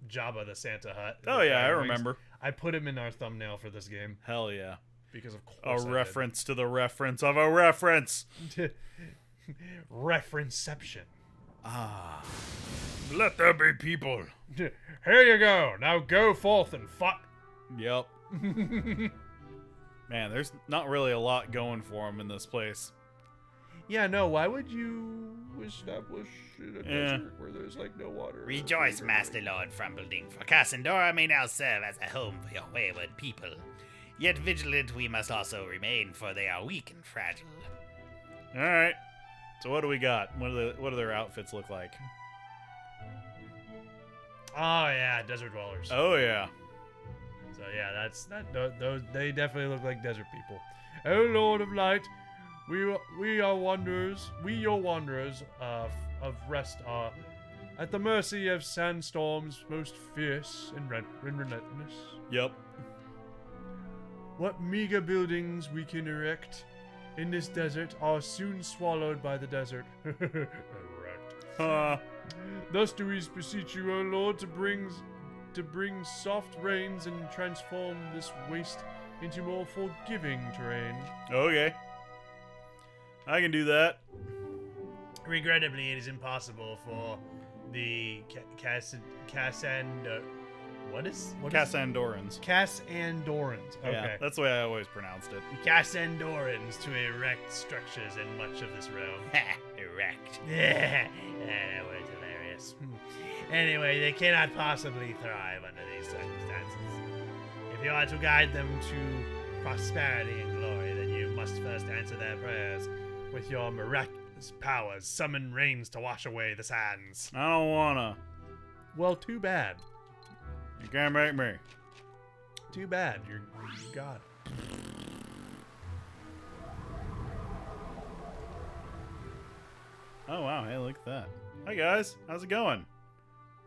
Jabba the Santa Hut. Oh yeah, I remember. I put him in our thumbnail for this game Hell yeah. because of A course reference to the reference of a reference. Referenceception. Ah. Let there be people. Here you go. Now go forth and fuck. Yep. Man, there's not really a lot going for him in this place. Yeah, no. Why would you establish in a desert where there's like no water? Rejoice, Master Lord Frumbleding, for Cassandora may now serve as a home for your wayward people. Yet vigilant we must also remain, for they are weak and fragile. All right. So what do we got? What do their outfits look like? Oh yeah, desert dwellers. Oh yeah. So yeah, those they definitely look like desert people. Oh Lord of Light, we are wanderers. We your wanderers of rest are at the mercy of sandstorms most fierce and relentless. Yep. What meager buildings we can erect in this desert are soon swallowed by the desert. Huh. Thus do we beseech you, O Lord, to bring soft rains and transform this waste into more forgiving terrain. Okay. I can do that. Regrettably, it is impossible for the Cassandorans. Cassandorans. Okay. Yeah, that's the way I always pronounced it. Cassandorans to erect structures in much of this realm. Erect. That was hilarious. Anyway, they cannot possibly thrive under these circumstances. If you are to guide them to prosperity and glory, then you must first answer their prayers with your miraculous powers. Summon rains to wash away the sands. I don't wanna. Well, too bad. You can't make me. Too bad. You're God. Oh wow! Hey, look at that. Hi guys, how's it going?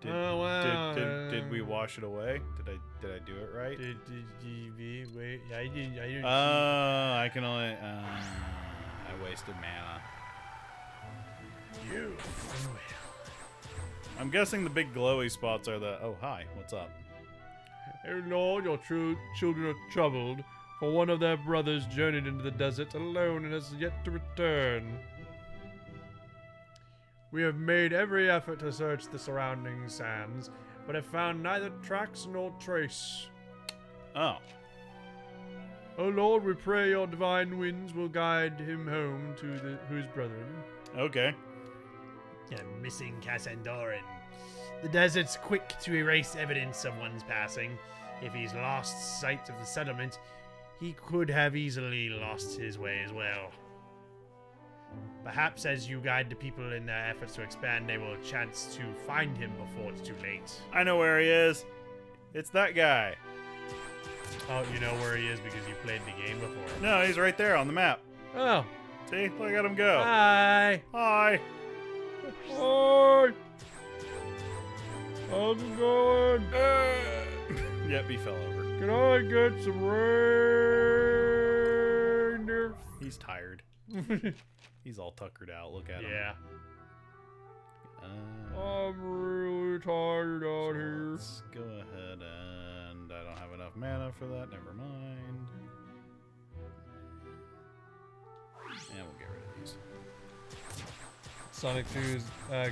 Oh, wow. Did we wash it away? Did I do it right? Did you wait? I didn't. I can only. I wasted mana. You. I'm guessing the big glowy spots are the. Oh hi, what's up? Oh Lord, your true children are troubled, for one of their brothers journeyed into the desert alone and has yet to return. We have made every effort to search the surrounding sands, but have found neither tracks nor trace. Oh. O Lord, we pray your divine winds will guide him home to his brethren. Okay. A missing Cassandoran. The desert's quick to erase evidence of one's passing. If he's lost sight of the settlement, he could have easily lost his way as well. Perhaps as you guide the people in their efforts to expand, they will chance to find him before it's too late. I know where he is. It's that guy. Oh, you know where he is because you played the game before. No, he's right there on the map. Oh. See? Look at him go. Hi. Hi. Hi. How's it going? Yep, he fell over. Can I get some reindeer? He's tired. He's all tuckered out. Look at him. Yeah. I'm really tired out here. Let's go ahead and I don't have enough mana for that. Never mind. Sonic 2 is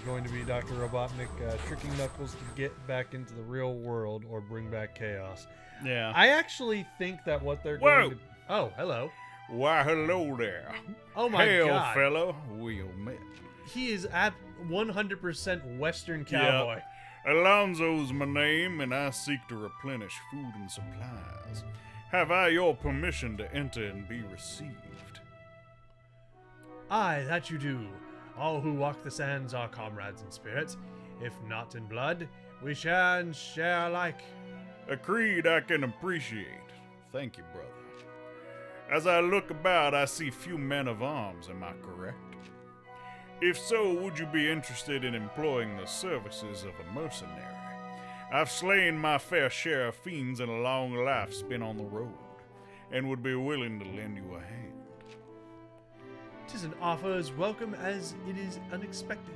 going to be Dr. Robotnik tricking Knuckles to get back into the real world or bring back chaos. Yeah. I actually think that what they're Whoa! going to... Oh, hello. Why, hello there. Oh my Hail, god. fellow. We'll meet. He is at 100% Western cowboy. Alonzo's my name, and I seek to replenish food and supplies. Have I your permission to enter and be received? Aye, that you do. All who walk the sands are comrades in spirit. If not in blood, we share and share alike. A creed I can appreciate. Thank you, brother. As I look about, I see few men of arms, am I correct? If so, would you be interested in employing the services of a mercenary? I've slain my fair share of fiends in a long life spent on the road, and would be willing to lend you a hand. 'Tis an offer as welcome as it is unexpected.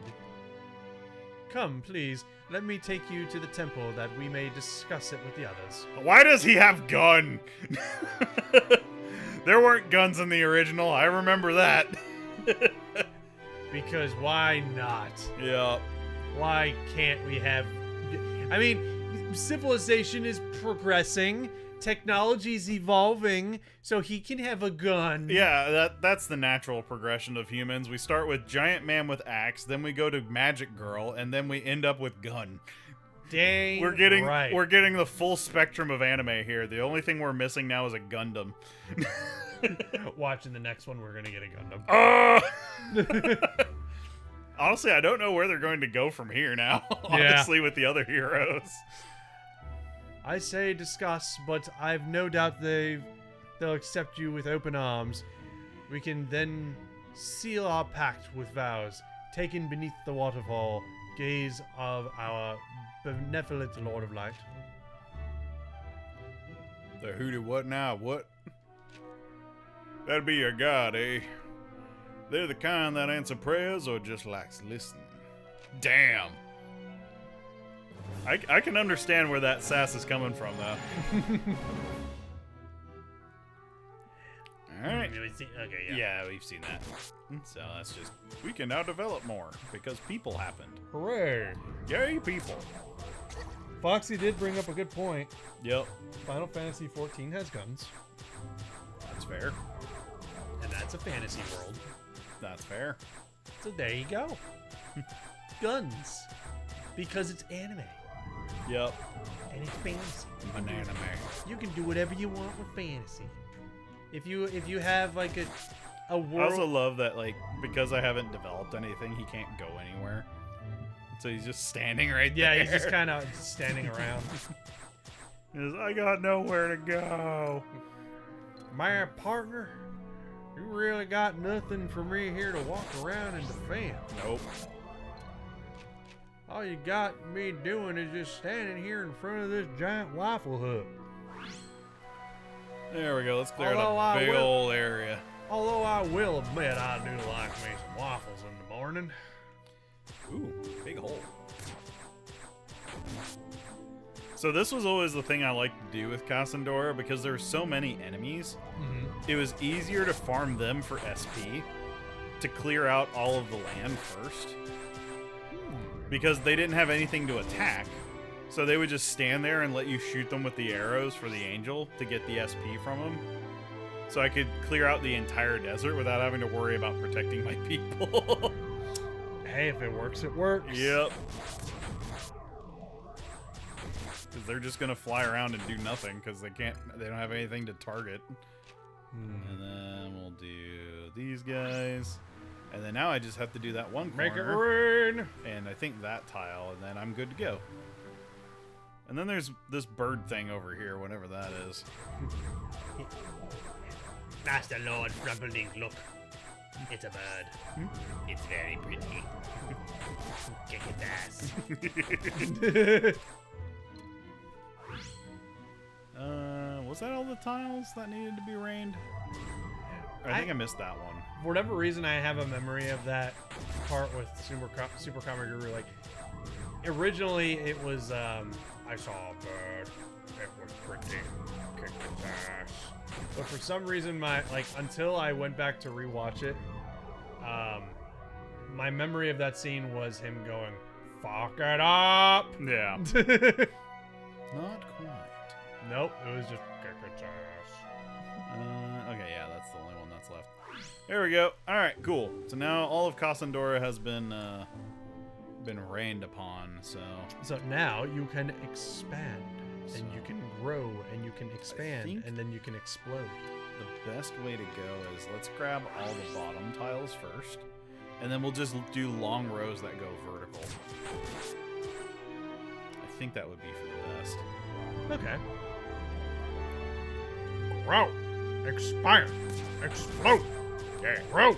Come, please, let me take you to the temple that we may discuss it with the others. Why does he have gun? There weren't guns in the original, I remember that. Because why not? Yeah. Why can't we have... I mean, civilization is progressing, technology's evolving, so he can have a gun. Yeah, that's the natural progression of humans. We start with giant man with axe, then we go to magic girl, and then we end up with gun. Dang We're getting right. the full spectrum of anime here. The only thing we're missing now is a Gundam. Watching the next one, we're gonna get a Gundam. Honestly, I don't know where they're going to go from here now. Honestly, with the other heroes. I say discuss, but I've no doubt they'll accept you with open arms. We can then seal our pact with vows, taken beneath the waterfall, gaze of our benevolent Lord of Light. The hooty what now? What? That'd be your god, eh? They're the kind that answer prayers or just likes listening. Damn. I can understand where that sass is coming from, though. Alright. Okay, yeah. Yeah, we've seen that. So that's just... We can now develop more, because people happened. Hooray! Yay, people. Foxy did bring up a good point. Yep. Final Fantasy XIV has guns. That's fair. And that's a fantasy world. That's fair. So there you go. Guns. Because it's anime. Yep. And it's fantasy. Banana man. You can do whatever you want with fantasy. If you have like a I world... also love that, like, because I haven't developed anything, he can't go anywhere. So he's just standing right there. Yeah, he's just kind of standing around. I got nowhere to go. My partner, you really got nothing for me here to walk around and defend. Nope. All you got me doing is just standing here in front of this giant waffle hut. There we go. Let's clear Although out a I big will- old area. Although I will admit I do like me some waffles in the morning. Ooh, big hole. So this was always the thing I liked to do with Cassandora, because there were so many enemies. Mm-hmm. It was easier to farm them for SP, to clear out all of the land first. Because they didn't have anything to attack. So they would just stand there and let you shoot them with the arrows for the angel to get the SP from them. So I could clear out the entire desert without having to worry about protecting my people. Hey, if it works, it works. Yep. Because they're just gonna fly around and do nothing because they don't have anything to target. And then we'll do these guys. And then now I just have to do that one corner. Make it rain. And I think that tile, and then I'm good to go. And then there's this bird thing over here, whatever that is. Master Lord Frumpelink, look. It's a bird. It's very pretty. Kick its ass. Was that all the tiles that needed to be rained? I think I missed that one. For whatever reason, I have a memory of that part with Super Comic Guru. Like, originally it was, I saw a bird. It was pretty. Kick its ass. But for some reason, until I went back to rewatch it, My memory of that scene was him going, "Fuck it up." Yeah. Not quite. Nope, it was just kick its ass. Okay, yeah, that's the only one that's left. There we go. All right, cool. So now all of Cassandora has been rained upon. So now you can expand, and you can grow, and you can expand, and then you can explode. the best way to go is let's grab all the bottom tiles first, and then we'll just do long rows that go vertical. I think that would be for the best. Okay. Grow, expand, explode. Yeah, grow,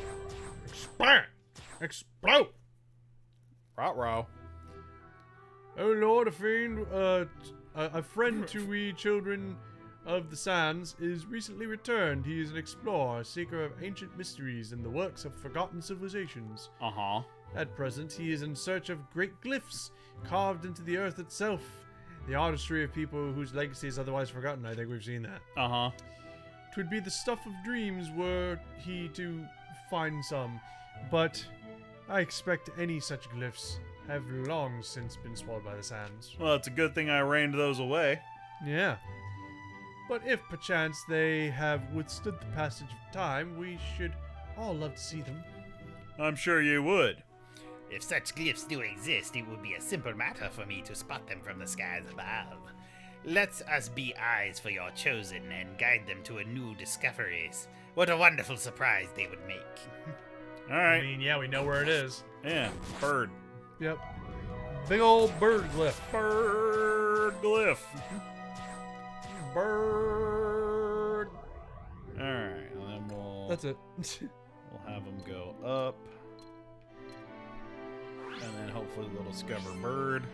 expand, explode. Rot-row. Oh Lord, a friend to we children of the sands is recently returned. He is an explorer, seeker of ancient mysteries and the works of forgotten civilizations. Uh-huh. At present, he is in search of great glyphs carved into the earth itself. The artistry of people whose legacy is otherwise forgotten. I think we've seen that. Uh-huh. 'Twould be the stuff of dreams were he to find some, but I expect any such glyphs have long since been swallowed by the sands. Well, it's a good thing I rained those away. Yeah. But if perchance they have withstood the passage of time, we should all love to see them. I'm sure you would. If such glyphs do exist, it would be a simple matter for me to spot them from the skies above. Let us be eyes for your chosen and guide them to a new discoveries. What a wonderful surprise they would make. All right. I mean, yeah, we know where it is. Yeah, bird. Yep. Big old bird glyph. Bird glyph. Bird. All right, and then That's it. we'll have them go up, and then hopefully they'll discover bird.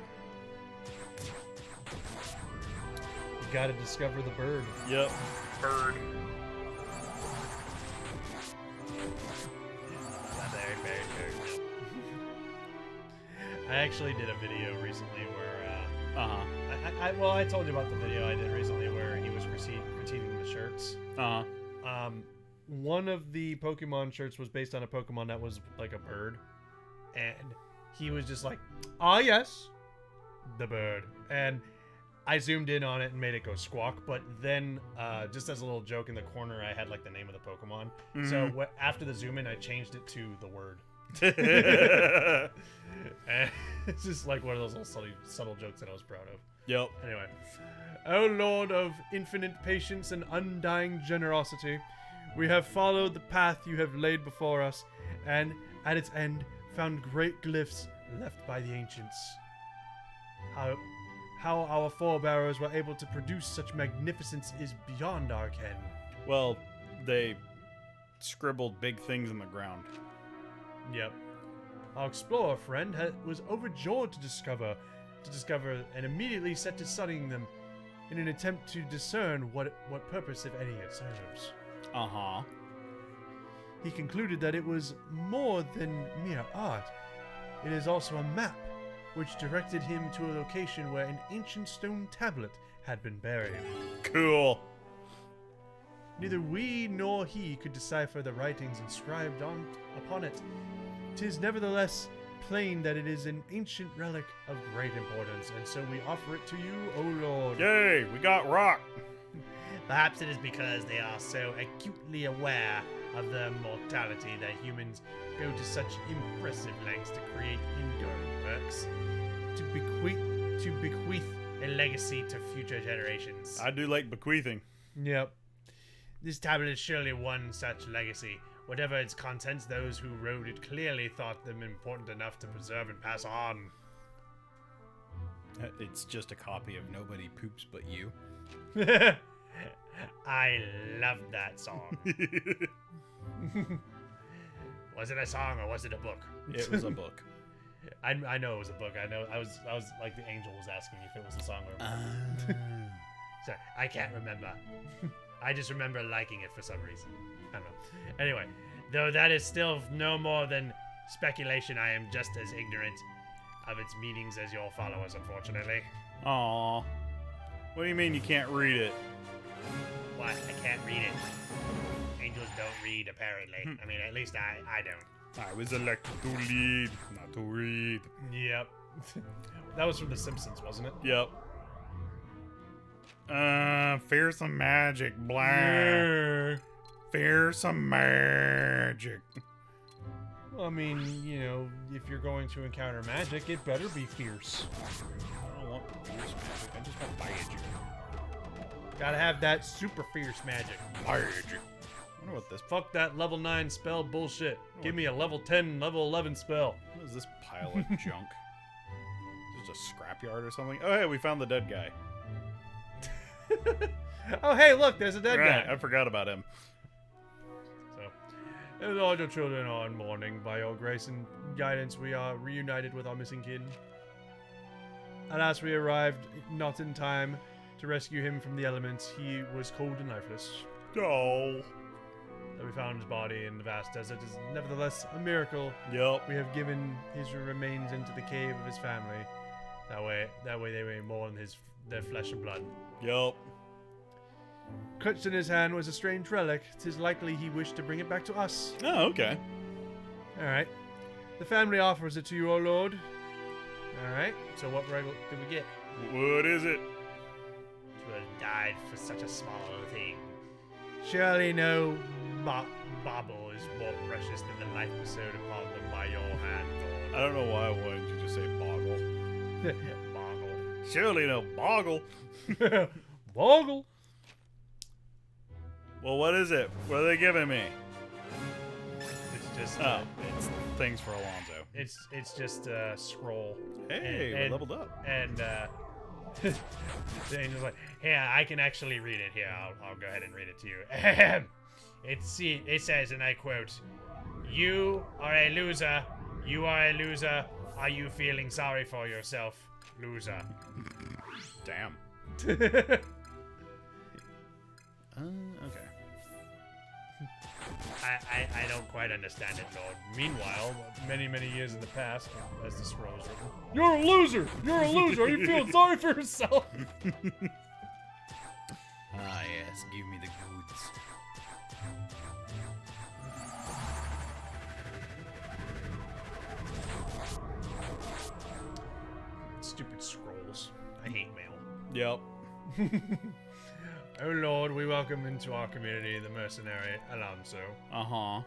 You gotta discover the bird. Yep, bird. I actually did a video recently where, Uh-huh. I told you about the video I did recently where he was critiquing the shirts. Uh-huh. One of the Pokemon shirts was based on a Pokemon that was like a bird, and he was just like, "Ah, yes, the bird," and I zoomed in on it and made it go squawk. But then, just as a little joke in the corner, I had like the name of the Pokemon. So after the zoom in, I changed it to the word. And it's just like one of those little subtle jokes that I was proud of. Yep. Anyway, O Lord of infinite patience and undying generosity, we have followed the path you have laid before us, and at its end found great glyphs left by the ancients. How our forebearers were able to produce such magnificence is beyond our ken. Well, they scribbled big things in the ground. Yep. Our explorer friend was overjoyed to discover and immediately set to studying them in an attempt to discern what purpose, if any, it serves. Uh-huh. He concluded that it was more than mere art. It is also a map, which directed him to a location where an ancient stone tablet had been buried. Cool. Neither we nor he could decipher the writings inscribed upon it. 'Tis nevertheless plain that it is an ancient relic of great importance, and so we offer it to you, O Lord. Yay, we got rock. Perhaps it is because they are so acutely aware of their mortality that humans go to such impressive lengths to create enduring works, to bequeath a legacy to future generations. I do like bequeathing. Yep. This tablet is surely one such legacy. Whatever its contents, those who wrote it clearly thought them important enough to preserve and pass on. It's just a copy of Nobody Poops But You. I loved that song. Was it a song or was it a book? It was a book. I know it was a book. I know I was like the angel was asking if it was a song or a book. Sorry, I can't remember. I just remember liking it for some reason. I don't know. Anyway, though that is still no more than speculation, I am just as ignorant of its meanings as your followers, unfortunately. Aw. What do you mean you can't read it? What? I can't read it. Angels don't read, apparently. I mean, at least I don't. I was elected to lead, not to read. Yep. That was from The Simpsons, wasn't it? Yep. Fearsome magic, blah. Yeah. Fearsome magic. Well, I mean, you know, if you're going to encounter magic, it better be fierce. I don't want fierce magic. I just want magic. Gotta have that super fierce magic. Magic. I wonder what this. Fuck that level 9 spell bullshit. Give me a level 10, level 11 spell. What is this pile of junk? Is this a scrapyard or something? Oh, hey, we found the dead guy. Oh, hey, look, there's a dead Right, guy. I forgot about him. So, as all your children are in mourning, by your grace and guidance, we are reunited with our missing kid. Alas, we arrived not in time to rescue him from the elements. He was cold and lifeless. Oh. That we found his body in the vast desert is nevertheless a miracle. Yep. We have given his remains into the cave of his family. That way they may mourn their flesh and blood. Yep. Clutched in his hand was a strange relic. 'Tis likely he wished to bring it back to us. Oh, okay. Alright. The family offers it to you, O Lord. Alright. So what relic did we get? What is it? To have died for such a small thing. Surely no Bauble is more precious than the life bestowed upon them by your hand, I don't know why I wanted you to say boggle. Lord. Bauble. Surely no boggle. Bogle. Well, what is it? What are they giving me? It's just Oh, it's things for Alonzo. it's just a scroll. Hey, And- we leveled up. And the angel's like, Here, I can actually read it. Here, I'll go ahead and read it to you. It says, and I quote, "You are a loser. You are a loser. Are you feeling sorry for yourself, loser?" Damn. Okay. I don't quite understand it, Lord. meanwhile, many years in the past, as the scroll is written, you're a loser. You're a loser. Are you feeling sorry for yourself? Ah, yes. Give me the goods. Stupid scrolls. I hate mail. Yep. Oh Lord, we welcome into our community the mercenary Alonso. Uh-huh.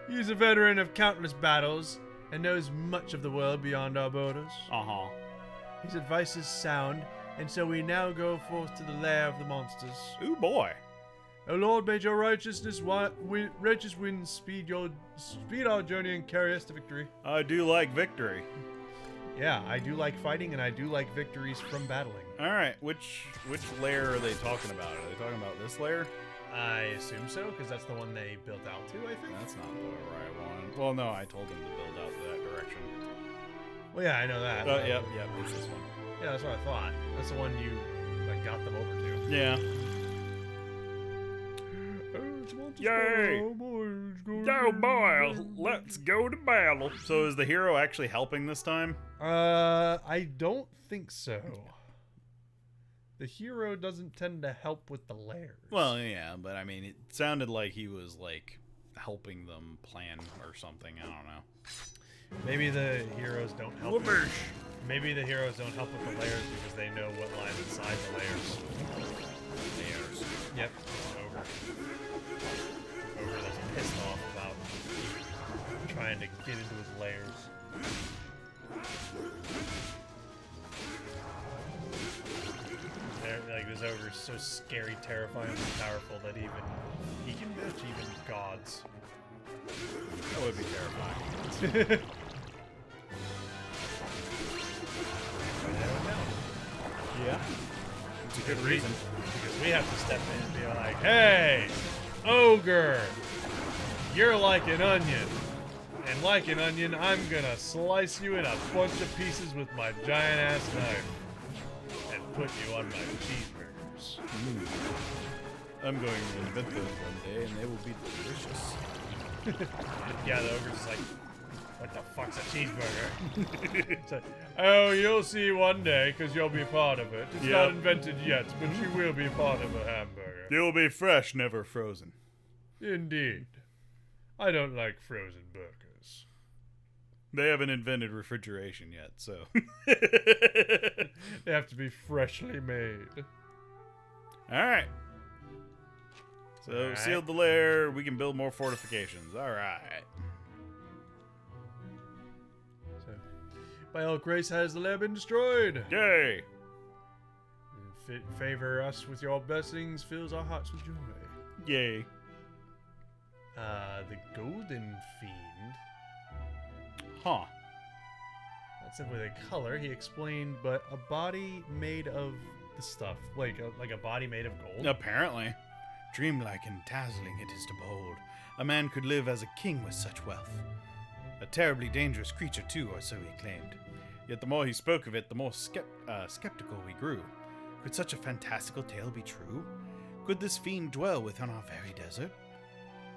He is a veteran of countless battles and knows much of the world beyond our borders. Uh-huh. His advice is sound, and so we now go forth to the lair of the monsters. Ooh, boy. O Lord, may your righteous winds speed our journey and carry us to victory. I do like victory. Yeah, I do like fighting, and I do like victories from battling. All right, which layer are they talking about? Are they talking about this layer? I assume so, because that's the one they built out to, I think. That's not the right one. Well, no, I told them to build out that direction. Well, yeah, I know that. Yep, it's this one. Yeah, that's what I thought. That's the one you got them over to. Yeah. Yay! Oh boy, let's go to battle. So is the hero actually helping this time? I don't think so. The hero doesn't tend to help with the lairs. Well, yeah, but I mean, it sounded like he was like helping them plan or something. I don't know. Maybe the heroes don't help. Maybe the heroes don't help with the layers because they know what lies inside the layers. Layers. Yep. Ogre that's pissed off about trying to get into his layers. This ogre's so scary, terrifying, and powerful that he can match even gods. That would be terrifying. Yeah. It's a good reason. Because we have to step in and be like, hey, ogre, you're like an onion. And like an onion, I'm gonna slice you in a bunch of pieces with my giant ass knife. And put you on my cheeseburgers. I'm going to invent those one day, and they will be delicious. Yeah, the ogre's just like, what the fuck's a cheeseburger? It's like, oh, you'll see one day, because you'll be part of it. It's not invented yet, but you will be part of a hamburger. They'll be fresh, never frozen. Indeed. I don't like frozen burgers. They haven't invented refrigeration yet, so. They have to be freshly made. Alright. So, Alright. sealed the lair. We can build more fortifications. Alright. So, by all grace has the lair been destroyed. Yay! Favor us with your blessings, fills our hearts with joy. Yay. The Golden Fiend. Huh. Not simply the color, he explained, but a body made of the stuff. Like a body made of gold. Apparently. Dreamlike and dazzling it is to behold. A man could live as a king with such wealth. A terribly dangerous creature, too, or so he claimed. Yet the more he spoke of it, the more skeptical we grew. Could such a fantastical tale be true? Could this fiend dwell within our very desert?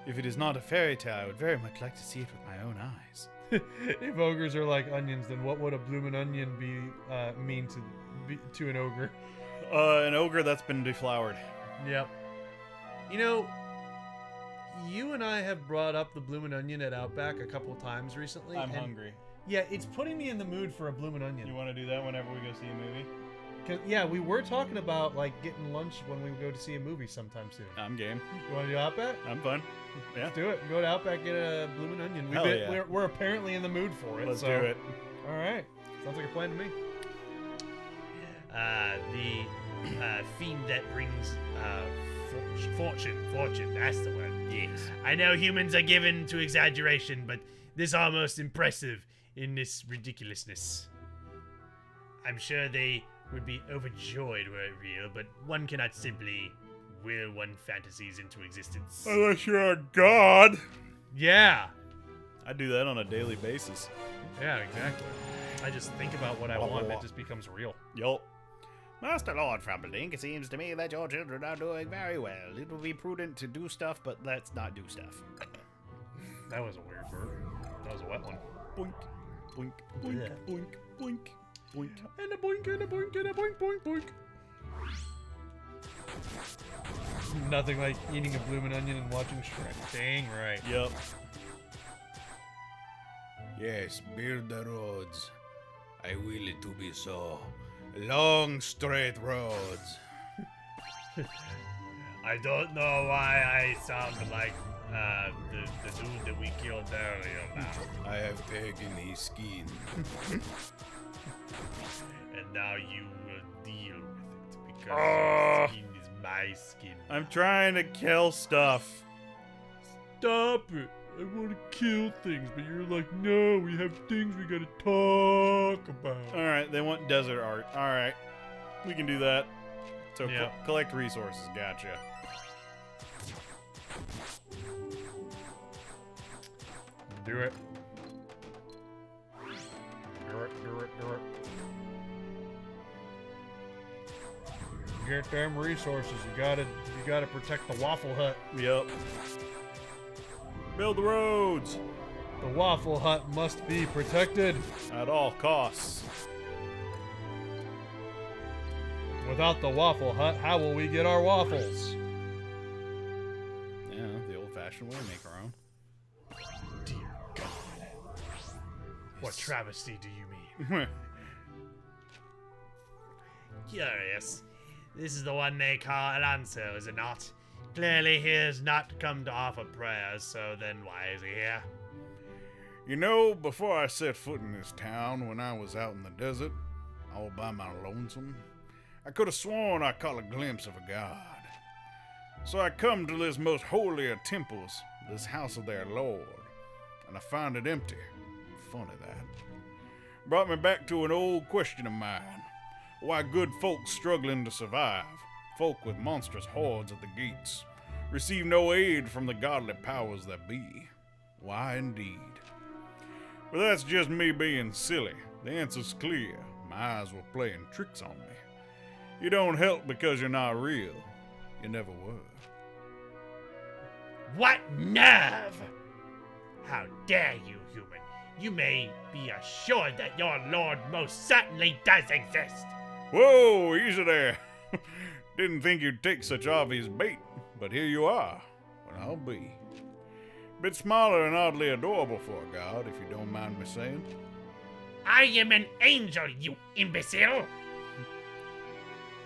If it is not a fairy tale, I would very much like to see it with my own eyes. If ogres are like onions, then what would a bloomin' onion mean to an ogre? An ogre that's been deflowered. Yep. You know, you and I have brought up the bloomin' onion at Outback a couple of times recently. I'm and hungry. Yeah, it's putting me in the mood for a bloomin' onion. You want to do that whenever we go see a movie? Yeah, we were talking about like getting lunch when we go to see a movie sometime soon. I'm game. You want to do Outback? I'm fun. Yeah. Let's do it. Go to Outback, get a bloomin' onion. Hell yeah. We're apparently in the mood for it. Let's so. do it. All right. Sounds like a plan to me. The fiend that brings fortune, that's the word. Yes. I know humans are given to exaggeration, but this almost impressive in this ridiculousness. I'm sure they would be overjoyed were it real, but one cannot simply will one fantasies into existence. Unless you're a god. Yeah. I do that on a daily basis. Yeah, exactly. I just think about what I want and it just becomes real. Yup. Master Lord Frumperdink, it seems to me that your children are doing very well. It will be prudent to do stuff, but let's not do stuff. That was a weird burp. That was a wet one. Boink, boink, boink, Yeah. boink, boink, boink. And a boink, and a boink, and a boink, boink, boink. Nothing like eating a bloomin' onion and watching Shrek. Dang right. Yup. Yes, build the roads. I will it to be so. Long, straight roads. I don't know why I sound like the dude that we killed earlier now. I have taken his skin. And now you will deal with it because his skin is my skin. I'm trying to kill stuff. Stop it. I want to kill things, but you're like, no, we have things we gotta talk about. Alright, they want desert art. Alright. We can do that. So Yeah. collect resources. Gotcha. Do it. Do it, do it, do it. Get them resources. You gotta protect the Waffle Hut. Yep. Build the roads The Waffle Hut must be protected. at all costs. Without the Waffle Hut, how will we get our waffles? Yeah, the old-fashioned way, make our own. Dear God. What travesty do you mean? Curious. This is the one they call Alonso, is it not? Clearly he has not come to offer prayers, so then why is he here? You know, before I set foot in this town, when I was out in the desert, all by my lonesome, I could have sworn I caught a glimpse of a god. So I come to this most holy of temples, this house of their lord, and I found it empty. Funny that. Brought me back to an old question of mine. Why good folks struggling to survive, folk with monstrous hordes at the gates, receive no aid from the godly powers that be. Why indeed? But that's just me being silly. The answer's clear. My eyes were playing tricks on me. You don't help because you're not real. You never were. What nerve! How dare you, human? You may be assured that your lord most certainly does exist. Whoa, easy there. Didn't think you'd take such obvious bait, but here you are. Well, I'll be. Bit smaller and oddly adorable for a god, if you don't mind me saying. I am an angel, you imbecile!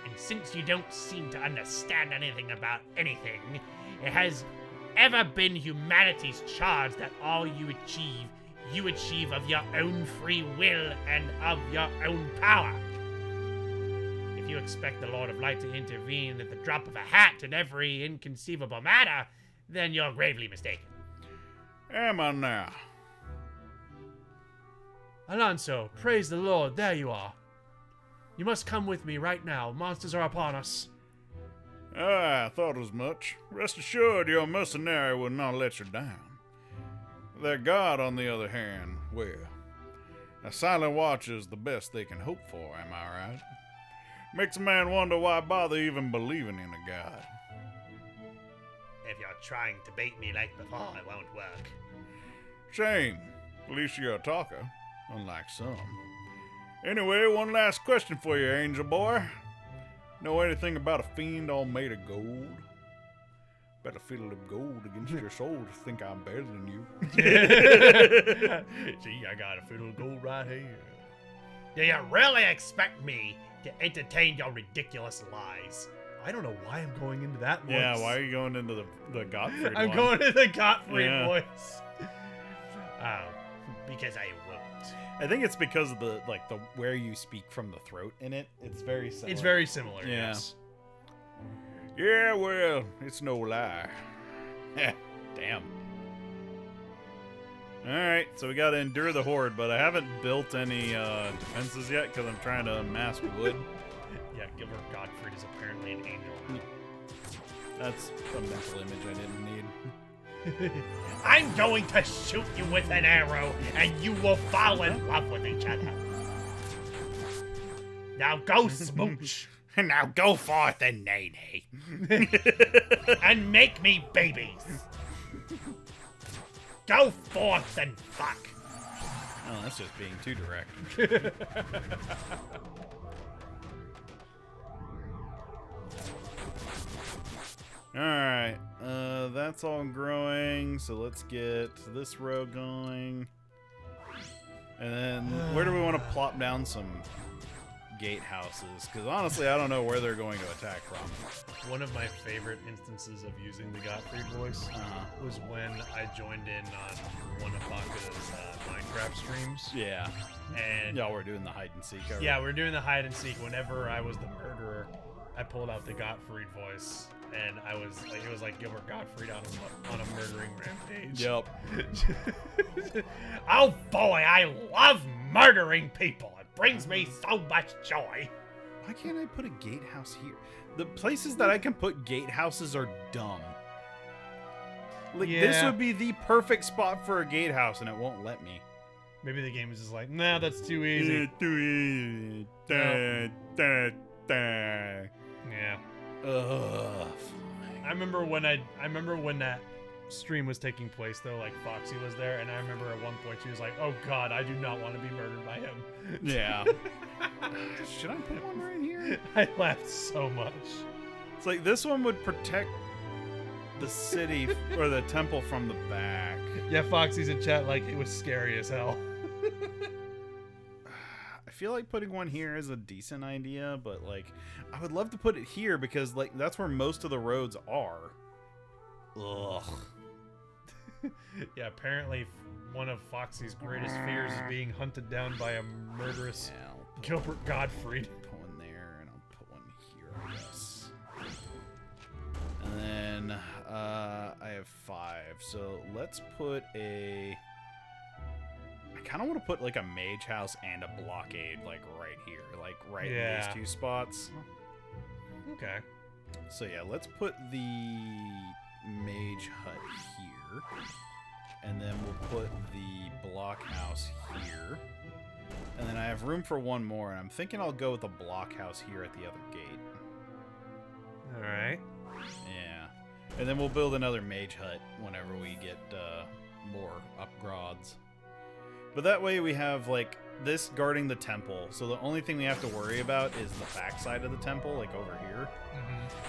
And since you don't seem to understand anything about anything, it has ever been humanity's charge that all you achieve of your own free will and of your own power. If you expect the Lord of Light to intervene at the drop of a hat in every inconceivable matter, then you're gravely mistaken. Am I now? Alonso, praise the Lord, there you are. You must come with me right now. Monsters are upon us. I thought as much. Rest assured your mercenary will not let you down. Their god, on the other hand, well, a silent watch is the best they can hope for, am I right? Makes a man wonder why bother even believing in a god. If you're trying to bait me like before, it won't work. Shame. At least you're a talker, unlike some. Anyway, one last question for you, angel boy. Know anything about a fiend all made of gold? Bet a fiddle of gold against your soul to think I'm better than you. See, I got a fiddle of gold right here. Do you really expect me to entertain your ridiculous lies? I don't know why I'm going into that voice. Yeah, why are you going into the Gottfried I'm one? going into the Gottfried Yeah. voice. Oh, because I won't. I think it's because of the where you speak from the throat in it. It's very similar. It's very similar, Yeah. yes. Yeah, well, it's no lie. Damn. Alright, so we gotta endure the horde, but I haven't built any defenses yet because I'm trying to amass wood. Yeah, Gilbert Gottfried is apparently an angel. That's a mental image I didn't need. I'm going to shoot you with an arrow, and you will fall in love with each other. Now go smooch. Now go forth and nay. And make me babies. Go forth and fuck. Oh, that's just being too direct. Alright, that's all growing, so let's get this row going. And then, where do we want to plop down some gatehouses? Because honestly, I don't know where they're going to attack from. One of my favorite instances of using the Gottfried voice was when I joined in on one of Baka's Minecraft streams. Yeah. And Y'all were doing the hide and seek. yeah, we're doing the hide and seek. Whenever I was the murderer, I pulled out the Gottfried voice, and I was like, it was like Gilbert Gottfried on a murdering rampage. Yep. Oh boy, I love murdering people. It brings me so much joy. Why can't I put a gatehouse here? The places that I can put gatehouses are dumb. Like, this Yeah. would be the perfect spot for a gatehouse, and it won't let me. Maybe the game is just like, nah, that's too easy. Yeah. Ugh. I remember when that stream was taking place though, like Foxy was there, and I remember at one point she was like, "Oh God, I do not want to be murdered by him." Yeah. Should I put one right here? I laughed so much. It's like this one would protect the city or the temple from the back. Yeah, Foxy's in chat like it was scary as hell. I feel like putting one here is a decent idea, but like I would love to put it here because like that's where most of the roads are. Ugh. Yeah, apparently one of Foxy's greatest fears is being hunted down by a murderous Yeah, I'll Gilbert Gottfried. put one there and I'll put one here, I guess. And then I have 5, so let's put a. I kind of want to put like a mage house and a blockade like right here, like right in Yeah. these 2 spots. Okay. So yeah, let's put the mage hut here, and then we'll put the blockhouse here, and then I have room for one more, and I'm thinking I'll go with the blockhouse here at the other gate. All right. Yeah, and then we'll build another mage hut whenever we get more upgrades. But that way we have like this guarding the temple, so the only thing we have to worry about is the backside of the temple, like over here.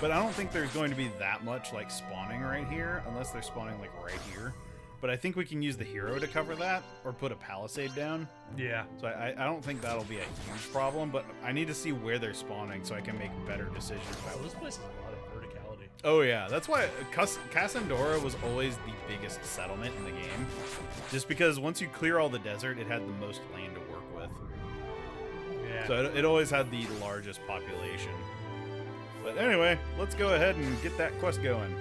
But I don't think there's going to be that much like spawning right here, unless they're spawning like right here. but I think we can use the hero to cover that or put a palisade down. Yeah. So I don't think that'll be a huge problem, but I need to see where they're spawning so I can make better decisions Wow, about this place has a lot of verticality. Oh yeah, that's why Cassandora was always the biggest settlement in the game. Just because once you clear all the desert, it had the most land to work with. Yeah. So it always had the largest population. But anyway, let's go ahead and get that quest going.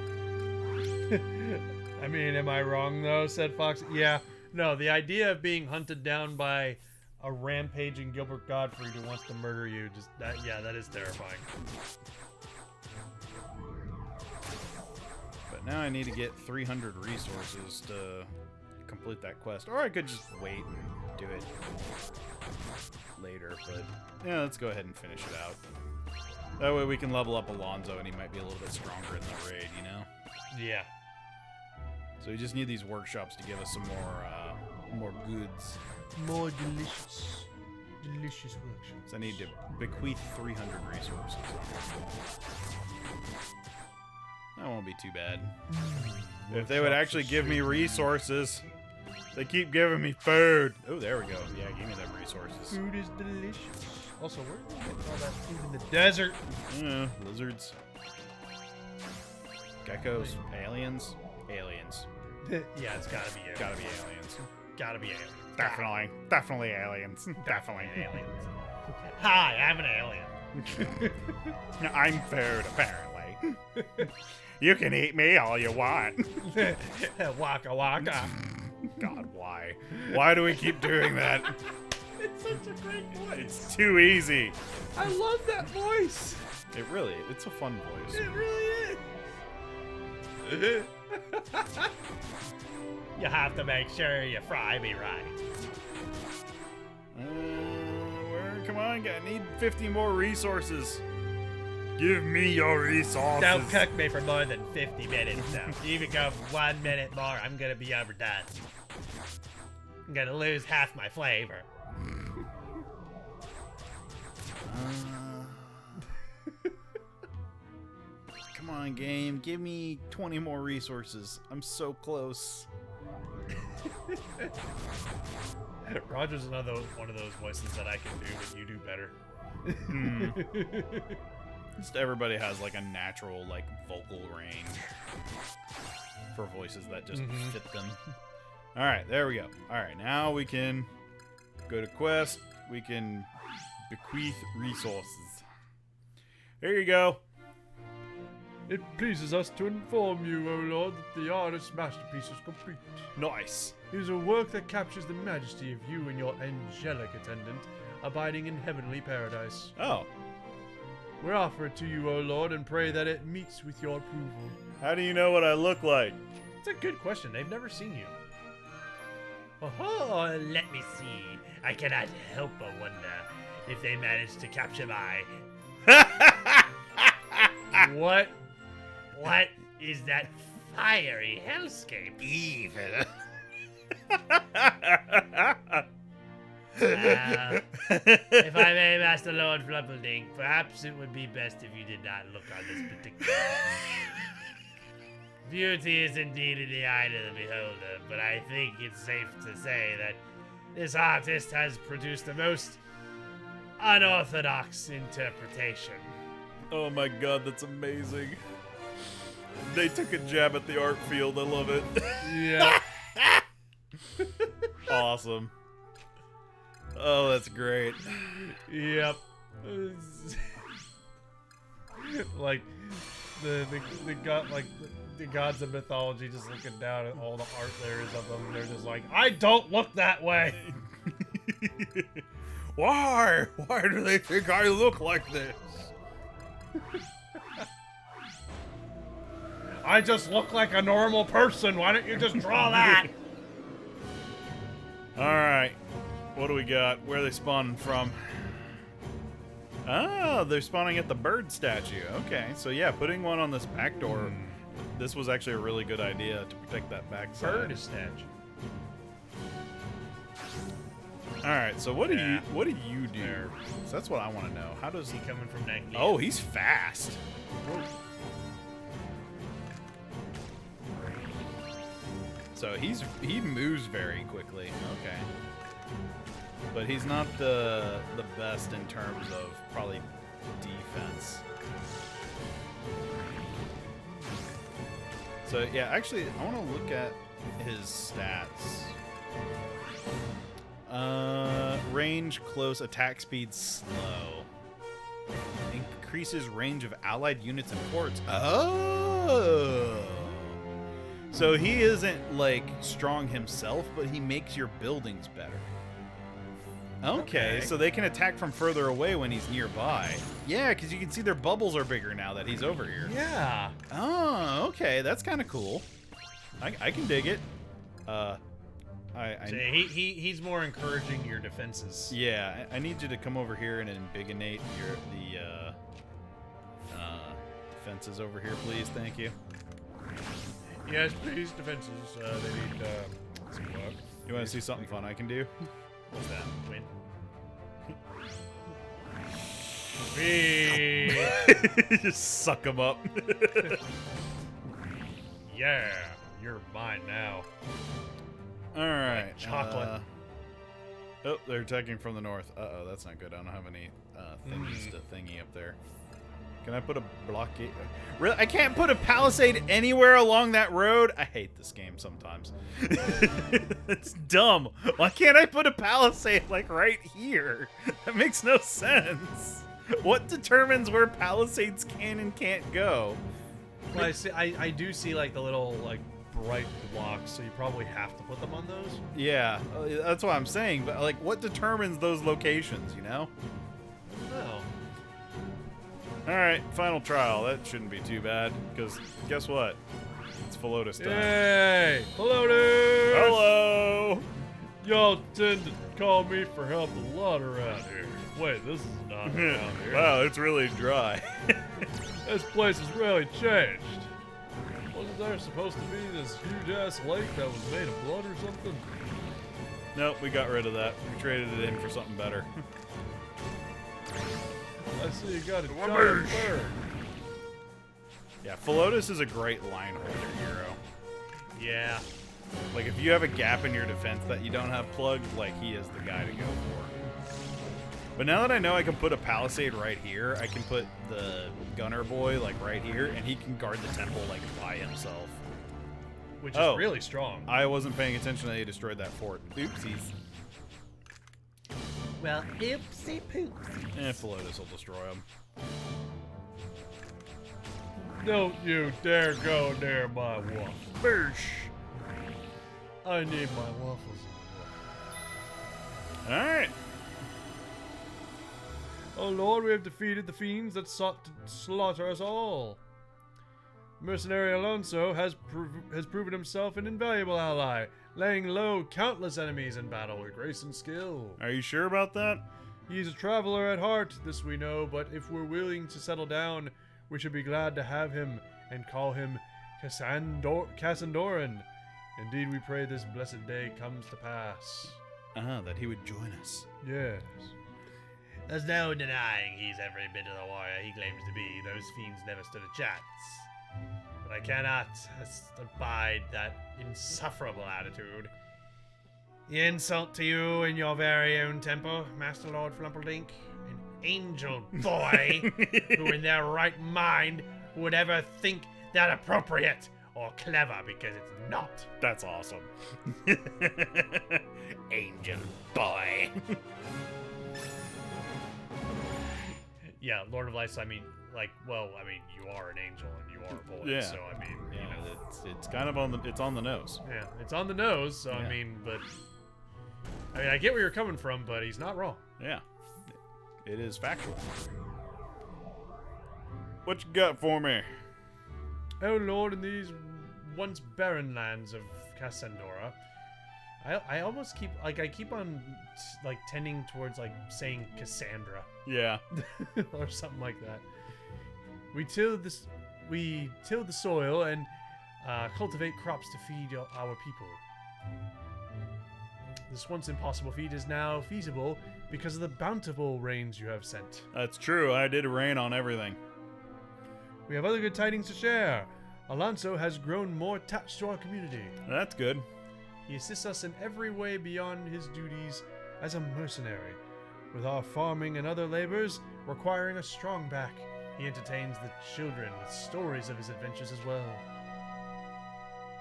I mean, am I wrong though? Said Fox. Yeah. No, the idea of being hunted down by a rampaging Gilbert Gottfried who wants to murder you, just that. Yeah, that is terrifying. But now I need to get 300 resources to complete that quest. Or I could just wait and do it later. But yeah, let's go ahead and finish it out. That way we can level up Alonzo and he might be a little bit stronger in the raid, you know? Yeah. So we just need these workshops to give us some more goods. More delicious workshops. So I need to bequeath 300 resources. That won't be too bad. If they would actually give me resources. They keep giving me food. Oh, there we go. Yeah, give me them resources. Food is delicious. Also, where are they getting all that food in the desert? Yeah, lizards. Geckos. Aliens. Aliens. Yeah, it's gotta be aliens. Gotta be aliens. Gotta be aliens. Definitely aliens. Definitely aliens. Hi, I'm an alien. I'm food, apparently. You can eat me all you want. Waka waka. God, why? Why do we keep doing that? It's such a great voice. It's too easy. I love that voice. It's a fun voice. It really is. You have to make sure you fry me right. Come on, I need 50 more resources. Give me your resources. Don't cook me for more than 50 minutes, though. You even go for 1 minute more, I'm gonna be overdone. I'm gonna lose half my flavor. Come on, game. Give me 20 more resources. I'm so close. Roger's one of those voices that I can do, but you do better. Just everybody has like a natural like vocal range for voices that just fit them. All right, there we go. All right, now we can go to quest. We can bequeath resources. There you go. It pleases us to inform you, O Lord, that the artist's masterpiece is complete. Nice. It is a work that captures the majesty of you and your angelic attendant, abiding in heavenly paradise. Oh. We offer it to you, O Lord, and pray that it meets with your approval. How do you know what I look like? It's a good question. They've never seen you. Oh, let me see. I cannot help but wonder if they managed to capture my... What? What is that fiery hellscape? Evil. If I may, Master Lord Flumpledink, perhaps it would be best if you did not look on this particular. Beauty is indeed in the eye of the beholder, but I think it's safe to say that this artist has produced the most unorthodox interpretation. Oh my god, that's amazing. They took a jab at the art field. I love it. Yeah. Awesome. Oh, that's great. Yep. Like the gods of mythology just looking down at all the art there is of them. They're just like, I don't look that way. Why? Why do they think I look like this? I just look like a normal person. Why don't you just draw that? Alright. What do we got? Where are they spawning from? Oh, they're spawning at the bird statue. Okay, so yeah, putting one on this back door. This was actually a really good idea to protect that back side. Bird statue. Alright, so what do you do? So that's what I want to know. How does Is he coming from that gate? Oh, he's fast. So he moves very quickly. Okay. But he's not the best in terms of probably defense. So yeah, actually, I want to look at his stats. Range, close, attack speed, slow. Increases range of allied units and forts. Oh. So he isn't like strong himself, but he makes your buildings better. Okay, so they can attack from further away when he's nearby. Yeah, because you can see their bubbles are bigger now that he's over here. Yeah. Oh, okay, that's kind of cool. I can dig it. So he's more encouraging your defenses. Yeah, I need you to come over here and embiggenate the defenses over here, please. Thank you. Yes, please, defenses. They need some work. You want to see something fun I can do? What's that? Win. Me. Just suck them up. Yeah, you're mine now. All right. Like chocolate. Oh, they're attacking from the north. Uh-oh, that's not good. I don't have any thingies to thingy up there. Can I put a blockade? Really? I can't put a palisade anywhere along that road? I hate this game sometimes. It's dumb. Why can't I put a palisade like right here? That makes no sense. What determines where palisades can and can't go? Well, I do see like the little like bright blocks, so you probably have to put them on those. Yeah, that's what I'm saying. But like, what determines those locations? You know? Oh. All right, final trial. That shouldn't be too bad, because guess what? It's Philotus time. Hey, Philotus! Hello! Y'all tend to call me for help a lot around here. Wait, this is not around here. Wow, it's really dry. This place has really changed. Wasn't there supposed to be this huge-ass lake that was made of blood or something? Nope, we got rid of that. We traded it in for something better. I see you got a giant bird. Yeah, Philotus is a great line holder hero. Yeah. Like, if you have a gap in your defense that you don't have plugged, like, he is the guy to go for. But now that I know I can put a palisade right here, I can put the gunner boy, like, right here, and he can guard the temple, like, by himself. Which is really strong. I wasn't paying attention that he destroyed that fort. Oopsies. Well, oopsie poopsie. Philotus will destroy him. Don't you dare go near my waffles. Birch. I need my waffles. Alright. Oh Lord, we have defeated the fiends that sought to slaughter us all. Mercenary Alonso has proven himself an invaluable ally, laying low countless enemies in battle with grace and skill. Are you sure about that? He's a traveler at heart, this we know, but if we're willing to settle down, we should be glad to have him and call him Cassandoran. Indeed, we pray this blessed day comes to pass. That he would join us. Yes. There's no denying he's every bit of the warrior he claims to be. Those fiends never stood a chance. But I cannot abide that insufferable attitude. The insult to you in your very own temple, Master Lord Flumpeldink. An angel boy who in their right mind would ever think that appropriate or clever, because it's not. That's awesome. Angel boy. Yeah, Lord of Lights, I mean, you are an angel and you are a boy, Yeah. so I mean, you know. It's kind of on the nose. Yeah, it's on the nose, so Yeah. I get where you're coming from, but he's not wrong. Yeah. It is factual. What you got for me? Oh Lord, in these once barren lands of Cassandora, I almost keep on tending towards saying Cassandra. Yeah. or something like that. We till the soil and cultivate crops to feed our people. This once impossible feat is now feasible because of the bountiful rains you have sent. That's true. I did rain on everything. We have other good tidings to share. Alonso has grown more attached to our community. That's good. He assists us in every way beyond his duties as a mercenary. With our farming and other labors requiring a strong back, he entertains the children with stories of his adventures as well.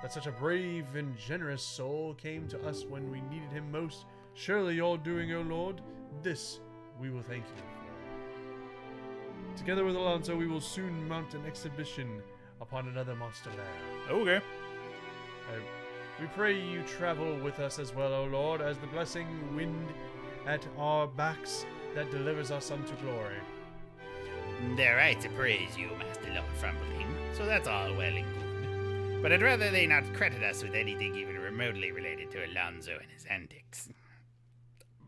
That such a brave and generous soul came to us when we needed him most. Surely your doing, O Lord, this we will thank you for. Together with Alonso, we will soon mount an exhibition upon another monster lair. Okay. We pray you travel with us as well, O Lord, as the blessing wind at our backs that delivers us unto glory. They're right to praise you, Master Lord Frumbling, so that's all well and good. But I'd rather they not credit us with anything even remotely related to Alonso and his antics.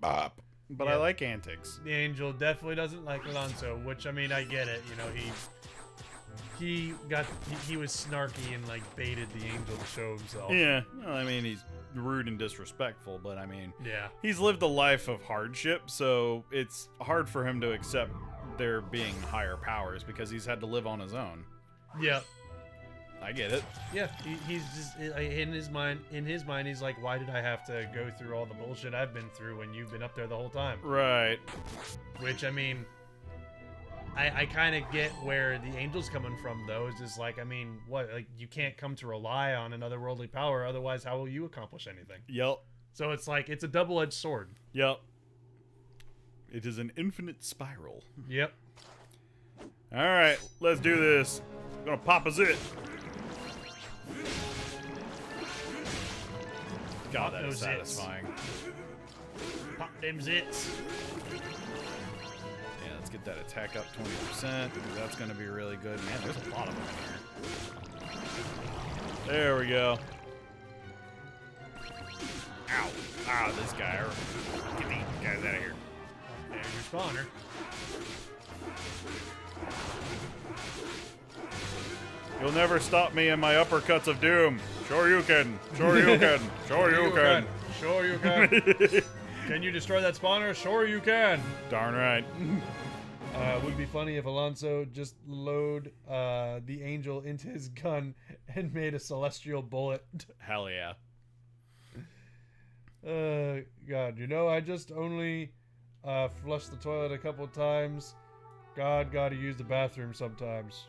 Bop. But I like antics. The angel definitely doesn't like Alonso, which, I mean, I get it. You know, he was snarky and, like, baited the angel to show himself. Yeah. Well, I mean, he's rude and disrespectful, but I mean, yeah, he's lived a life of hardship, so it's hard for him to accept there being higher powers because he's had to live on his own. Yeah. I get it. Yeah, he's just in his mind. He's like, why did I have to go through all the bullshit I've been through when you've been up there the whole time? Right. Which, I mean, I kind of get where the angel's coming from, though. It's just like, I mean, what? Like, you can't come to rely on another worldly power, otherwise, how will you accomplish anything? Yep. So it's like, it's a double-edged sword. Yep. It is an infinite spiral. Yep. All right, let's do this. I'm gonna pop a zit. God, that is satisfying. Pop them zits. Yeah, let's get that attack up 20%. That's gonna be really good. Man, there's a lot of them in here. There we go. Ow. Ow, this guy. Get these guys out of here. There's your spawner. You'll never stop me in my uppercuts of doom. Sure you can. Sure you can. Sure you can. Sure you can. Can you destroy that spawner? Sure you can. Darn right. It would be funny if Alonso just load the angel into his gun and made a celestial bullet. Hell yeah. God, you know, I just only flushed the toilet a couple times. God, gotta use the bathroom sometimes.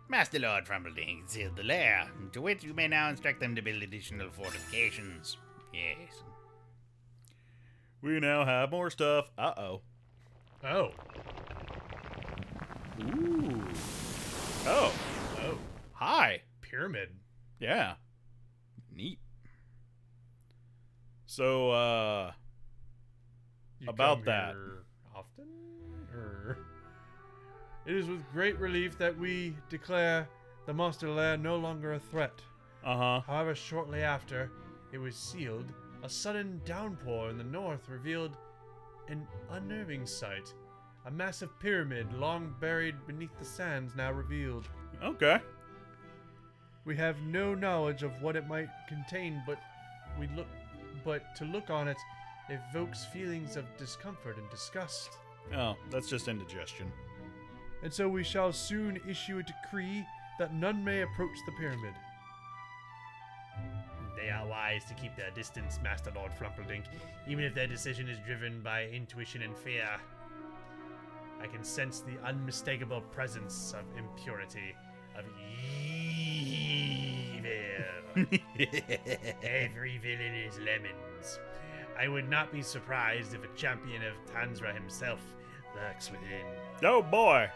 Master Lord Frumbleding sealed the lair, to which you may now instruct them to build additional fortifications. Yes. We now have more stuff. Uh-oh. Oh. Ooh. Oh. Oh. Hi. Pyramid. Yeah. Neat. So, You about come that. here often? Or... It is with great relief that we declare the monster lair no longer a threat. Uh-huh. However, shortly after it was sealed, a sudden downpour in the north revealed an unnerving sight. A massive pyramid, long buried beneath the sands, now revealed. Okay. We have no knowledge of what it might contain, but to look on it evokes feelings of discomfort and disgust. Oh, that's just indigestion. And so we shall soon issue a decree that none may approach the pyramid. They are wise to keep their distance, Master Lord Flumperdink, even if their decision is driven by intuition and fear. I can sense the unmistakable presence of impurity, of evil. Every villain is lemons. I would not be surprised if a champion of Tanzra himself lurks within. Oh, boy.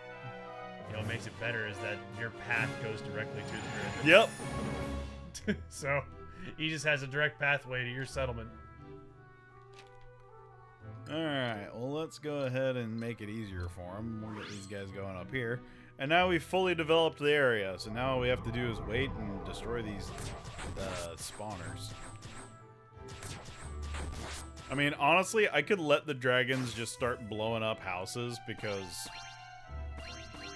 You know what makes it better is that your path goes directly to the pyramid. Yep. So, he just has a direct pathway to your settlement. Alright, well, let's go ahead and make it easier for them. We'll get these guys going up here. And now we've fully developed the area, so now all we have to do is wait and destroy these spawners. I mean, honestly, I could let the dragons just start blowing up houses because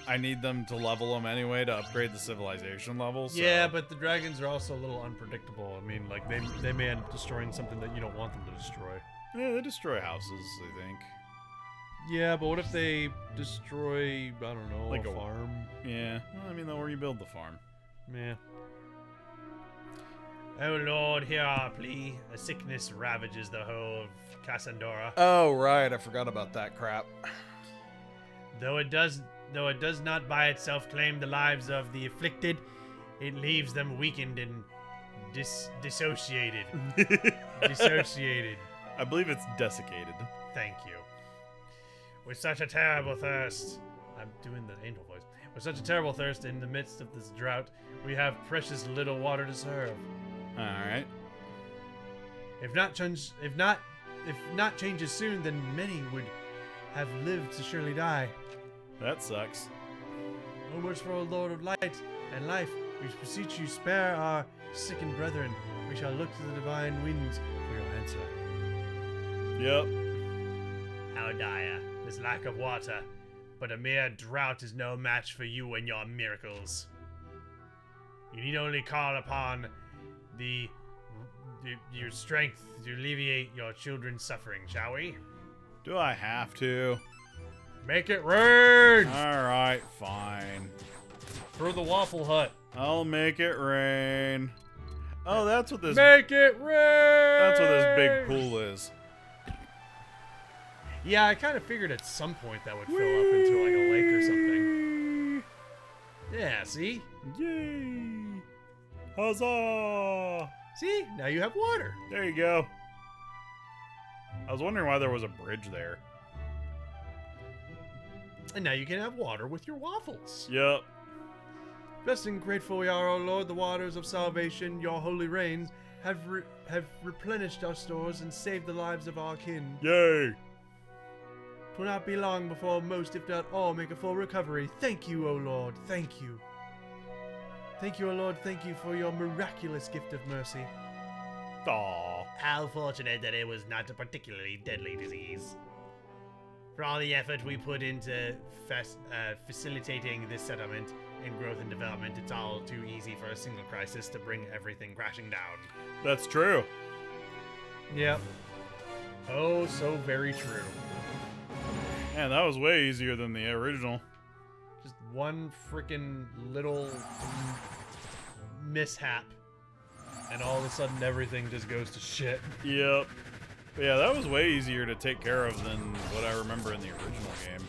I need them to level them anyway to upgrade the civilization level. So. Yeah, but the dragons are also a little unpredictable. I mean, like, they may end up destroying something that you don't want them to destroy. Yeah, they destroy houses, I think. Yeah, but what if they destroy, I don't know, Like a a- farm? Yeah. Well, I mean, they'll rebuild the farm. Yeah. Oh Lord, hear our plea. A sickness ravages the whole of Cassandora. Oh, right. I forgot about that crap. Though it does not by itself claim the lives of the afflicted, it leaves them weakened and dissociated. Dissociated. I believe it's desiccated. Thank you. With such a terrible thirst, I'm doing the angel voice. With such a terrible thirst in the midst of this drought, we have precious little water to serve. All right. If not changes soon, then many would have lived to surely die. That sucks. O merciful Lord of light and life, we beseech you spare our sickened brethren. We shall look to the divine winds for your answer. Yep. How dire this lack of water, but a mere drought is no match for you and your miracles. You need only call upon your strength to alleviate your children's suffering, shall we? Do I have to? Make it rain! All right, fine. For the Waffle Hut. I'll make it rain. Oh, that's what this. Make it rain! That's what this big pool is. Yeah, I kind of figured at some point that would fill up into like a lake or something. Yeah, see? Yay! Huzzah! See? Now you have water. There you go. I was wondering why there was a bridge there. And now you can have water with your waffles. Yep. Blessed and grateful we are, O Lord, the waters of salvation, your holy rains, have replenished our stores and saved the lives of our kin. Yay! 'Twill not be long before most, if not all, make a full recovery. Thank you, O Lord. Thank you. Thank you, O Lord. Thank you for your miraculous gift of mercy. Aw. How fortunate that it was not a particularly deadly disease. For all the effort we put into facilitating this settlement and growth and development, it's all too easy for a single crisis to bring everything crashing down. That's true. Yep. Oh, so very true. Man, that was way easier than the original. Just one freaking little mishap, and all of a sudden everything just goes to shit. Yep. But yeah, that was way easier to take care of than what I remember in the original game.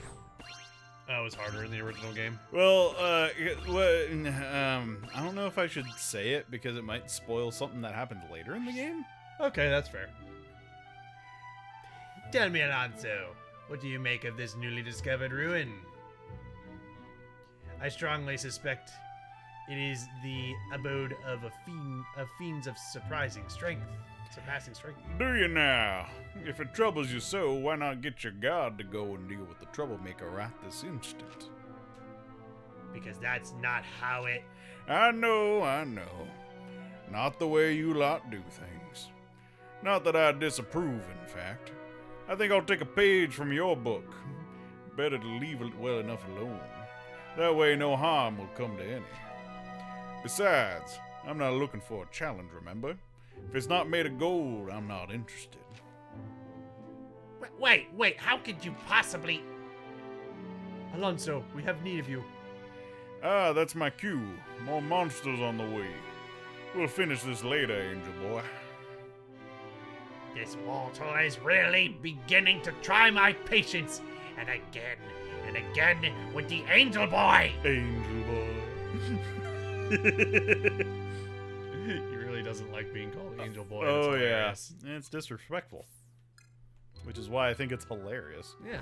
That was harder in the original game. Well, I don't know if I should say it because it might spoil something that happened later in the game. Okay, that's fair. Tell me, Alonso, what do you make of this newly discovered ruin? I strongly suspect it is the abode of fiends of surprising strength. Surpassing strength. Do you now? If it troubles you so, why not get your god to go and deal with the troublemaker right this instant? Because that's not how it... I know. Not the way you lot do things. Not that I disapprove, in fact. I think I'll take a page from your book. Better to leave it well enough alone. That way no harm will come to any. Besides, I'm not looking for a challenge, remember? If it's not made of gold, I'm not interested. Wait, how could you possibly... Alonso, we have need of you. Ah, that's my cue. More monsters on the way. We'll finish this later, Angel Boy. This mortal is really beginning to try my patience. And again with the Angel Boy. Angel Boy. He really doesn't like being called Angel Boy. Oh, It's yeah. hilarious. It's disrespectful. Which is why I think it's hilarious. Yeah.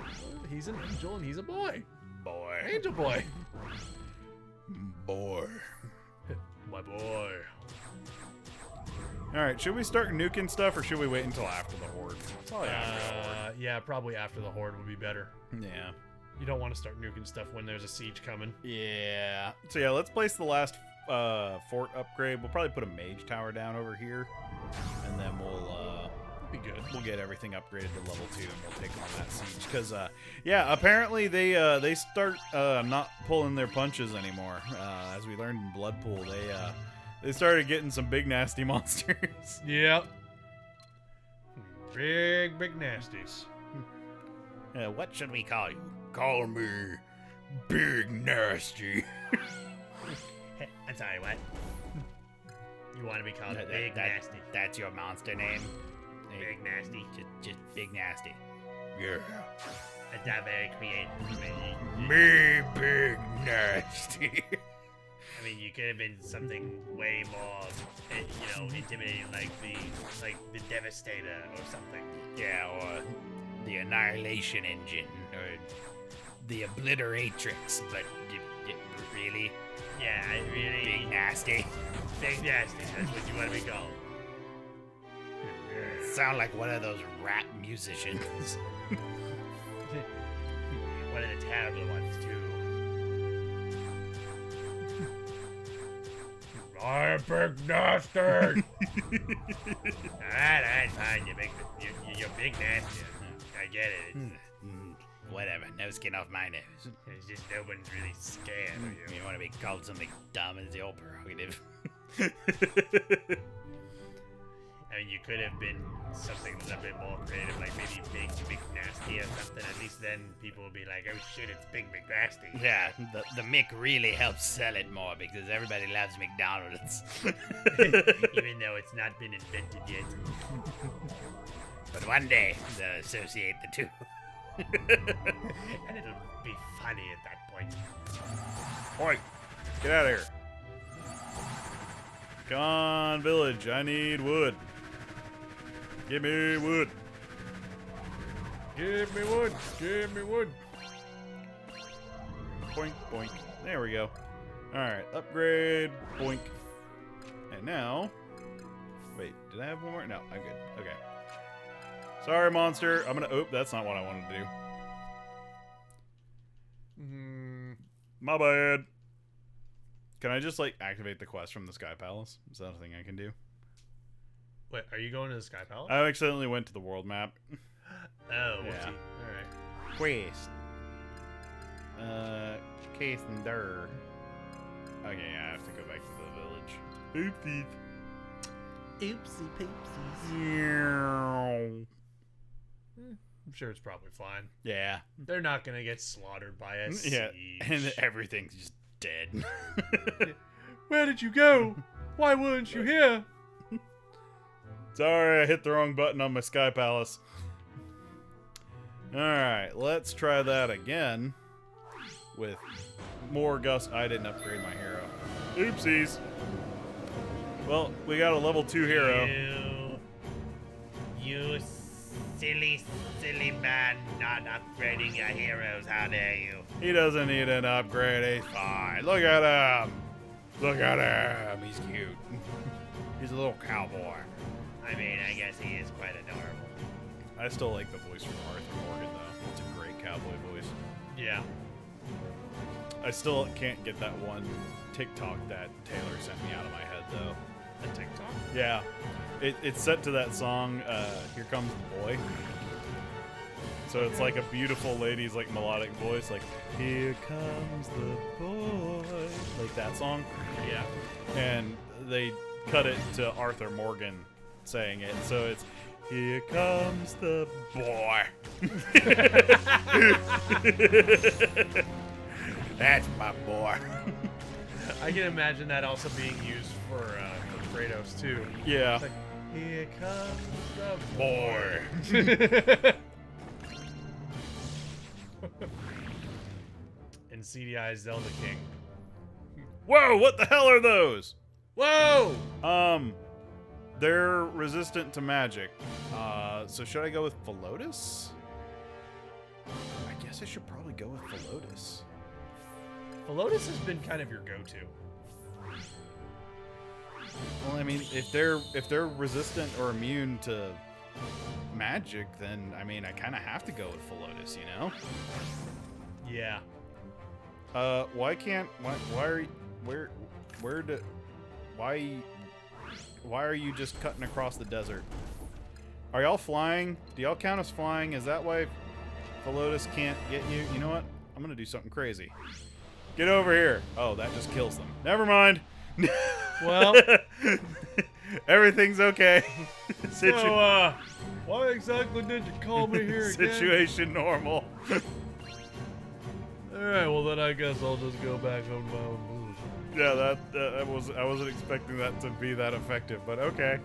He's an angel and he's a boy. Boy. Angel Boy. Boy. My boy. Alright, should we start nuking stuff or should we wait until after the horde? It's probably after the horde. Yeah, probably after the horde would be better. Yeah. You don't want to start nuking stuff when there's a siege coming. Yeah. So yeah, let's place the last fort upgrade. We'll probably put a mage tower down over here. And then That'd be good. we'll get everything upgraded to level 2 and we'll take on that siege. Because, yeah, apparently they start not pulling their punches anymore. As we learned in Bloodpool, they started getting some big nasty monsters. Yep. Big nasties. What should we call you? Call me Big Nasty. I'm sorry, what? You want to be called That- Big that- Nasty? That's your monster name? Big Nasty. Just Big Nasty. Yeah. That's not very creative. Me Big Nasty. I mean, you could have been something way more, intimidating, like the Devastator or something. Yeah, or the Annihilation Engine, or the Obliteratrix, but really? Yeah, I really. Big Nasty. Big Nasty. That's what you want to be called. Sound like one of those rap musicians. One of the terrible ones too. I'm Big Nasty. Alright, fine. You're Big Nasty. I get it. Whatever, no skin off my nose. It's just no one's really scared of you. You want to be called something dumb is your prerogative. I mean, you could have been something a little bit more creative, like maybe Big Nasty or something. At least then people will be like, oh shit, it's Big Nasty. Yeah, the Mick really helps sell it more because everybody loves McDonald's. Even though it's not been invented yet. But one day, they'll associate the two. And it'll be funny at that point. Oi, get out of here. Come on, village. I need wood. Give me wood. Give me wood. Give me wood. Boink, boink. There we go. Alright, upgrade. Boink. And now... Wait, did I have one more? No, I'm good. Okay. Sorry, monster. I'm gonna... Oop, that's not what I wanted to do. My bad. Can I just, like, activate the quest from the Sky Palace? Is that a thing I can do? Wait, are you going to the Sky Palace? I accidentally went to the world map. Oh, Yeah. whoopsie. Alright. Quest. Case and Dur. Okay, I have to go back to the village. Oopsies. Oopsie poopsies. I'm sure it's probably fine. Yeah. They're not gonna get slaughtered by a siege. Yeah, and everything's just dead. Where did you go? Why weren't you here? Sorry, I hit the wrong button on my Sky Palace. Alright, let's try that again. With more Gus. I didn't upgrade my hero. Oopsies. Well, we got a level 2 hero. You silly man, not upgrading your heroes. How dare you? He doesn't need an upgrade. He's fine. Look at him. Look at him. He's cute. He's a little cowboy. I mean, I guess he is quite adorable. I still like the voice from Arthur Morgan, though. It's a great cowboy voice. Yeah. I still can't get that one TikTok that Taylor sent me out of my head, though. A TikTok? Yeah. It's set to that song, Here Comes the Boy. So it's like a beautiful lady's like melodic voice, like, here comes the boy. Like that song. Yeah. And they cut it to Arthur Morgan saying it. So it's, here comes the boy. That's my boy. I can imagine that also being used for Kratos too. Yeah. Like, here comes the Boy. in CDI Zelda King. Whoa, what the hell are those? Whoa! They're resistant to magic. So should I go with Philotus? I guess I should probably go with Philotus. Philotus has been kind of your go-to. Well, I mean, if they're resistant or immune to magic, then I mean, I kind of have to go with Philotus, you know? Yeah. Why are you just cutting across the desert? Are y'all flying? Do y'all count as flying? Is that why Philotus can't get you? You know what? I'm gonna do something crazy. Get over here. Oh, that just kills them. Never mind. Well, everything's okay. so, Why exactly did you call me here again? Situation normal. Alright, well then I guess I'll just go back on my own bullshit. Yeah, I wasn't expecting that to be that effective, but okay.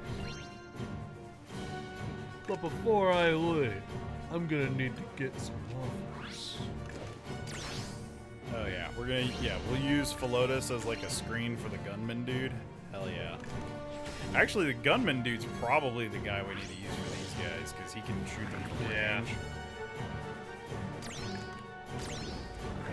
But before I leave, I'm gonna need to get some waffles. Oh yeah, we'll use Philotus as like a screen for the gunman dude. Hell yeah. Actually, the gunman dude's probably the guy we need to use for these guys, because he can shoot them from range.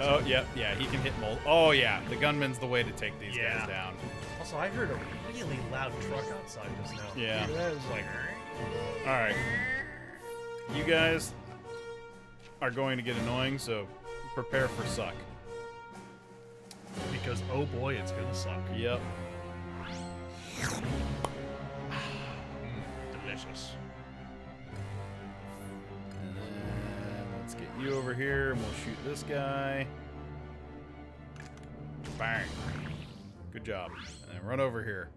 Oh, yeah, he can hit mold. Oh yeah, the gunman's the way to take these guys down. Also, I heard a really loud truck outside just now. Yeah. That was like... Alright. You guys are going to get annoying, so prepare for suck. Because, oh boy, it's gonna suck. Yep. Delicious. And then let's get you over here, and we'll shoot this guy. Bang. Good job. And then run over here.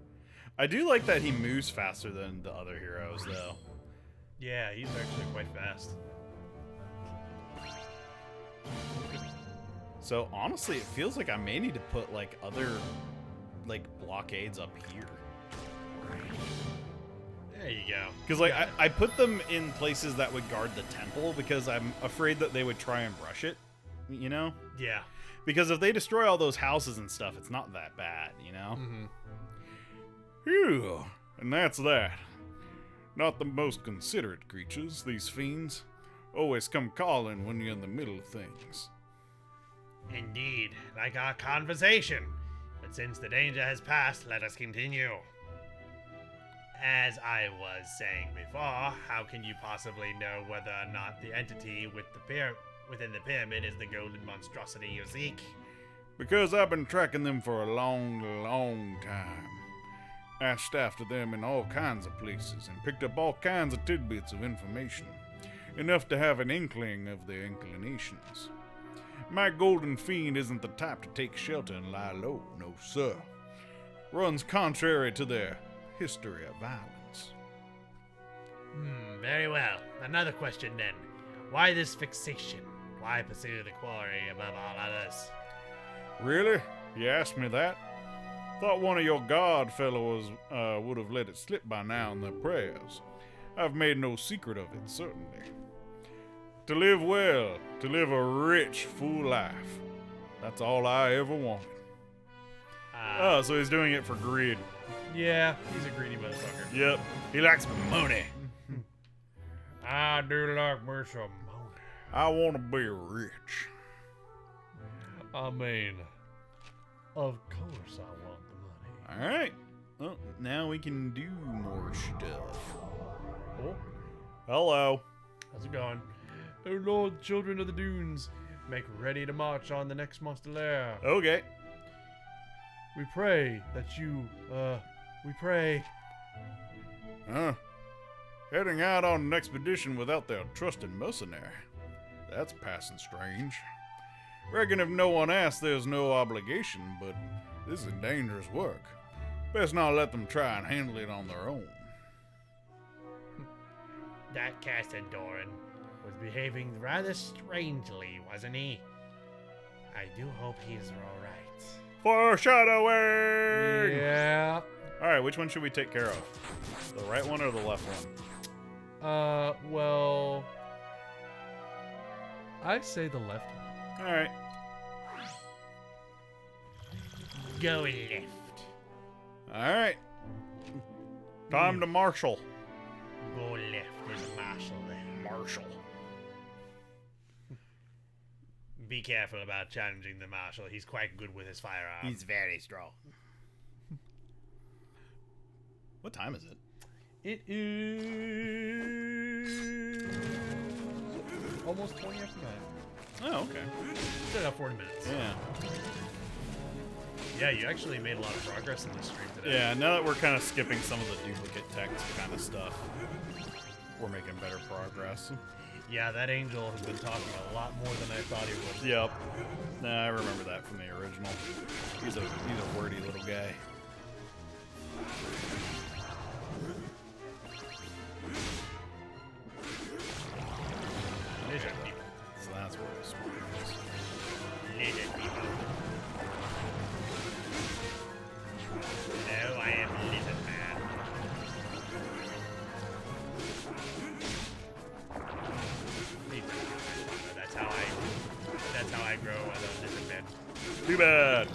I do like that he moves faster than the other heroes, though. Yeah, he's actually quite fast. So honestly, it feels like I may need to put like other like blockades up here. There you go. Because like I put them in places that would guard the temple because I'm afraid that they would try and brush it, you know? Yeah. Because if they destroy all those houses and stuff, it's not that bad, you know? Mm-hmm. Phew, and that's that. Not the most considerate creatures, these fiends. Always come calling when you're in the middle of things. Indeed, like our conversation. But since the danger has passed, let us continue. As I was saying before, how can you possibly know whether or not the entity within the pyramid is the golden monstrosity you seek? Because I've been tracking them for a long, long time. Asked after them in all kinds of places and picked up all kinds of tidbits of information. Enough to have an inkling of their inclinations. My golden fiend isn't the type to take shelter and lie low, no sir. Runs contrary to their history of violence. Very well. Another question then. Why this fixation? Why pursue the quarry above all others? Really? You asked me that? Thought one of your god fellows would have let it slip by now in their prayers. I've made no secret of it, certainly. To live well, to live a rich, full life. That's all I ever wanted. Oh, so he's doing it for greed. Yeah, he's a greedy motherfucker. Yep. He likes money. I do like me some money. I want to be rich. I mean, of course I want the money. Alright. Well, now we can do more stuff. Oh, Hello. how's it going? Oh Lord, children of the dunes, make ready to march on the next monster lair. Okay. We pray that you, we pray. Huh? Heading out on an expedition without their trusted mercenary. That's passing strange. Reckon if no one asks, there's no obligation, but this is dangerous work. Best not let them try and handle it on their own. That Cassadoran was behaving rather strangely, wasn't he? I do hope he's alright. Foreshadowing! Yeah. Alright, which one should we take care of? The right one or the left one? Well, I say the left one. Alright. Go left. Alright. Time to marshal. Go left. There's a marshal there. Marshal. Be careful about challenging the marshal. He's quite good with his firearm. He's very strong. What time is it? It is almost 20 after 9. Oh, okay. Still got 40 minutes. Yeah. Yeah, you actually made a lot of progress in this stream today. Yeah, now that we're kind of skipping some of the duplicate text kind of stuff, we're making better progress. Yeah, that angel has been talking a lot more than I thought he would. Yep. Nah, I remember that from the original. He's a wordy little guy. now I grow a lizard man. Too bad.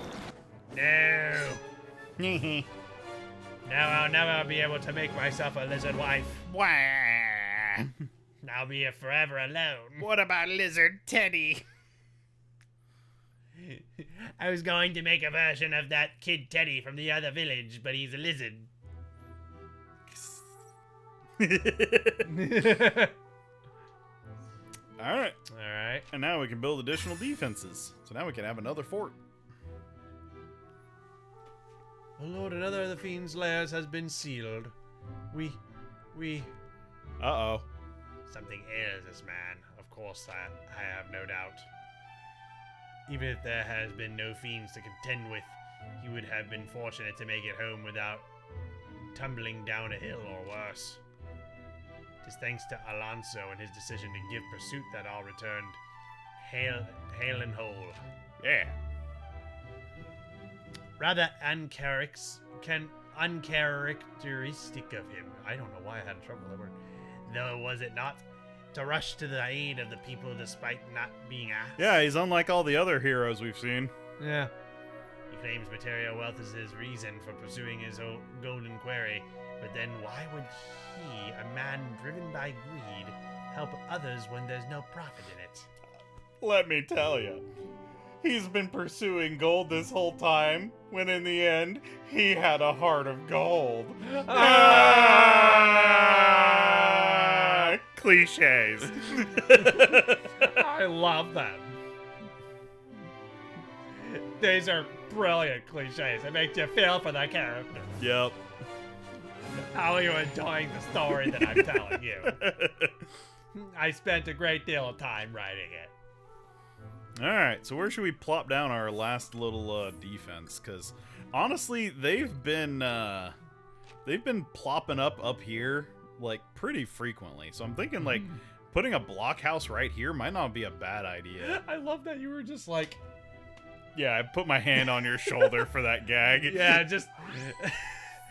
No. Now I'll never be able to make myself a lizard wife. Wah. I'll be forever alone. What about Lizard Teddy? I was going to make a version of that kid Teddy from the other village, but he's a lizard. Alright. Alright. And now we can build additional defenses. So now we can have another fort. Oh Lord, another of the Fiend's lairs has been sealed. We... Uh-oh. Something ails this man. Of course, I have no doubt. Even if there has been no fiends to contend with, He would have been fortunate to make it home without tumbling down a hill or worse. It is thanks to Alonso and his decision to give pursuit that all returned hale and whole. Yeah. Rather uncharacteristic of him. I don't know why I had trouble with that word. Though was it not to rush to the aid of the people despite not being asked? Yeah, he's unlike all the other heroes we've seen. yeah. He claims material wealth is his reason for pursuing his own golden quarry, but then why would he, a man driven by greed, help others when there's no profit in it? Let me tell you, he's been pursuing gold this whole time, when in the end, he had a heart of gold. Cliches. I love them. These are brilliant cliches. It makes you feel for the character. Yep. How are you enjoying the story that I'm telling you? I spent a great deal of time writing it. Alright, so where should we plop down our last little defense? Because honestly, they've been plopping up here like pretty frequently. So I'm thinking like putting a block house right here might not be a bad idea. I love that you were just like, Yeah, I put my hand on your shoulder for that gag. yeah, just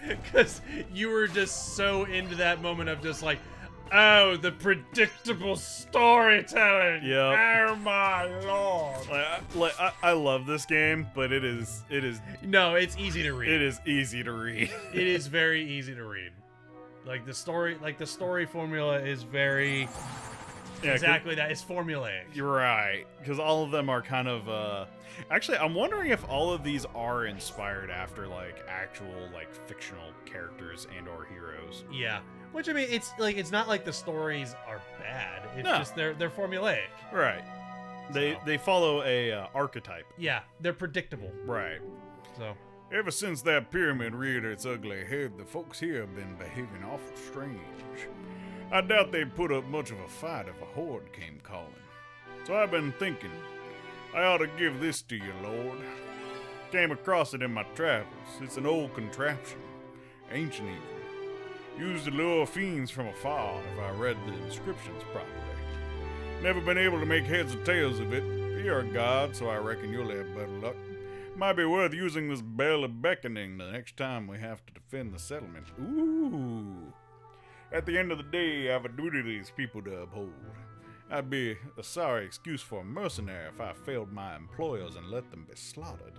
because you were just so into that moment of just like, oh, the predictable storytelling. Yep. Oh my lord. I love this game, but it is No, it's easy to read. it is easy to read. It is very easy to read. Like the story formula is very Yeah, exactly that. It's formulaic. You're right, because all of them are kind of actually I'm wondering if all of these are inspired after like actual like fictional characters and or heroes. Yeah. Which I mean, it's like it's not like the stories are bad. It's No. just they're formulaic. Right. They follow a archetype. Yeah, they're predictable. Right. So Ever since that pyramid reared its ugly head, the folks here have been behaving awful strange. I doubt they'd put up much of a fight if a horde came calling. So I've been thinking, I ought to give this to you, Lord. Came across it in my travels. It's an old contraption, ancient even. Used to lure fiends from afar, if I read the inscriptions properly. Never been able to make heads or tails of it. You're a god, so I reckon you'll have better luck. Might be worth using this bell of beckoning the next time we have to defend the settlement. Ooh. At the end of the day, I have a duty to these people to uphold. I'd be a sorry excuse for a mercenary if I failed my employers and let them be slaughtered.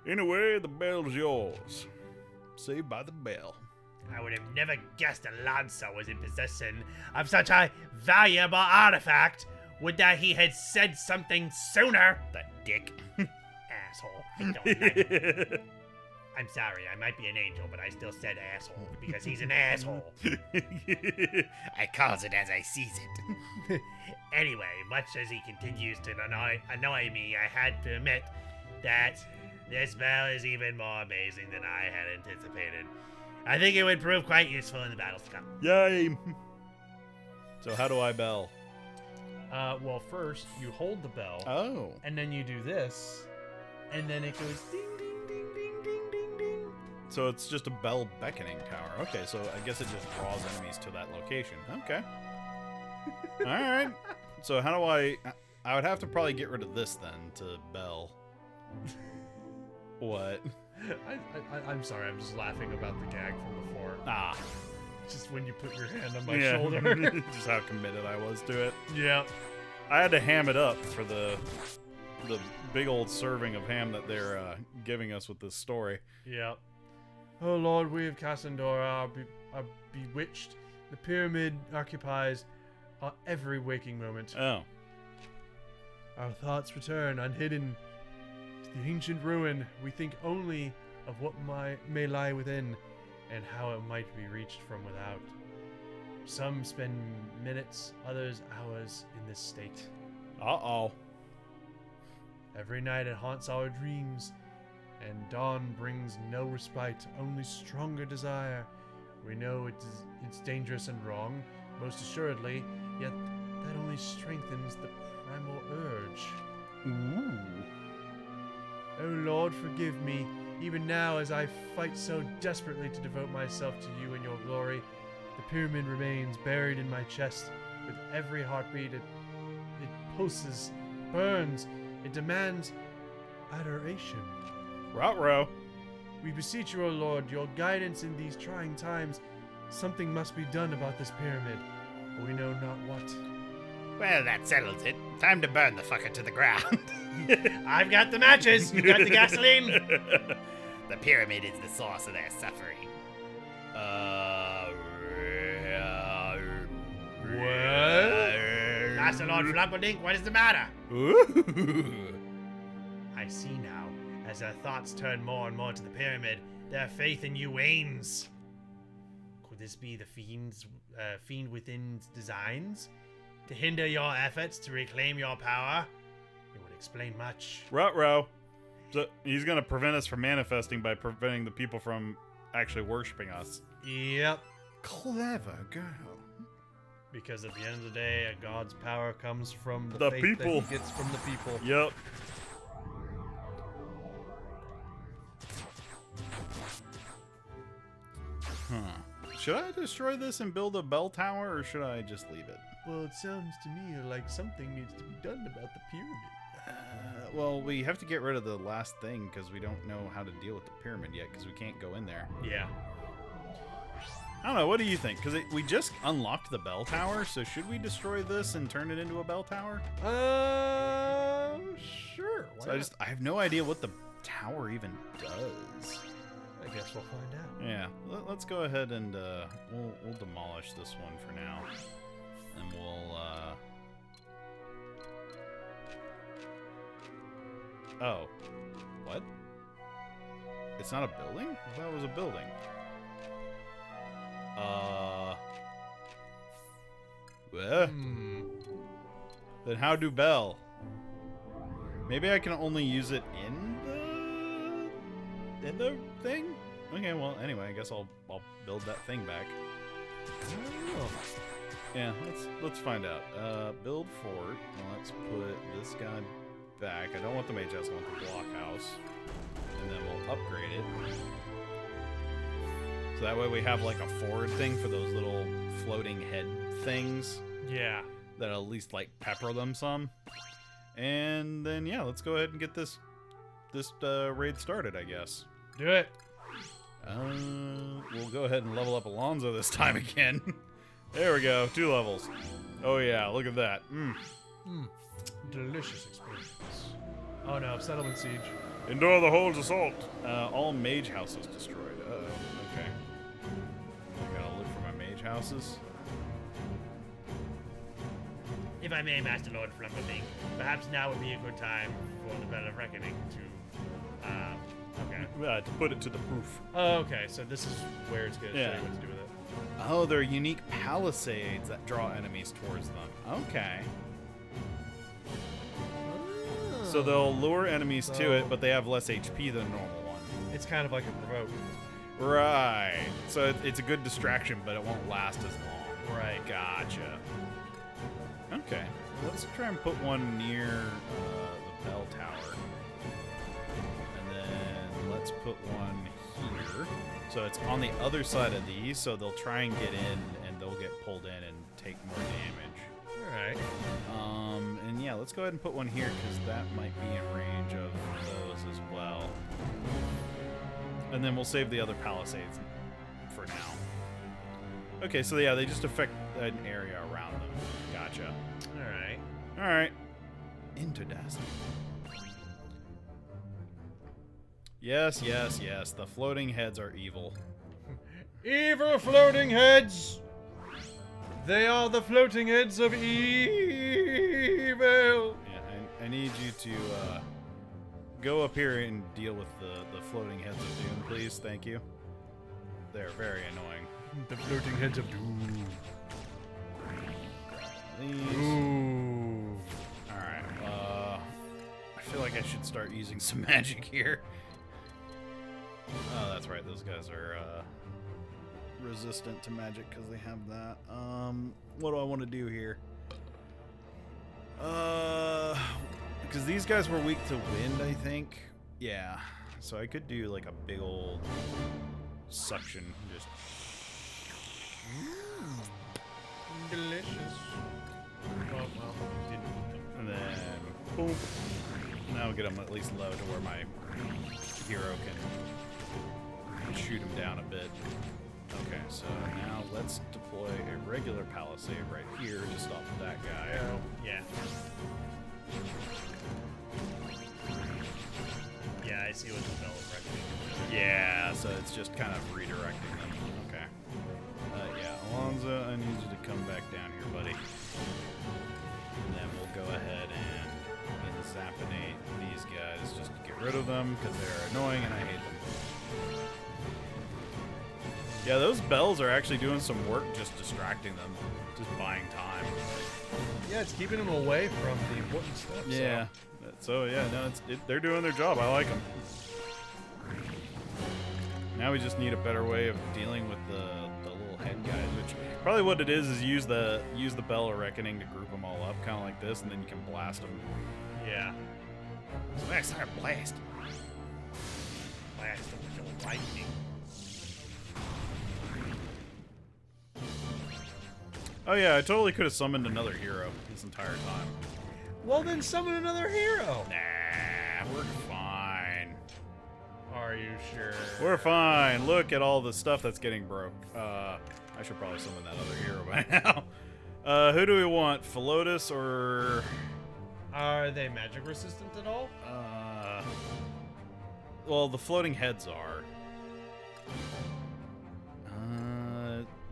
Anyway, the bell's yours. Saved by the bell. I would have never guessed Alonso was in possession of such a valuable artifact. Would that he had said something sooner. The dick. Asshole. I don't like him. I'm sorry, I might be an angel, but I still said asshole because he's an asshole. I calls it as I sees it. Anyway, much as he continues to annoy me, I had to admit that this bell is even more amazing than I had anticipated. I think it would prove quite useful in the battles to come. Yay! So how do I bell? well, first you hold the bell, Oh. and then you do this, and then it goes ding ding ding ding ding ding ding. So it's just a bell beckoning tower. Okay, so I guess it just draws enemies to that location. Okay. Alright. So how do I would have to probably get rid of this then to bell. What? I'm sorry, I'm just laughing about the gag from before. Ah. Just when you put your hand on my Yeah. shoulder. Just how committed I was to it. Yeah. I had to ham it up for the the big old serving of ham that they're giving us with this story. Yep. Oh Lord, we of Cassandora are bewitched. The pyramid occupies our every waking moment. Oh. Our thoughts return unhidden to the ancient ruin. We think only of what may lie within and how it might be reached from without. Some spend minutes, others hours in this state. Uh-oh. Every night it haunts our dreams, and dawn brings no respite, only stronger desire. We know it's dangerous and wrong, most assuredly, yet that only strengthens the primal urge. Ooh. Oh Lord, forgive me, even now as I fight so desperately to devote myself to you and your glory. The pyramid remains buried in my chest. With every heartbeat, it pulses, burns, it demands adoration. Ruh-roh. We beseech you, O Lord, your guidance in these trying times. Something must be done about this pyramid, but we know not what. Well, that settles it. Time to burn the fucker to the ground. I've got the matches. You got the gasoline? The pyramid is the source of their suffering. Master Lord Flumperdink, what is the matter? Ooh. I see now. As their thoughts turn more and more to the pyramid, their faith in you wanes. Could this be the fiend within's designs? To hinder your efforts to reclaim your power? It would explain much. Ruh-roh. So he's going to prevent us from manifesting by preventing the people from actually worshiping us. Yep. Clever girl. Because at the end of the day, a god's power comes from The faith people. that he gets from the people. Yep. Huh. Should I destroy this and build a bell tower, or should I just leave it? Well, it sounds to me like something needs to be done about the pyramid. Well, we have to get rid of the last thing because we don't know how to deal with the pyramid yet because we can't go in there. Yeah. I don't know. What do you think? Because we just unlocked the bell tower, so should we destroy this and turn it into a bell tower? Sure. Why So not? I have no idea what the tower even does. I guess we'll find out. Yeah, let's go ahead and we'll demolish this one for now, and we'll oh, what? It's not a building? I thought it was a building. Well, then how do bell? Maybe I can only use it in the thing? Okay, well, anyway, I guess I'll build that thing back. Oh. Yeah, let's find out. Build fort. Let's put this guy back. I don't want the Mage House, I want the block house. And then we'll upgrade it. So that way we have like a forward thing for those little floating head things. Yeah. That'll at least like pepper them some. And then yeah, let's go ahead and get this raid started, I guess. Do it. We'll go ahead and level up Alonzo this time again. There we go, 2 levels. Oh yeah, look at that. Delicious experience. Oh no, settlement siege. Endure the hold's assault. All mage houses destroyed. Uh-oh, okay. I gotta look for my mage houses. If I may, Master Lord Flumperdink, perhaps now would be a good time for the Bell of Reckoning to, okay. To put it to the proof. Oh, okay, so this is where it's going to show Yeah. you what to do with it. Oh, they're unique palisades that draw enemies towards them. Okay. So they'll lure enemies to it, but they have less HP than a normal one. It's kind of like a provoke. Right. So it's a good distraction, but it won't last as long. Right. Gotcha. Okay. Let's try and put one near the bell tower. And then let's put one here. So it's on the other side of these, so they'll try and get in, and they'll get pulled in and take more damage. Alright. And yeah, let's go ahead and put one here, because that might be in range of those as well. And then we'll save the other palisades for now. Okay, so yeah, they just affect an area around them. Gotcha. Alright. Alright. Into Destiny. Yes, yes, yes. The floating heads are evil. Evil floating heads! They are the floating heads of evil! Yeah, I need you to go up here and deal with the floating heads of doom, please. Thank you. They're very annoying. The floating heads of doom. These. Ooh. Alright, I feel like I should start using some magic here. Oh, that's right. Those guys are resistant to magic because they have that. What do I want to do here? Because these guys were weak to wind, I think. Yeah. So I could do like a big old suction. Just. Delicious. Oh, well, didn't. And then. Boom. Now we'll get them at least low to where my hero can shoot him down a bit. Okay, so now let's deploy a regular palisade right here to stop that guy. Oh, yeah. Yeah, I see what the bell is recommending. Yeah, so it's just kind of redirecting them. Okay. Yeah, Alonzo, I need you to come back down here, buddy. And then we'll go ahead and zappinate these guys just to get rid of them because they're annoying and I hate them. Yeah, those bells are actually doing some work just distracting them, just buying time. Yeah, it's keeping them away from the important stuff. Yeah. So yeah, no, they're doing their job. I like them. Now we just need a better way of dealing with the little head guys, which probably what it is use the Bell of Reckoning to group them all up, kind of like this, and then you can blast them. Yeah. So let's start blast. Blast them with your lightning. Oh yeah, I totally could have summoned another hero this entire time. Well, then summon another hero. Nah, we're fine. Are you sure? We're fine. Look at all the stuff that's getting broke. I should probably summon that other hero by now. Who do we want? Philotus or... Are they magic resistant at all? Well, the floating heads are.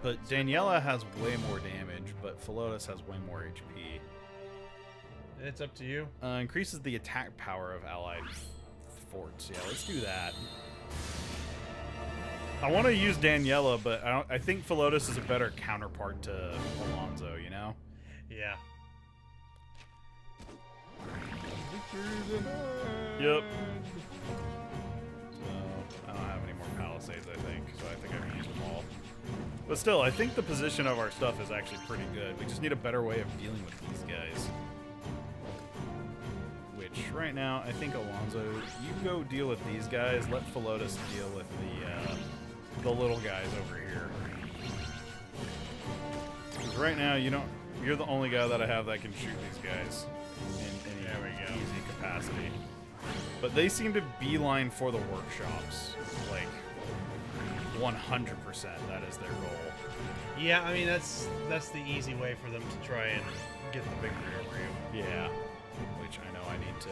But Daniela has way more damage, but Philotus has way more HP. It's up to you. Increases the attack power of allied forts. Yeah, let's do that. I want to use Daniela, but I think Philotus is a better counterpart to Alonzo, you know? Yeah. Yep. So, I don't have any more palisades, I think, so I think I've used them all. But still, I think the position of our stuff is actually pretty good. We just need a better way of dealing with these guys. Which, right now, I think Alonzo, you go deal with these guys. Let Philotus deal with the little guys over here. Because right now, you're the only guy that I have that can shoot these guys in any easy capacity. But they seem to beeline for the workshops. Like, 100% that is their goal. Yeah, I mean that's the easy way for them to try and get the victory over you. Yeah, which I know I need to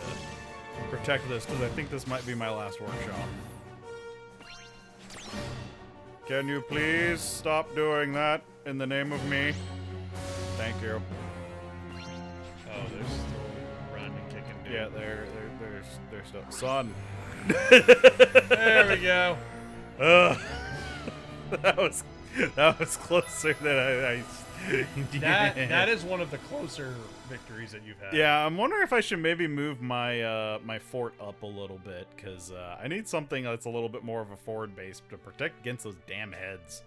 protect this because I think this might be my last workshop. Can you please stop doing that in the name of me? Thank you. Oh, they're still running and kicking. Dude. Yeah, they're still son. There we go. That was closer than I that is one of the closer victories that you've had. Yeah, I'm wondering if I should maybe move my my fort up a little bit because I need something that's a little bit more of a forward base to protect against those damn heads.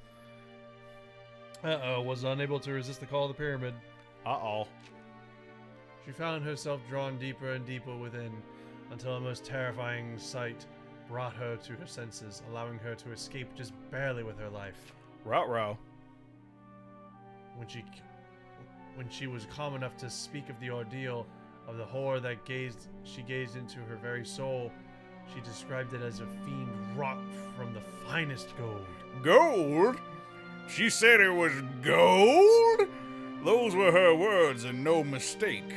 Was unable to resist the call of the pyramid. She found herself drawn deeper and deeper within until a most terrifying sight brought her to her senses, allowing her to escape just barely with her life. Ruh-roh. When she was calm enough to speak of the ordeal, of the horror that she gazed into her very soul, she described it as a fiend wrought from the finest gold. Gold? She said it was gold? Those were her words and no mistake.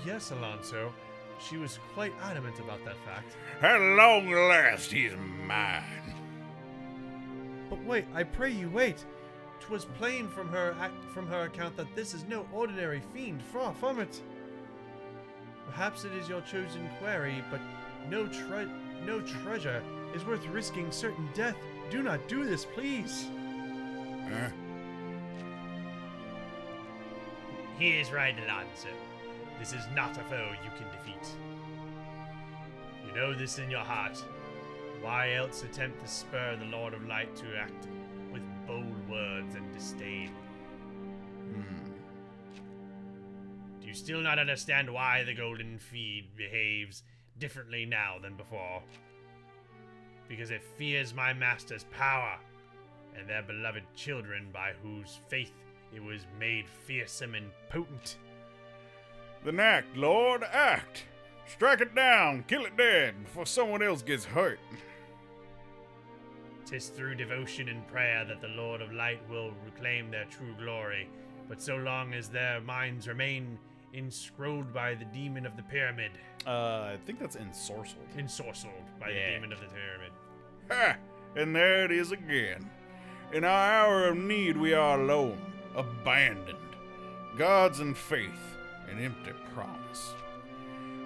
Yes, Alonso. she was quite adamant about that fact. At long last, he's mine. But wait, I pray you wait. 'Twas plain from her account that this is no ordinary fiend, far from it. Perhaps it is your chosen quarry, but no treasure is worth risking certain death. Do not do this, please. Huh? He is right, Alonso. This is not a foe you can defeat. You know this in your heart. Why else attempt to spur the Lord of Light to act with bold words and disdain? Do you still not understand why the Golden Feed behaves differently now than before? Because it fears my master's power and their beloved children by whose faith it was made fearsome and potent. Then act, Lord, act. Strike it down, kill it dead, before someone else gets hurt. 'Tis through devotion and prayer that the Lord of Light will reclaim their true glory, but so long as their minds remain enscrolled by the demon of the pyramid. I think that's ensorcelled. Ensorcelled by the demon of the pyramid. Ha! And there it is again. In our hour of need, we are alone, abandoned. Gods and faith, an empty promise.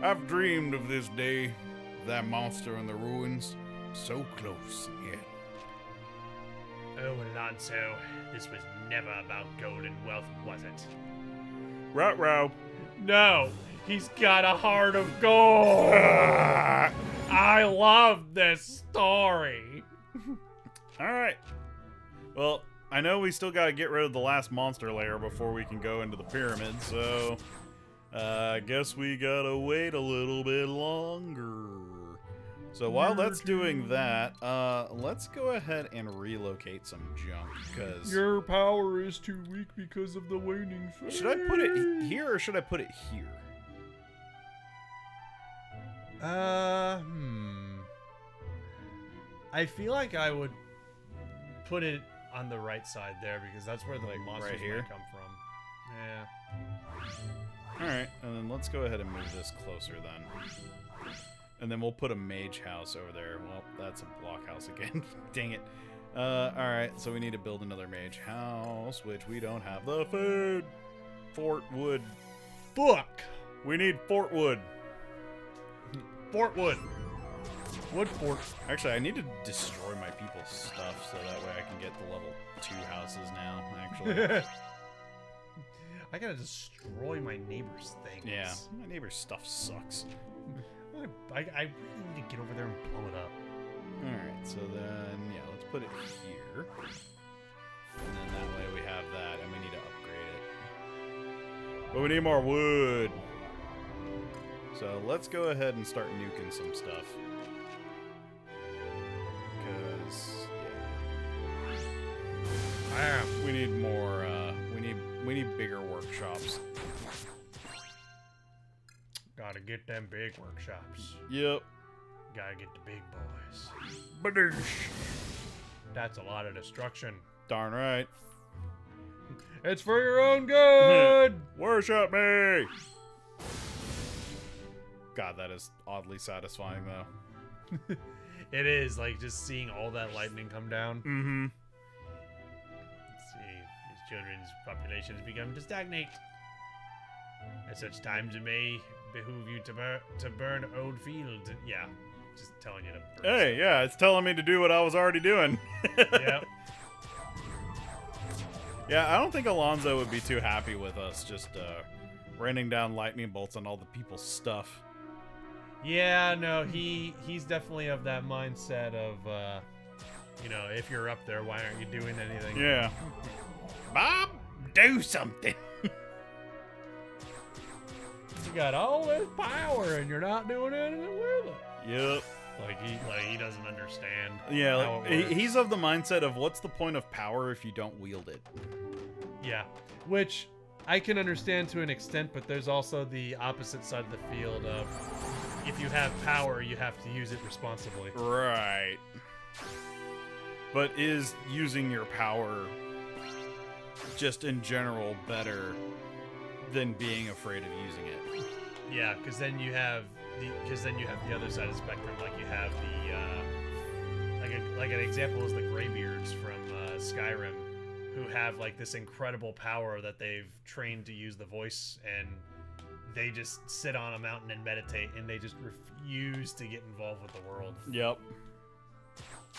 I've dreamed of this day, that monster in the ruins, so close and yet. Oh, Alonso, this was never about gold and wealth, was it? Right. No, he's got a heart of gold. I love this story. All right. Well, I know we still gotta get rid of the last monster layer before we can go into the pyramid, so I guess we gotta wait a little bit longer. So while that's doing that, let's go ahead and relocate some junk, because... Your power is too weak because of the waning phase. Should I put it here, or should I put it here? I feel like I would put it on the right side there, because that's where the monsters right here? might come from. Yeah. Alright, and then let's go ahead and move this closer then. And then we'll put a Mage House over there. Well, that's a block house again. Dang it. Alright, so we need to build another Mage House, which we don't have the food. Fort Wood. Fuck! We need Fort Wood. Fort Wood. Wood Fort. Actually, I need to destroy my people's stuff so that way I can get the level 2 houses now, actually. I gotta destroy my neighbor's things. Yeah, my neighbor's stuff sucks. I really need to get over there and blow it up. Alright, so then, yeah, let's put it here. And then that way we have that, and we need to upgrade it. But we need more wood. So let's go ahead and start nuking some stuff. Because, yeah. We need more, we need bigger workshops. Gotta get them big workshops. Yep. Gotta get the big boys. Badoosh. That's a lot of destruction. Darn right. It's for your own good! Worship me! God, that is oddly satisfying, though. It is, like, just seeing all that lightning come down. Mm-hmm. Let's see, his children's population has begun to stagnate. At such times it may behoove you to burn old fields. Yeah, just telling you to burn. Hey, yeah, it's telling me to do what I was already doing. Yep. Yeah, I don't think Alonso would be too happy with us just raining down lightning bolts on all the people's stuff. Yeah, no, he's definitely of that mindset of, you know, if you're up there, why aren't you doing anything? Yeah. Bob, do something. You got all this power and you're not doing anything with it. Yep. Like he doesn't understand. Yeah, how like, it works. he's of the mindset of what's the point of power if you don't wield it? Yeah, which I can understand to an extent, but there's also the opposite side of the field of if you have power, you have to use it responsibly. Right. But is using your power just in general better than being afraid of using it. Yeah, because then you have the other side of the spectrum. Like you have the like an example is the Greybeards from Skyrim, who have like this incredible power that they've trained to use the voice, and they just sit on a mountain and meditate, and they just refuse to get involved with the world. Yep.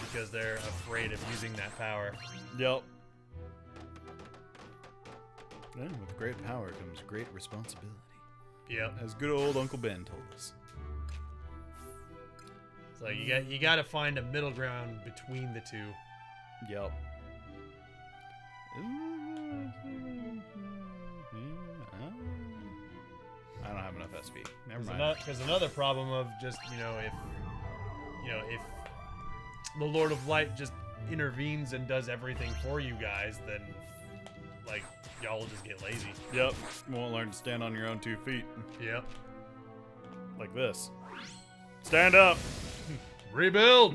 Because they're afraid of using that power. Yep. And with great power comes great responsibility. Yep. As good old Uncle Ben told us. So you got to find a middle ground between the two. Yep. I don't have enough SP. Never mind. Because another problem of just if the Lord of Light just intervenes and does everything for you guys, then like y'all will just get lazy. Yep. You won't learn to stand on your own 2 feet. Yep. Like this. Stand up. Rebuild.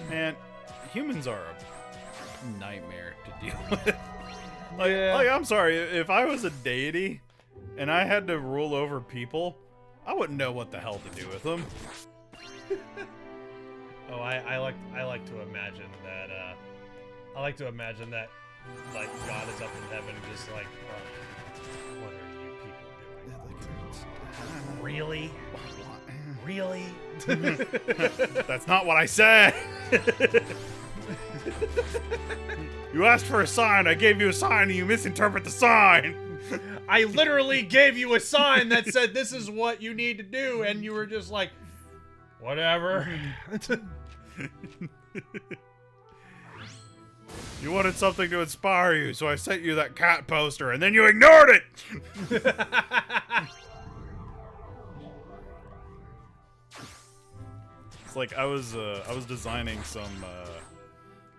Man, humans are a nightmare to deal with. Like, I'm sorry, if I was a deity and I had to rule over people, I wouldn't know what the hell to do with them. Oh, I like to imagine that. I like to imagine that, like God is up in heaven, just like, what are you people doing? Really? Really? That's not what I said. You asked for a sign, I gave you a sign, and you misinterpret the sign. I literally gave you a sign that said this is what you need to do, and you were just like, whatever. You wanted something to inspire you, so I sent you that cat poster, and then you ignored it! It's like I was designing some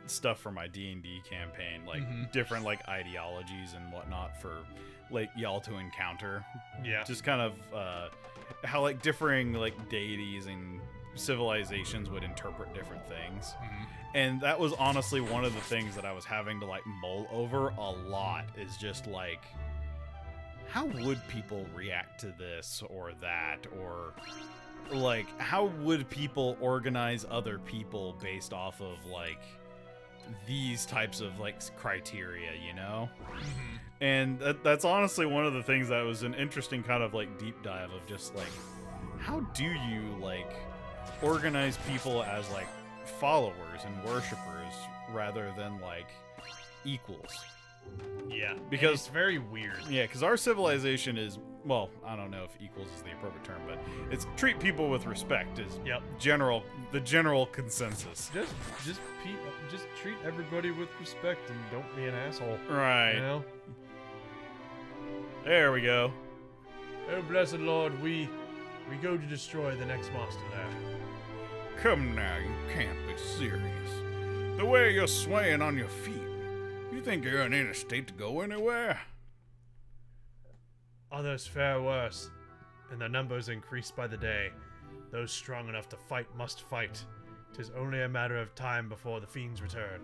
stuff for my D&D campaign, like different like ideologies and whatnot for like y'all to encounter. Yeah. Just kind of how like differing like deities and civilizations would interpret different things. And that was honestly one of the things that I was having to like mull over a lot, is just like, how would people react to this or that, or like how would people organize other people based off of like these types of like criteria, you know? And that's honestly one of the things that was an interesting kind of like deep dive of just like, how do you like organize people as like followers and worshipers rather than like equals? Yeah, because it's very weird. Yeah, because our civilization is, well, I don't know if equals is the appropriate term, but it's treat people with respect is the general consensus. Just treat everybody with respect and don't be an asshole. Right. You know? There we go. Oh, blessed Lord, we go to destroy the next monster there. Come now, you can't be serious. The way you're swaying on your feet, you think you're in a state to go anywhere? Others fare worse, and their numbers increase by the day. Those strong enough to fight must fight. 'Tis only a matter of time before the fiends return.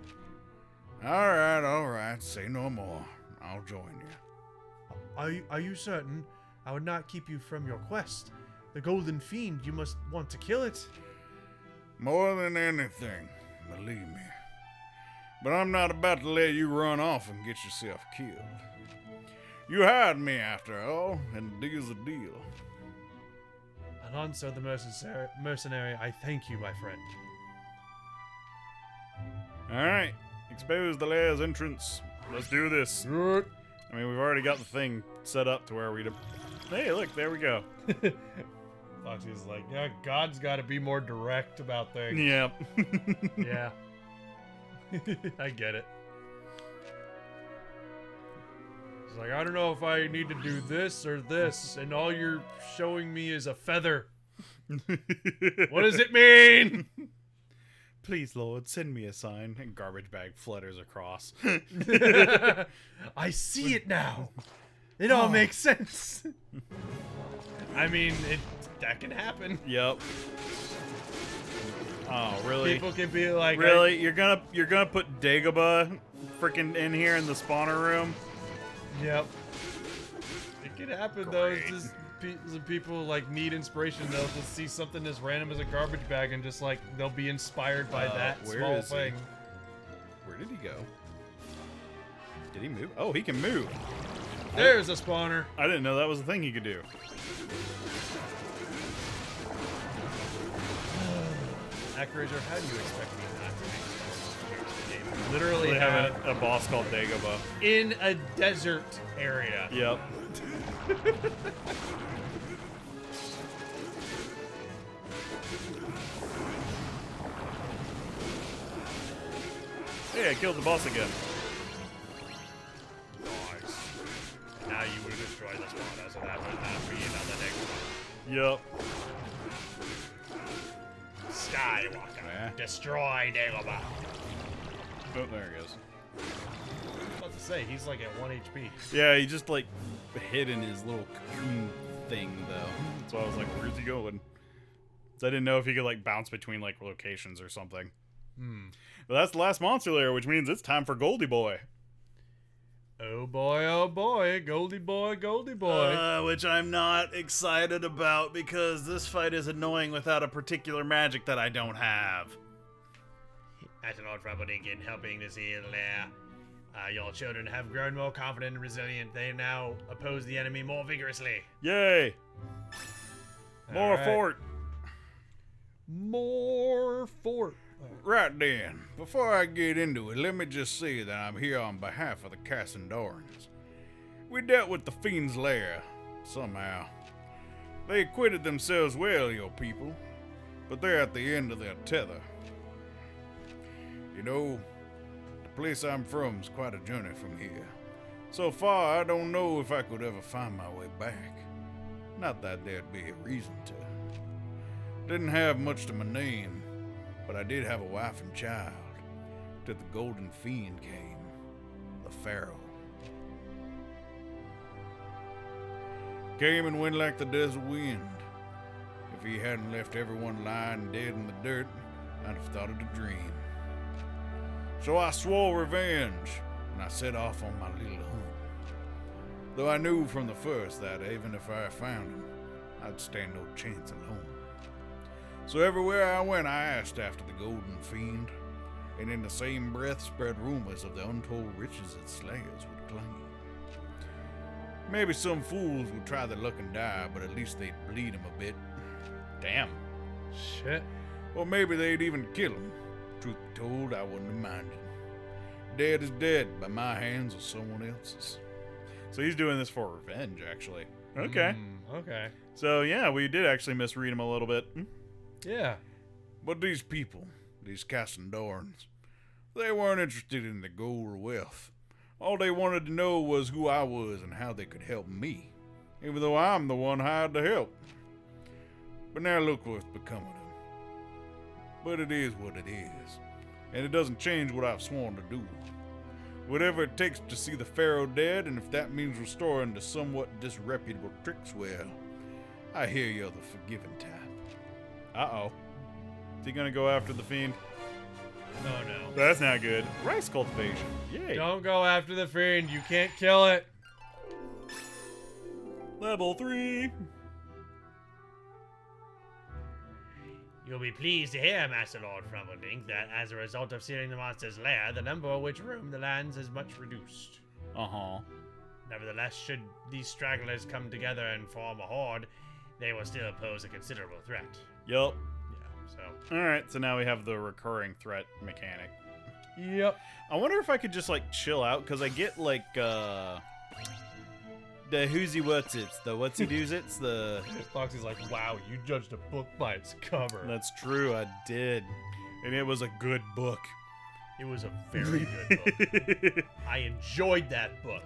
All right, say no more. I'll join you. Are you certain? I would not keep you from your quest. The golden fiend, you must want to kill it. More than anything, believe me. But I'm not about to let you run off and get yourself killed. You hired me after all, and the deal's a deal. Alonso the mercenary, I thank you, my friend. Alright, expose the lair's entrance. Let's do this. I mean, we've already got the thing set up to where we'd... Hey, look, there we go. Foxy's like, yeah, God's got to be more direct about things. Yep. Yeah. I get it. It's like, I don't know if I need to do this or this, and all you're showing me is a feather. What does it mean? Please, Lord, send me a sign. And garbage bag flutters across. I see it now. It all makes sense. I mean, that can happen. Yep. Oh, really? People can be like, Really? You're gonna put Dagobah freaking in here in the spawner room? Yep. It can happen though. It's just some people like need inspiration. They'll just see something as random as a garbage bag and just like they'll be inspired by that where small is he? thing. Where did he go? Did he move? Oh, he can move. There's a spawner. I didn't know that was a thing he could do. Actraiser, how do you expect me not to make spawners in this game? Literally They have a boss called Dagobah. in a desert area. Yep. Hey, I killed the boss again. Nice. Now you would destroy the spawner, so that would not be another negative. Yep. Skywalker. Yeah. Destroy Dagobah. Oh, there he goes. I was about to say, he's like at 1 HP. Yeah, he just like hid in his little cocoon thing though. That's why I was like, where's he going? So I didn't know if he could like bounce between like locations or something. But that's the last monster layer, which means it's time for Goldie Boy. Oh boy, Goldie boy, Goldie boy. Which I'm not excited about because this fight is annoying without a particular magic that I don't have. Master Lord Frambledink, in helping this heal lair, your children have grown more confident and resilient. They now oppose the enemy more vigorously. Yay! More Alright. fort. More fort. Right then, before I get into it, let me just say that I'm here on behalf of the Cassandorans. We dealt with the Fiend's Lair, somehow. They acquitted themselves well, your people, but they're at the end of their tether. You know, the place I'm from is quite a journey from here. So far, I don't know if I could ever find my way back. Not that there'd be a reason to. Didn't have much to my name, but I did have a wife and child, till the Golden Fiend came, the Pharaoh. Came and went like the desert wind. If he hadn't left everyone lying dead in the dirt, I'd have thought it a dream. So I swore revenge, and I set off on my little hunt. Though I knew from the first that even if I found him, I'd stand no chance alone. So everywhere I went, I asked after the Golden Fiend, and in the same breath spread rumors of the untold riches its slayers would claim. Maybe some fools would try their luck and die, but at least they'd bleed him a bit. Damn. Shit. Or maybe they'd even kill him. Truth be told, I wouldn't have minded. Dead is dead by my hands or someone else's. So he's doing this for revenge, actually. Okay. Okay. So yeah, we did actually misread him a little bit. Yeah. But these people, these Cassandorans, they weren't interested in the gold or wealth. All they wanted to know was who I was and how they could help me, even though I'm the one hired to help. But now look what's become of them. But it is what it is, and it doesn't change what I've sworn to do. Whatever it takes to see the Pharaoh dead, and if that means restoring the somewhat disreputable tricks, well, I hear you're the forgiving type. Uh-oh. Is he gonna go after the fiend? Oh no. That's not good. Rice cultivation. Yay. Don't go after the fiend. You can't kill it. Level 3. You'll be pleased to hear, Master Lord Frambledink, that as a result of sealing the monster's lair, the number which roam the lands is much reduced. Uh-huh. Nevertheless, should these stragglers come together and form a horde, they will still pose a considerable threat. Yup. Yeah, so... Alright, so now we have the recurring threat mechanic. Yep. I wonder if I could just, like, chill out, because I get, like, the who's-he what's-its, the what's-he-do's-its, the... Foxy's like, wow, you judged a book by its cover. That's true, I did. And it was a good book. It was a very good book. I enjoyed that book.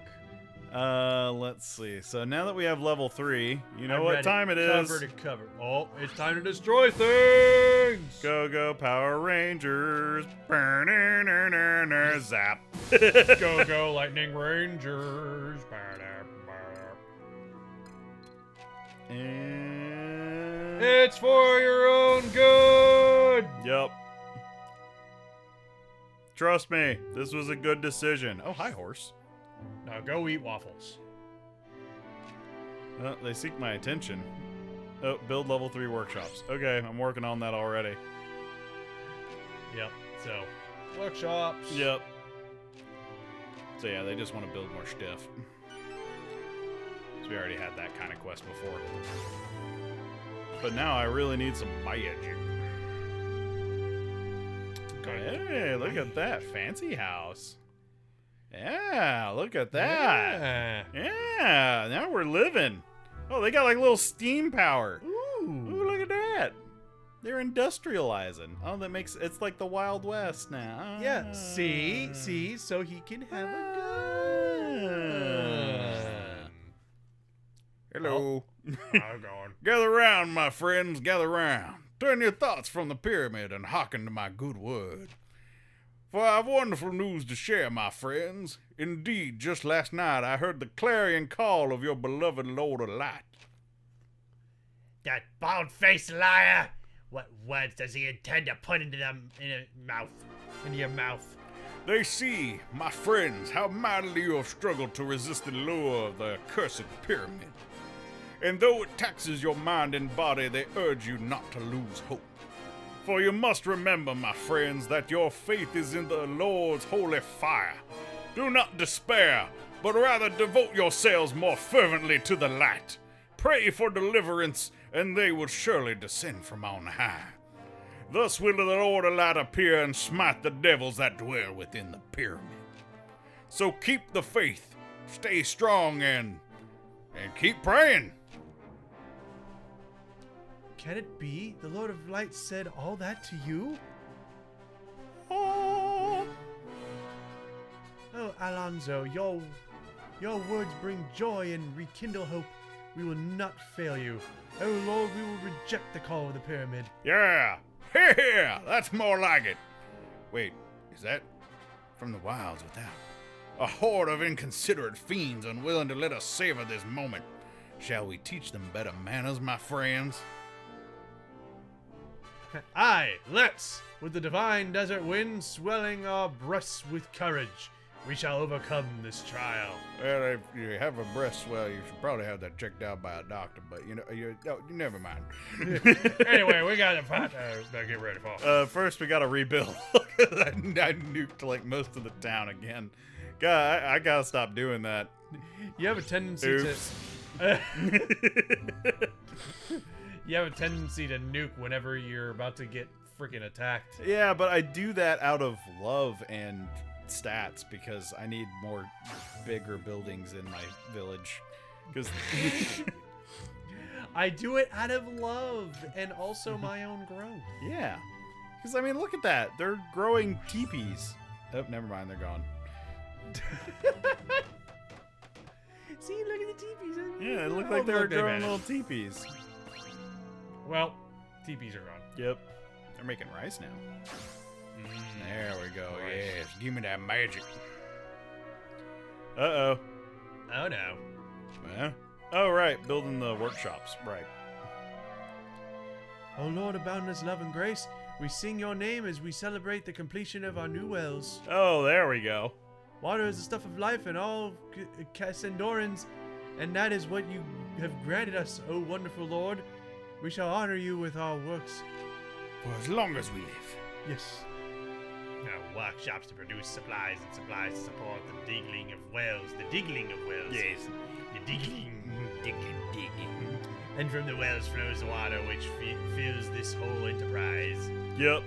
Let's see. So now that we have level 3, you know I what read time it is. Cover to cover. Oh, it's time to destroy things! Go, go, Power Rangers. Zap. Go, go, Lightning Rangers. And... It's for your own good. Yep. Trust me, this was a good decision. Oh, hi, horse. Now go eat waffles. They seek my attention. Oh, build level 3 workshops. Okay, I'm working on that already. Yep. So, workshops. Yep. So yeah, they just want to build more stuff. So we already had that kind of quest before. But now I really need some magic. Hey, look at that fancy house. Yeah, look at that. Yeah, now we're living. Oh, they got like little steam power. Ooh, look at that. They're industrializing. Oh, that makes it's like the Wild West now. Yeah. See, so he can have a gun. Hello. I'm going. Gather round, my friends, gather round. Turn your thoughts from the pyramid and hearken to my good word. For I have wonderful news to share, my friends. Indeed, just last night I heard the clarion call of your beloved Lord of Light. That bald-faced liar! What words does he intend to put into your mouth? They see, my friends, how mightily you have struggled to resist the lure of the accursed pyramid. And though it taxes your mind and body, they urge you not to lose hope. For you must remember, my friends, that your faith is in the Lord's holy fire. Do not despair, but rather devote yourselves more fervently to the light. Pray for deliverance, and they will surely descend from on high. Thus will the Lord of Light appear and smite the devils that dwell within the pyramid. So keep the faith, stay strong, and keep praying. Can it be the Lord of Light said all that to you? Oh, Oh, Alonzo, your words bring joy and rekindle hope. We will not fail you. Oh Lord, we will reject the call of the pyramid. yeah, yeah, that's more like it. Wait, is that from the wilds without? A horde of inconsiderate fiends unwilling to let us savor this moment. Shall we teach them better manners, my friends? Aye, let's! With the divine desert wind swelling our breasts with courage, we shall overcome this trial. Well, if you have a breast swell, you should probably have that checked out by a doctor, but you never mind. Anyway, we got a pot to get ready for. First we gotta rebuild. I nuked like most of the town again. God, I gotta stop doing that. You have a tendency Oops. to... You have a tendency to nuke whenever you're about to get freaking attacked. Yeah, but I do that out of love and stats because I need more bigger buildings in my village. Because I do it out of love and also my own growth. yeah, because I mean, look at that. They're growing teepees. Oh, never mind. They're gone. See, look at the teepees. Yeah, it looked Oh, like they were look, they growing vanished. little teepees. Well, teepees are gone. Yep. They're making rice now. There we go, yes. Give me that magic. Uh-oh. Oh no. Well, Oh, right. Building the workshops. Right. O Lord of boundless love and grace, we sing your name as we celebrate the completion of our new wells. Oh, there we go. Water is the stuff of life and all Cassandorans, and that is what you have granted us, O wonderful Lord. We shall honor you with our works. for as long as we live. Yes. Workshops to produce supplies and supplies to support the digging of wells. The digging of wells. Yes. The digging. Digging. And from the wells flows the water which fills this whole enterprise. Yep.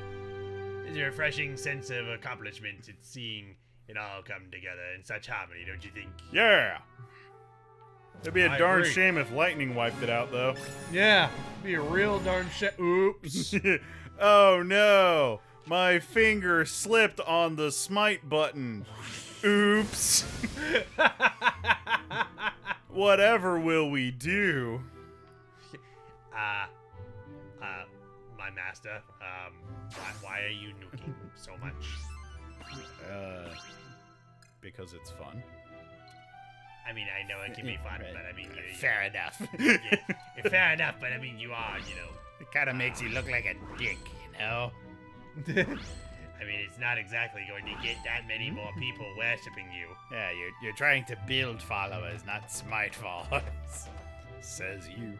It's a refreshing sense of accomplishment. It's seeing it all come together in such harmony, don't you think? Yeah. It'd be a I darn agree. shame if lightning wiped it out, though. Yeah. Be a real darn shit. Oops. Oh no! My finger slipped on the smite button. Oops. Whatever will we do? My master, why are you nuking so much? Because it's fun. I mean, I know it can be fun, Right. but I mean, Fair enough. fair enough, but I mean, you are, It kind of makes you look like a dick, you know? I mean, it's not exactly going to get that many more people worshipping you. Yeah, you're trying to build followers, not smite followers. Says you.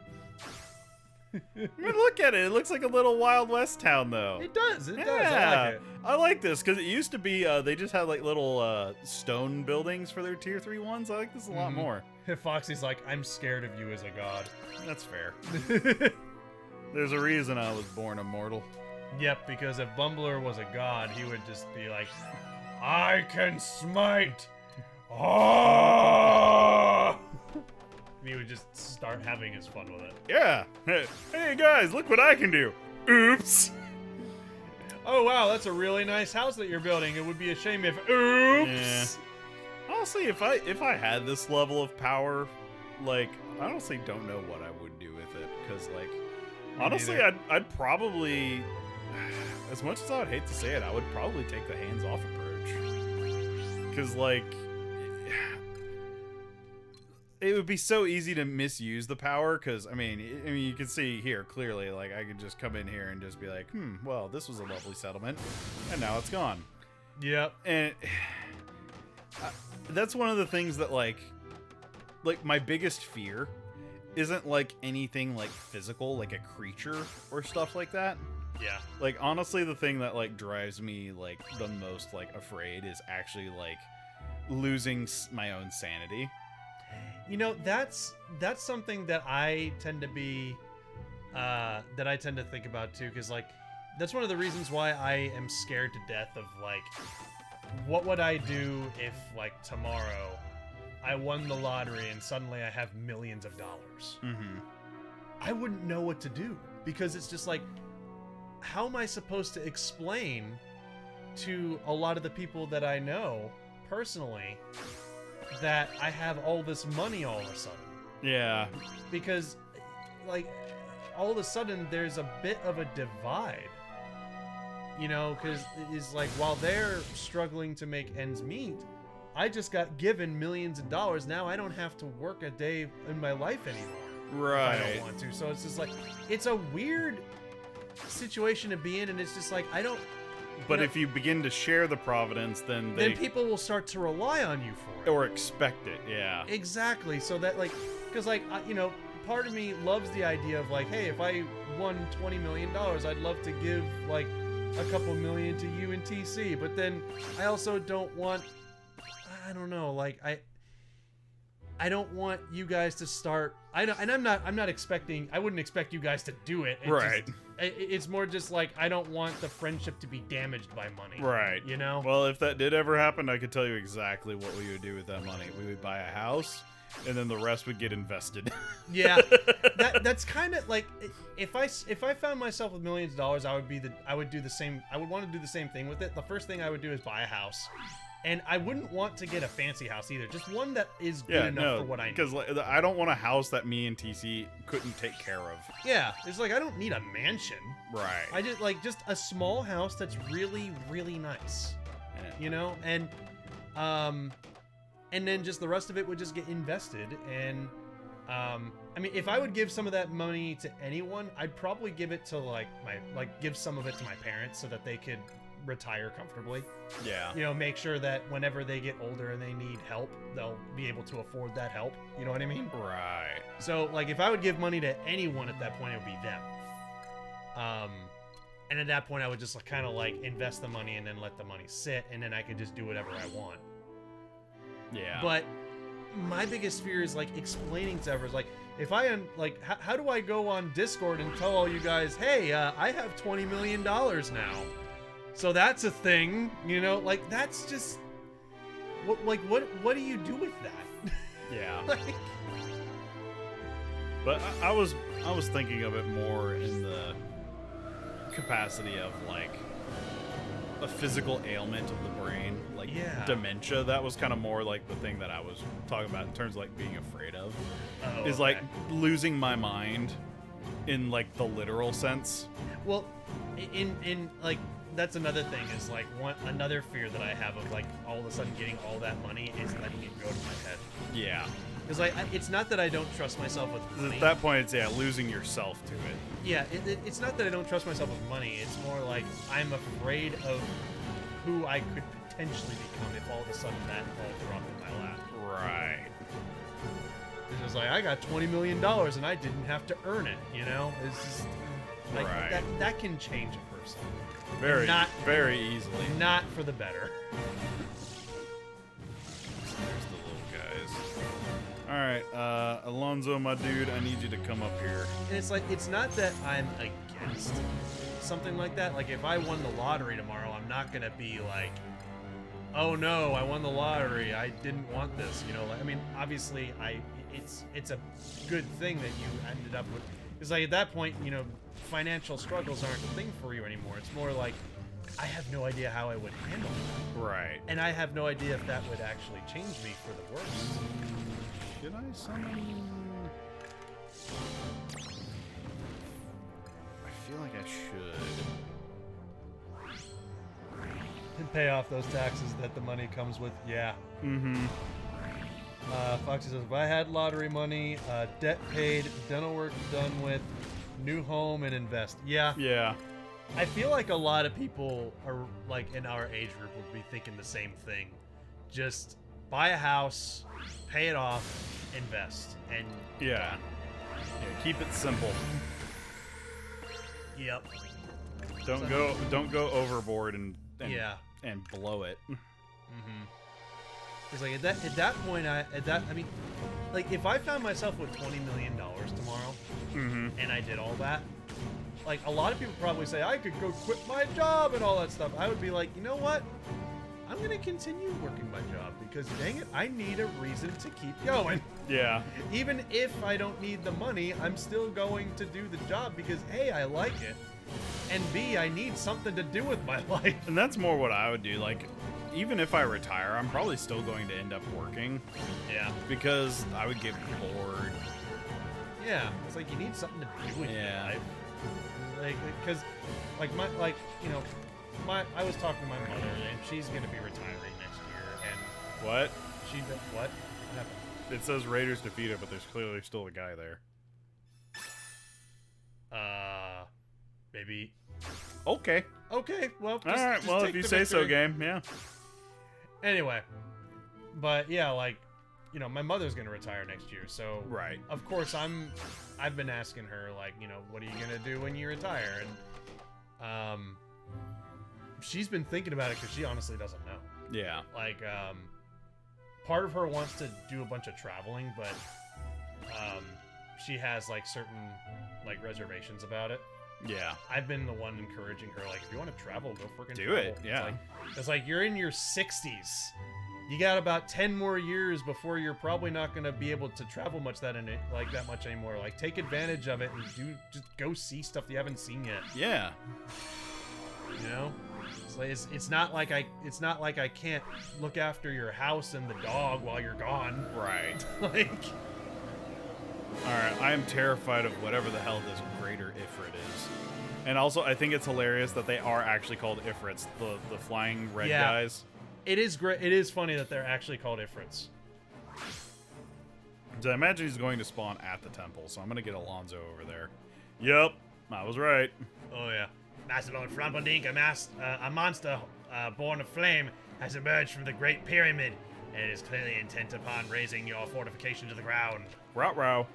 I mean, look at it. It looks like a little Wild West town, though. It does. It Yeah, does. I like it. I like this because it used to be they just had like little stone buildings for their tier 3 ones. I like this a lot more. Foxy's like, I'm scared of you as a god. That's fair. There's a reason I was born immortal. Yep, because if Bumbler was a god, he would just be like, I can smite. Ah! And he would just start having his fun with it. Yeah. Hey guys, look what I can do. Oops. Oh wow, that's a really nice house that you're building. It would be a shame if oops. Yeah. Honestly, if I had this level of power, like, I honestly don't know what I would do with it. Because, like, honestly, I'd probably, as much as I would hate to say it, I would probably take the hands-off approach. Because, like, it would be so easy to misuse the power. Because, I mean, you can see here clearly, like, I could just come in here and just be like, well, this was a lovely settlement, and now it's gone. Yep. And that's one of the things that, like my biggest fear isn't like anything like physical, like a creature or stuff like that. Yeah. Like, honestly, the thing that like drives me like the most like afraid is actually like losing my own sanity. You know, that's something that I tend to be that I tend to think about too, because like that's one of the reasons why I am scared to death of like, what would I do if like tomorrow I won the lottery and suddenly I have millions of dollars? Mm-hmm. I wouldn't know what to do, because it's just like, how am I supposed to explain to a lot of the people that I know personally that I have all this money all of a sudden? Yeah. Because, like, all of a sudden there's a bit of a divide, you know, because it's like, while they're struggling to make ends meet, I just got given millions of dollars. Now I don't have to work a day in my life anymore. Right. If I don't want to. So it's just like, it's a weird situation to be in, and it's just like, I don't. But if you begin to share the providence, then people will start to rely on you for it. or expect it. Yeah. Exactly. So that, like, because like you know, part of me loves the idea of like, hey, if I won $20 million, I'd love to give like a couple million to you and TC. But then I also don't want, I don't know, like I don't want you guys to start. I'm not expecting. I wouldn't expect you guys to do it. Right. It's more just like, I don't want the friendship to be damaged by money. Right. You know. Well, if that did ever happen, I could tell you exactly what we would do with that money. We would buy a house, and then the rest would get invested. Yeah. That's kind of like, if I found myself with millions of dollars, I would do the same. I would want to do the same thing with it. The first thing I would do is buy a house. And I wouldn't want to get a fancy house either. Just one that is good enough for what I need. Because I don't want a house that me and TC couldn't take care of. Yeah, it's like, I don't need a mansion. Right. I just a small house that's really, really nice. Yeah. You know, and then just the rest of it would just get invested. And I mean, if I would give some of that money to anyone, I'd probably give it to give some of it to my parents so that they could retire comfortably. Yeah. You know, make sure that whenever they get older and they need help, they'll be able to afford that help. You know what I mean? Right. So, like, if I would give money to anyone at that point, it would be them. And at that point, I would just kind of like invest the money and then let the money sit, and then I could just do whatever I want. Yeah. But my biggest fear is like explaining to everyone, like, if I am like, how do I go on Discord and tell all you guys, hey, I have $20 million now. So that's a thing, you know, like, that's just what do you do with that? Yeah. Like, But I was thinking of it more in the capacity of like a physical ailment of the brain, like dementia. That was kind of more like the thing that I was talking about in terms of like being afraid of, is like losing my mind in like the literal sense. well, in like, that's another thing, is like another fear that I have of like all of a sudden getting all that money is letting it go to my head. Yeah. Because like, it's not that I don't trust myself with money. At that point, it's losing yourself to it. Yeah, it's not that I don't trust myself with money. It's more like I'm afraid of who I could potentially become if all of a sudden that all dropped in my lap. Right. It's just like, I got $20 million and I didn't have to earn it, you know? It's just like Right. that can change a person. Very, Not- very easily. Not for the better. There's the little guys. All right, Alonzo, my dude, I need you to come up here. And it's like, it's not that I'm against something like that. Like, if I won the lottery tomorrow, I'm not gonna be like, oh no, I won the lottery. I didn't want this. You know, like, I mean, obviously, it's a good thing that you ended up with. Because like at that point, you know, financial struggles aren't a thing for you anymore. It's more like, I have no idea how I would handle that. Right. And I have no idea if that would actually change me for the worse. Should I summon? I feel like I should. And pay off those taxes that the money comes with. Yeah. Mm-hmm. Foxy says, if I had lottery money, debt paid, dental work done with, new home, and invest. Yeah. Yeah. I feel like a lot of people are like in our age group would be thinking the same thing. Just buy a house, pay it off, invest, and Yeah. Yeah. Keep it simple. yep. Don't go overboard and Yeah. and blow it. Mm-hmm. It's like at that point, I mean, like if I found myself with $20 million tomorrow, Mm-hmm. and I did all that, like a lot of people probably say I could go quit my job and all that stuff. I would be like, you know what? I'm gonna continue working my job because dang it, I need a reason to keep going. Yeah. Even if I don't need the money, I'm still going to do the job because A, I like it, and B, I need something to do with my life. And that's more what I would do. Like, even if I retire, I'm probably still going to end up working Yeah. because I would get bored. Yeah. It's like you need something to do with Yeah. your life. Like, because, I was talking to my mother, and she's gonna be retiring next year, and What? what happened? It says Raiders defeated, but there's clearly still a guy there. Maybe. Okay. Okay, well, just, All right. just Well, take if you the say so, victory. game. Yeah. Anyway, but yeah, like, you know, my mother's gonna retire next year, so Right. of course I've been asking her, like, you know, what are you gonna do when you retire? And she's been thinking about it because she honestly doesn't know. Yeah. Like, part of her wants to do a bunch of traveling, but she has like certain like reservations about it. Yeah. I've been the one encouraging her, like, if you want to travel, go freaking Do travel. it, yeah. It's like you're in your 60s. You got about 10 more years before you're probably not going to be able to travel much that much anymore. Like, take advantage of it and just go see stuff you haven't seen yet. Yeah. You know, it's not like I can't look after your house and the dog while you're gone. Right. Like, All right. I am terrified of whatever the hell this greater Ifrit is. And also, I think it's hilarious that they are actually called Ifrits, the flying red Yeah. guys. it is great. It is funny that they're actually called Ifrits. So I imagine he's going to spawn at the temple, so I'm going to get Alonzo over there. Yep, I was right. Oh yeah. Master Lord Frumpledink, a monster born of flame, has emerged from the Great Pyramid, and it is clearly intent upon raising your fortification to the ground. Row.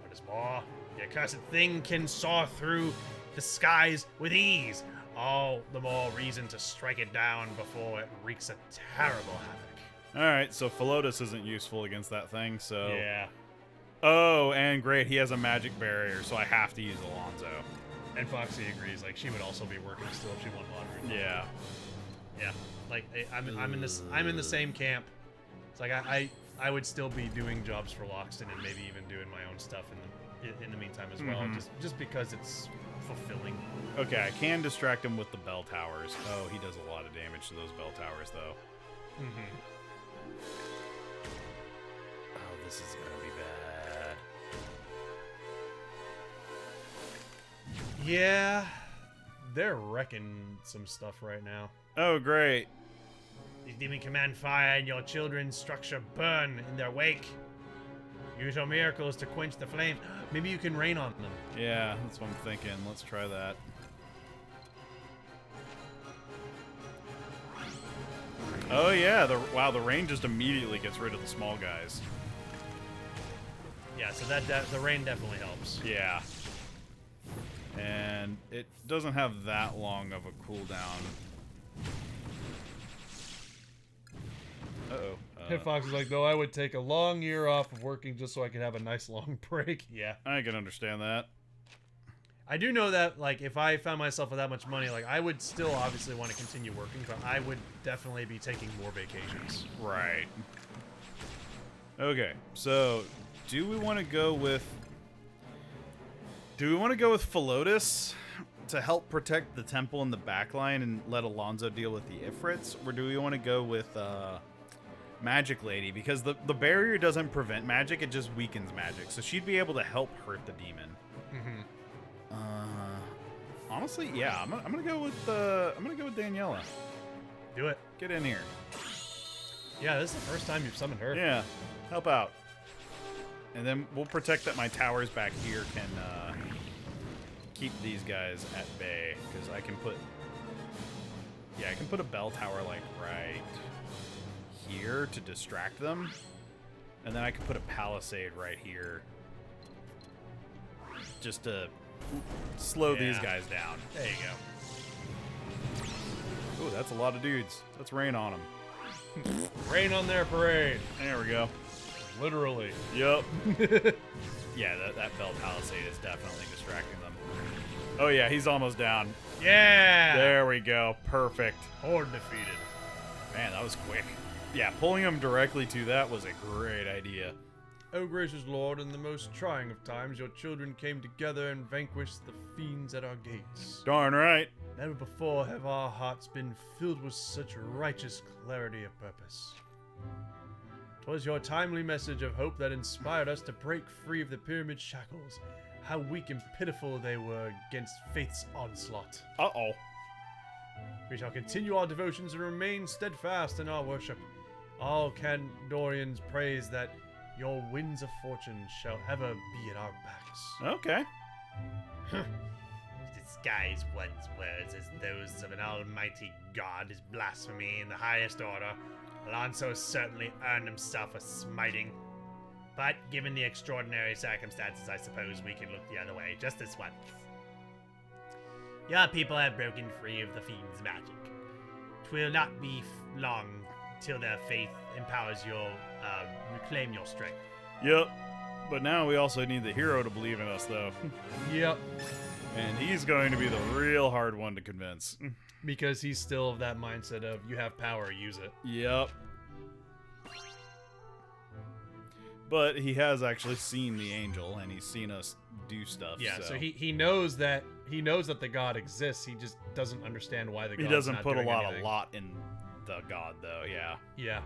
What is more, the accursed thing can soar through the skies with ease. All the more reason to strike it down before it wreaks a terrible havoc. All right, so Philotus isn't useful against that thing, so... Yeah. Oh, and great, he has a magic barrier, so I have to use Alonzo. And Foxy agrees. Like, she would also be working still if she won lottery. Yeah. Yeah. Like, I'm in the same camp. It's like I would still be doing jobs for Loxton and maybe even doing my own stuff in the meantime as well. Mhm. Just because it's fulfilling. Okay, I can distract him with the bell towers. Oh, he does a lot of damage to those bell towers, though. Mm-hmm. Oh, this is gonna be bad. Yeah. They're wrecking some stuff right now. Oh, great. These demon command fire and your children's structure burn in their wake. Use your miracles to quench the flames. Maybe you can rain on them. Yeah, that's what I'm thinking. Let's try that. Oh yeah, the rain just immediately gets rid of the small guys. Yeah, so the rain definitely helps. Yeah. And it doesn't have that long of a cooldown. Uh-oh. Hit Fox is like, no, I would take a long year off of working just so I could have a nice long break. Yeah. I can understand that. I do know that, like, if I found myself with that much money, like, I would still obviously want to continue working, but I would definitely be taking more vacations. Right. Okay, so do we want to go with Philotis to help protect the temple in the backline and let Alonzo deal with the Ifrits, or do we want to go with Magic Lady? Because the barrier doesn't prevent magic, it just weakens magic, so she'd be able to help hurt the demon. Mm-hmm. Honestly, yeah, I'm gonna go with Daniela. Do it. Get in here. Yeah, this is the first time you've summoned her. Yeah, help out. And then we'll protect that my towers back here can keep these guys at bay, because I can put a bell tower like right here to distract them, and then I can put a palisade right here just to slow these guys down. There you go. Ooh, that's a lot of dudes. Let's rain on them. Rain on their parade. There we go. Literally. Yep. Yeah, that bell palisade is definitely distracting them. Oh yeah, he's almost down. Yeah! There we go. Perfect. Horde defeated. Man, that was quick. Yeah, pulling him directly to that was a great idea. O gracious Lord, in the most trying of times, your children came together and vanquished the fiends at our gates. Darn right. Never before have our hearts been filled with such righteous clarity of purpose. 'Twas your timely message of hope that inspired us to break free of the pyramid shackles. How weak and pitiful they were against faith's onslaught. Uh-oh. We shall continue our devotions and remain steadfast in our worship. All Kandorians praise that your winds of fortune shall ever be at our backs. Okay. Disguise one's words as those of an almighty god is blasphemy in the highest order. Alonso certainly earned himself a smiting. But given the extraordinary circumstances, I suppose we can look the other way just this once. Your people have broken free of the fiend's magic. 'Twill not be long till their faith empowers you reclaim your strength. Yep. But now we also need the hero to believe in us, though. Yep. And he's going to be the real hard one to convince. Because he's still of that mindset of, you have power, use it. Yep. But he has actually seen the angel, and he's seen us do stuff. Yeah, so he knows that the god exists. He just doesn't understand why the god. He doesn't put a lot in the god, though. Yeah. Yeah.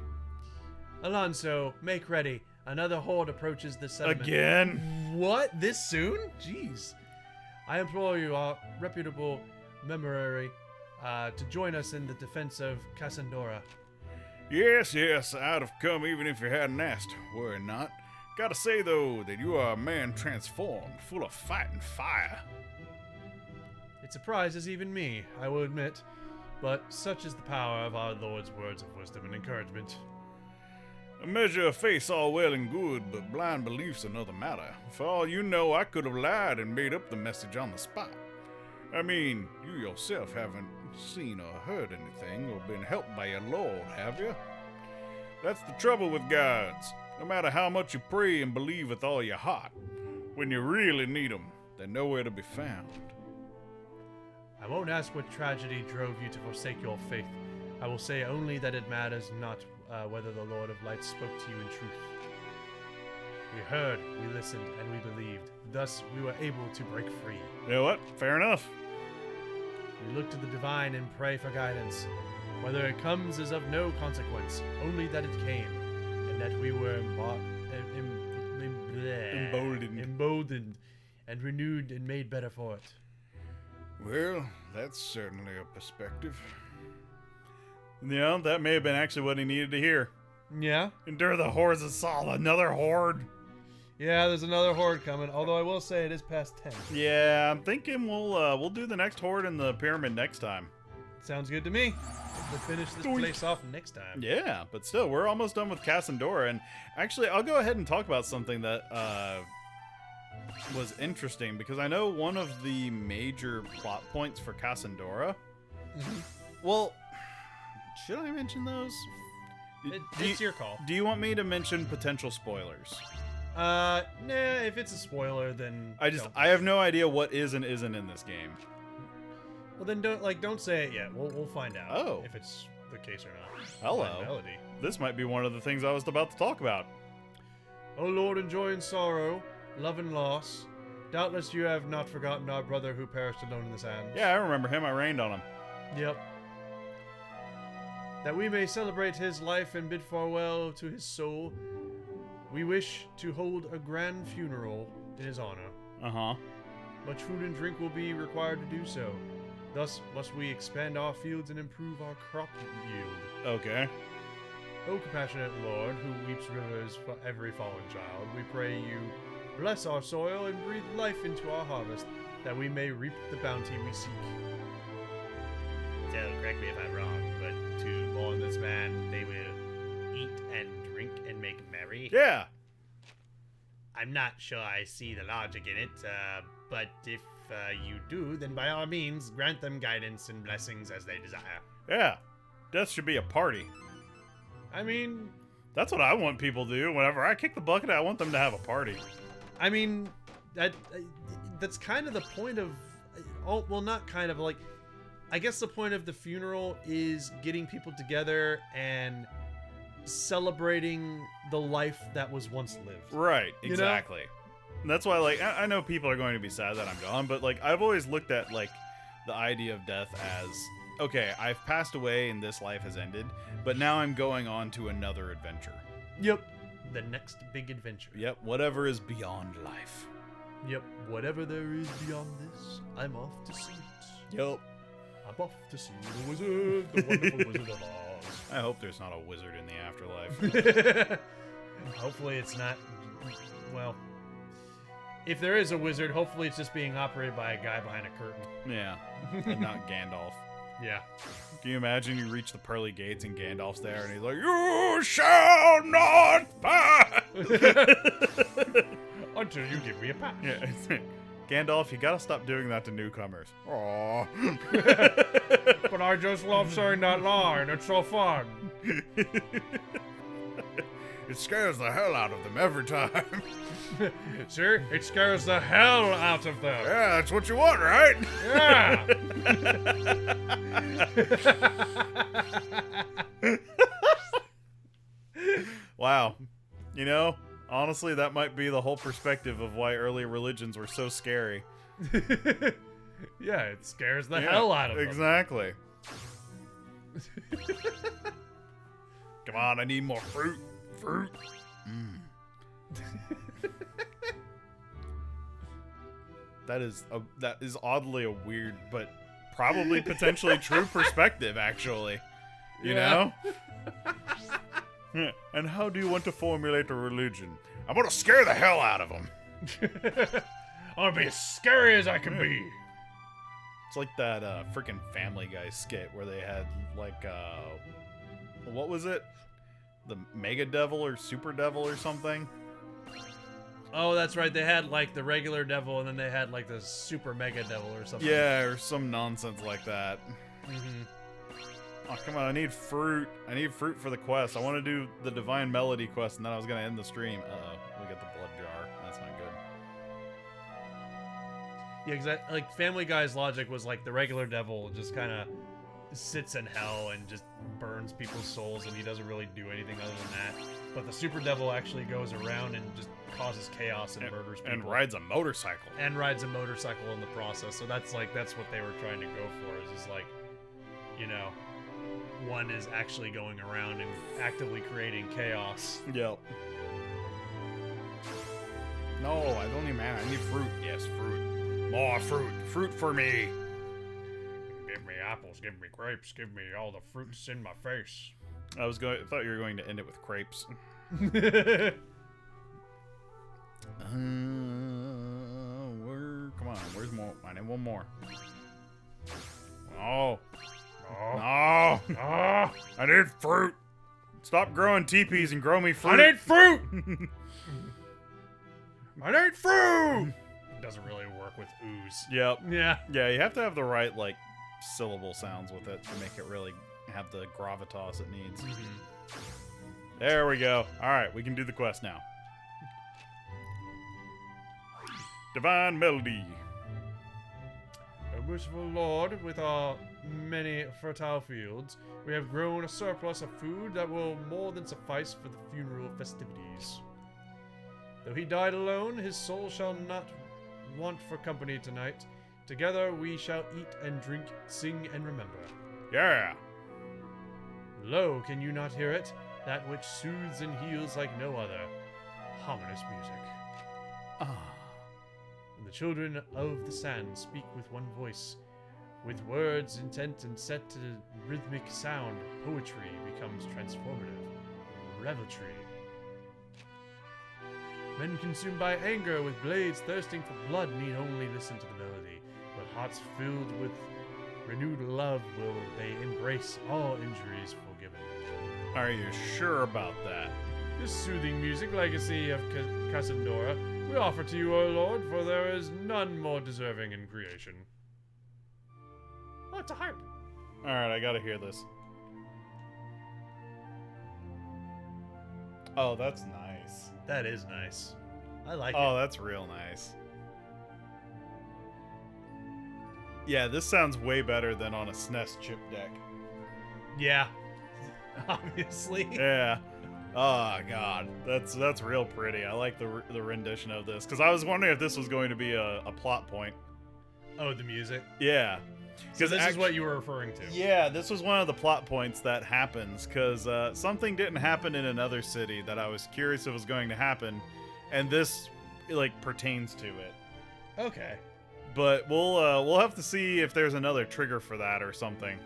Alonso, make ready. Another horde approaches the settlement. Again? What? This soon? Jeez. I implore you, our reputable memorary, to join us in the defense of Cassandora. Yes, I'd have come even if you hadn't asked. Worry not. Gotta say, though, that you are a man transformed, full of fight and fire. It surprises even me, I will admit, but such is the power of our Lord's words of wisdom and encouragement. A measure of faith's all well and good, but blind belief's another matter. For all you know, I could have lied and made up the message on the spot. I mean, you yourself haven't seen or heard anything or been helped by your Lord, have you? That's the trouble with gods. No matter how much you pray and believe with all your heart, when you really need them, they're nowhere to be found. I won't ask what tragedy drove you to forsake your faith. I will say only that it matters not whether the Lord of Light spoke to you in truth. We heard, we listened, and we believed. Thus, we were able to break free. You know what? Fair enough. We look to the divine and pray for guidance. Whether it comes is of no consequence, only that it came, and that we were emboldened and renewed and made better for it. Well, that's certainly a perspective. Yeah, that may have been actually what he needed to hear. Yeah? Endure the hordes of Saul, another horde. Yeah, there's another horde coming, although I will say it is past 10. Yeah, I'm thinking we'll do the next horde in the pyramid next time. Sounds good to me. We'll finish this place off next time. Yeah, but still, we're almost done with Cassandora, and actually, I'll go ahead and talk about something that was interesting, because I know one of the major plot points for Cassandora. Well, should I mention those? It's your call. Do you want me to mention potential spoilers? Nah, if it's a spoiler, then I have no idea what is and isn't in this game. Well, then don't say it yet. We'll find out. Oh. If it's the case or not. Hello. Melody. This might be one of the things I was about to talk about. O Lord, in joy and sorrow, love and loss, doubtless you have not forgotten our brother who perished alone in the sands. Yeah, I remember him. I rained on him. Yep. That we may celebrate his life and bid farewell to his soul, we wish to hold a grand funeral in his honor. Uh-huh. Much food and drink will be required to do so. Thus must we expand our fields and improve our crop yield. Okay. O compassionate Lord, who weeps rivers for every fallen child, we pray you bless our soil and breathe life into our harvest, that we may reap the bounty we seek. So, correct me if I'm wrong, but to mourn this man, they will eat and drink and make merry? Yeah. I'm not sure I see the logic in it, but if you do, then by all means, grant them guidance and blessings as they desire. Yeah. Death should be a party. I mean, That's what I want people to do. Whenever I kick the bucket, I want them to have a party. that's kind of the point of, well, not kind of, like, I guess the point of the funeral is getting people together and celebrating the life that was once lived. Right, You know? exactly. And that's why, like, I know people are going to be sad that I'm gone, but, like, I've always looked at, like, the idea of death as, okay, I've passed away and this life has ended, but now I'm going on to another adventure. Yep. The next big adventure. Yep, whatever is beyond life. Yep. Whatever there is beyond this, I'm off to see it. Yep. I'm off to see the wizard, the wonderful Wizard of Oz. I hope there's not a wizard in the afterlife. Hopefully it's not, well, if there is a wizard, hopefully it's just being operated by a guy behind a curtain. Yeah, and not Gandalf. Yeah. Can you imagine you reach the pearly gates and Gandalf's there and he's like, "You shall not pass!" Until you give me a pass. Yeah. Gandalf, you gotta stop doing that to newcomers. Aww. But I just love saying that line. It's so fun. It scares the hell out of them every time. See? It scares the hell out of them. Yeah, that's what you want, right? Yeah. Wow. You know, honestly, that might be the whole perspective of why early religions were so scary. Yeah, it scares the hell out of them. Exactly. Come on, I need more fruit. Fruit. That is oddly a weird, but probably potentially true perspective, actually. You know? Yeah. And how do you want to formulate a religion? I'm gonna scare the hell out of them. I'll be as scary as I can be. It's like that freaking Family Guy skit where they had, like, what was it? The Mega Devil or Super Devil or something? Oh, that's right. They had, like, the regular devil, and then they had, like, the super mega devil or something. Yeah, or some nonsense like that. Mm-hmm. Oh, come on, I need fruit. I need fruit for the quest. I want to do the Divine Melody quest, and then I was going to end the stream. Uh-oh, we got the blood jar. That's not good. Yeah, exactly. Like, Family Guy's logic was, like, the regular devil just kind of sits in hell and just burns people's souls, and he doesn't really do anything other than that. But the super devil actually goes around and just causes chaos and murders people. And rides a motorcycle. And rides a motorcycle in the process. So that's what they were trying to go for, is just like, you know, one is actually going around and actively creating chaos. Yep. No, I don't need mana. I need fruit. Yes, fruit. More fruit. Fruit for me. Give me apples, give me grapes, give me all the fruits in my face. I thought you were going to end it with crepes. Come on, where's more? I need one more. Oh, No. Ah, I need fruit. Stop growing teepees and grow me fruit. I need fruit! I need fruit! Doesn't really work with ooze. Yep. Yeah. Yeah, you have to have the right, like, syllable sounds with it to make it really have the gravitas it needs. There we go. Alright, we can do the quest now. Divine Melody. O merciful Lord, with our many fertile fields, we have grown a surplus of food that will more than suffice for the funeral festivities. Though he died alone, his soul shall not want for company tonight. Together we shall eat and drink, sing and remember. Yeah. Lo, can you not hear it? That which soothes and heals like no other. Ominous music. Ah. And the children of the sand speak with one voice. With words intent and set to rhythmic sound, poetry becomes transformative. Revelry. Men consumed by anger with blades thirsting for blood need only listen to the melody. With hearts filled with renewed love will they embrace all injuries forgiven. Are you sure about that? This soothing music legacy of Cassandora we offer to you, O Lord, for there is none more deserving in creation. Oh, it's a harp. Alright, I gotta hear this. Oh, that's nice. That is nice. I like it. Oh, that's real nice. Yeah, this sounds way better than on a SNES chip deck. Yeah. Obviously. Yeah. Oh god, that's real pretty. I like the rendition of this because I was wondering if this was going to be a plot point. Oh, the music. Yeah, So this is what you were referring to. Yeah, this was one of the plot points that happens because something didn't happen in another city that I was curious if was going to happen, and this like pertains to it. Okay. But we'll have to see if there's another trigger for that or something.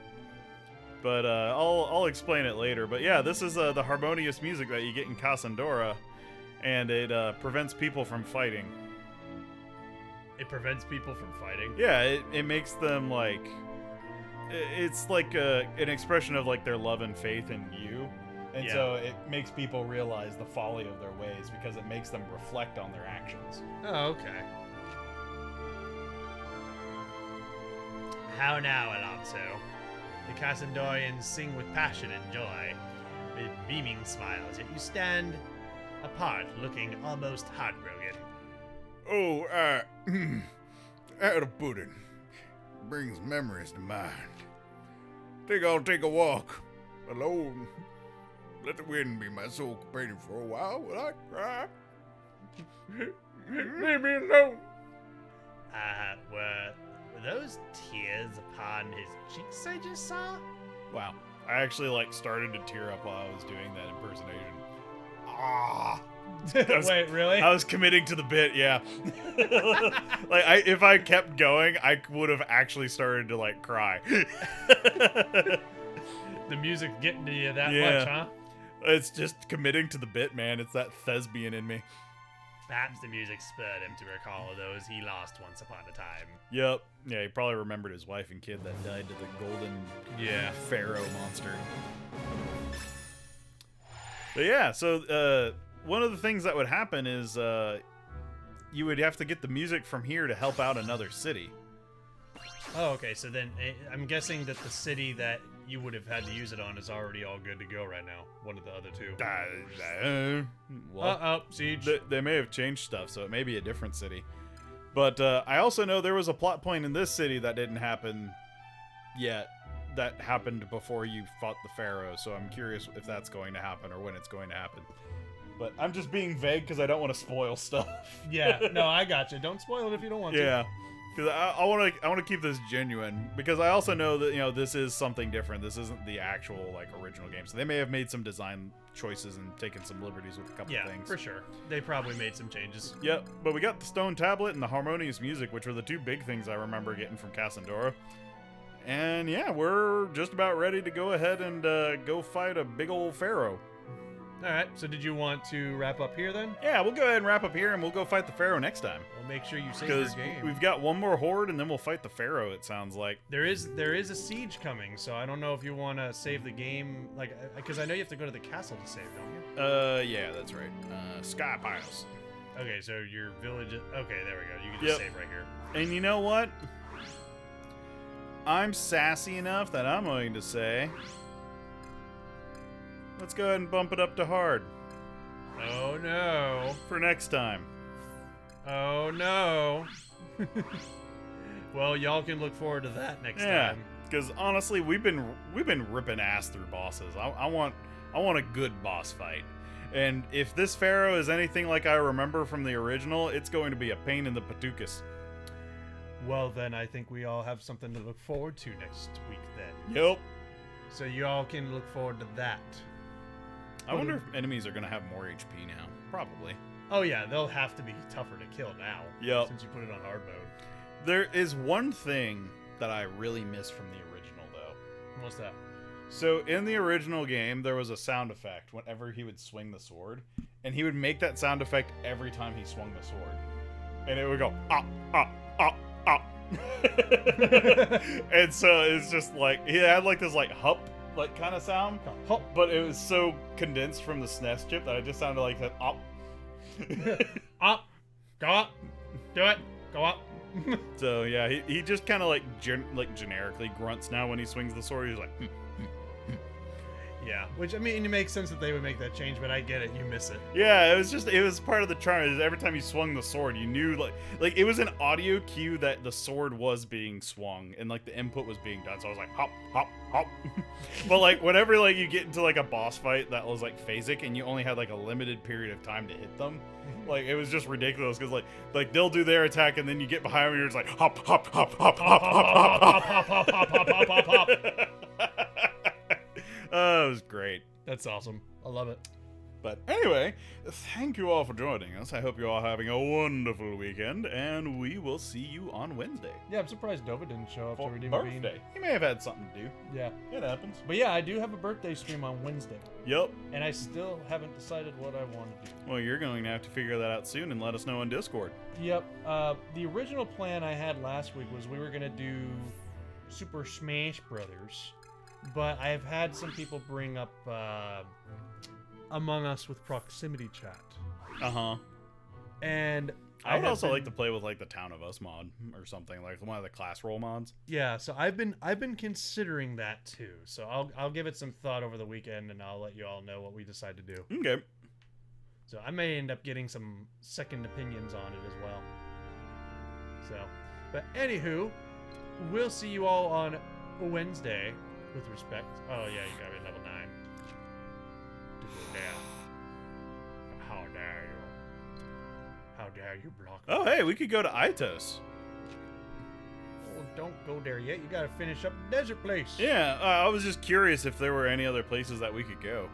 But I'll explain it later. But yeah, this is the harmonious music that you get in Cassandora, and it prevents people from fighting. It prevents people from fighting? Yeah, it makes them like... It's like an expression of like their love and faith in you. And Yeah. so it makes people realize the folly of their ways because it makes them reflect on their actions. Oh, okay. How now, Alonso? The Cassandorians sing with passion and joy, with beaming smiles, yet you stand apart, looking almost heartbroken. Oh, how to put it? Brings memories to mind. Think I'll take a walk alone. Let the wind be my sole companion for a while while I cry. Leave me alone! Were those tears upon his cheeks I just saw? Wow. I actually like started to tear up while I was doing that impersonation. Ah. Wait, really? I was committing to the bit, yeah. Like, if I kept going, I would have actually started to like cry. The music getting to you that Yeah. much, huh? It's just committing to the bit, man. It's that thespian in me. Perhaps the music spurred him to recall those he lost once upon a time. Yep. Yeah, he probably remembered his wife and kid that died to the golden pharaoh monster. But yeah, so one of the things that would happen is you would have to get the music from here to help out another city. Oh, okay. So then I'm guessing that the city that you would have had to use it on is already all good to go right now. One of the other two. Well, Siege. they may have changed stuff, so it may be a different city. But I also know there was a plot point in this city that didn't happen yet. That happened before you fought the pharaoh, so I'm curious if that's going to happen or when it's going to happen. But I'm just being vague because I don't want to spoil stuff. Yeah. No, I got you. Don't spoil it if you don't want to. Yeah, because I want to keep this genuine because I also know that this is something different. This isn't the actual like original game, so they may have made some design choices and taken some liberties with a couple Yeah, of things. for sure. They probably made some changes. Yep, but we got the stone tablet and the harmonious music, which were the two big things I remember getting from Cassandora. And yeah, we're just about ready to go ahead and go fight a big old pharaoh. All right. So did you want to wrap up here then? Yeah, we'll go ahead and wrap up here, and we'll go fight the Pharaoh next time. Well, make sure you save your Because game. we've got one more horde, and then we'll fight the Pharaoh, it sounds like. There is a siege coming, so I don't know if you want to save the game, like, because I know you have to go to the castle to save, don't you? Yeah, that's right. Sky Piles. Okay, so your village. Okay, there we go. You can just save right here. And you know what? I'm sassy enough that I'm going to say, let's go ahead and bump it up to hard Oh no! for next time. Oh no! Well, y'all can look forward to that next time. Because honestly, we've been ripping ass through bosses. I want a good boss fight. And if this Pharaoh is anything like I remember from the original, it's going to be a pain in the patukas. Well, then I think we all have something to look forward to next week. Then. Yep. So you all can look forward to that. I wonder if enemies are going to have more HP now. Probably. Oh yeah, they'll have to be tougher to kill now. Yep. Since you put it on hard mode. There is one thing that I really miss from the original, though. What's that? So in the original game, there was a sound effect whenever he would swing the sword, and he would make that sound effect every time he swung the sword, and it would go ah ah ah ah. And so it's just like he had like this like hup like kind of sound, but it was so condensed from the SNES chip that it just sounded like that op. Up, go up, do it, go up. So yeah, he just kind of like generically grunts now when he swings the sword. He's like. Yeah, which I mean, it makes sense that they would make that change, but I get it. You miss it. Yeah, it was part of the charm. Is every time you swung the sword, you knew like it was an audio cue that the sword was being swung and like the input was being done. So I was like hop hop hop. But like whenever like you get into like a boss fight that was like phasic and you only had like a limited period of time to hit them, like it was just ridiculous because like they'll do their attack and then you get behind them and you're just like hop hop hop hop hop hop hop hop hop hop hop hop hop hop. Oh, it was great. That's awesome. I love it. But anyway, thank you all for joining us. I hope you're all having a wonderful weekend, and we will see you on Wednesday. Yeah, I'm surprised Nova didn't show up For to redeem a bean. birthday. He may have had something to do. Yeah. It happens. But yeah, I do have a birthday stream on Wednesday, Yep. and I still haven't decided what I want to do. Well, you're going to have to figure that out soon and let us know on Discord. Yep. The original plan I had last week was we were going to do Super Smash Brothers. But I've had some people bring up Among Us with proximity chat. Uh-huh. And I would also like to play with like the Town of Us mod or something, like one of the class roll mods. Yeah, so I've been considering that too. So I'll give it some thought over the weekend and I'll let you all know what we decide to do. Okay. So I may end up getting some second opinions on it as well. So, but anywho, we'll see you all on Wednesday. With respect. Oh yeah, you gotta be level 9. To go down. How dare you? How dare you block me? Oh, hey, we could go to Itos. Oh, don't go there yet. You gotta finish up the desert place. Yeah, I was just curious if there were any other places that we could go.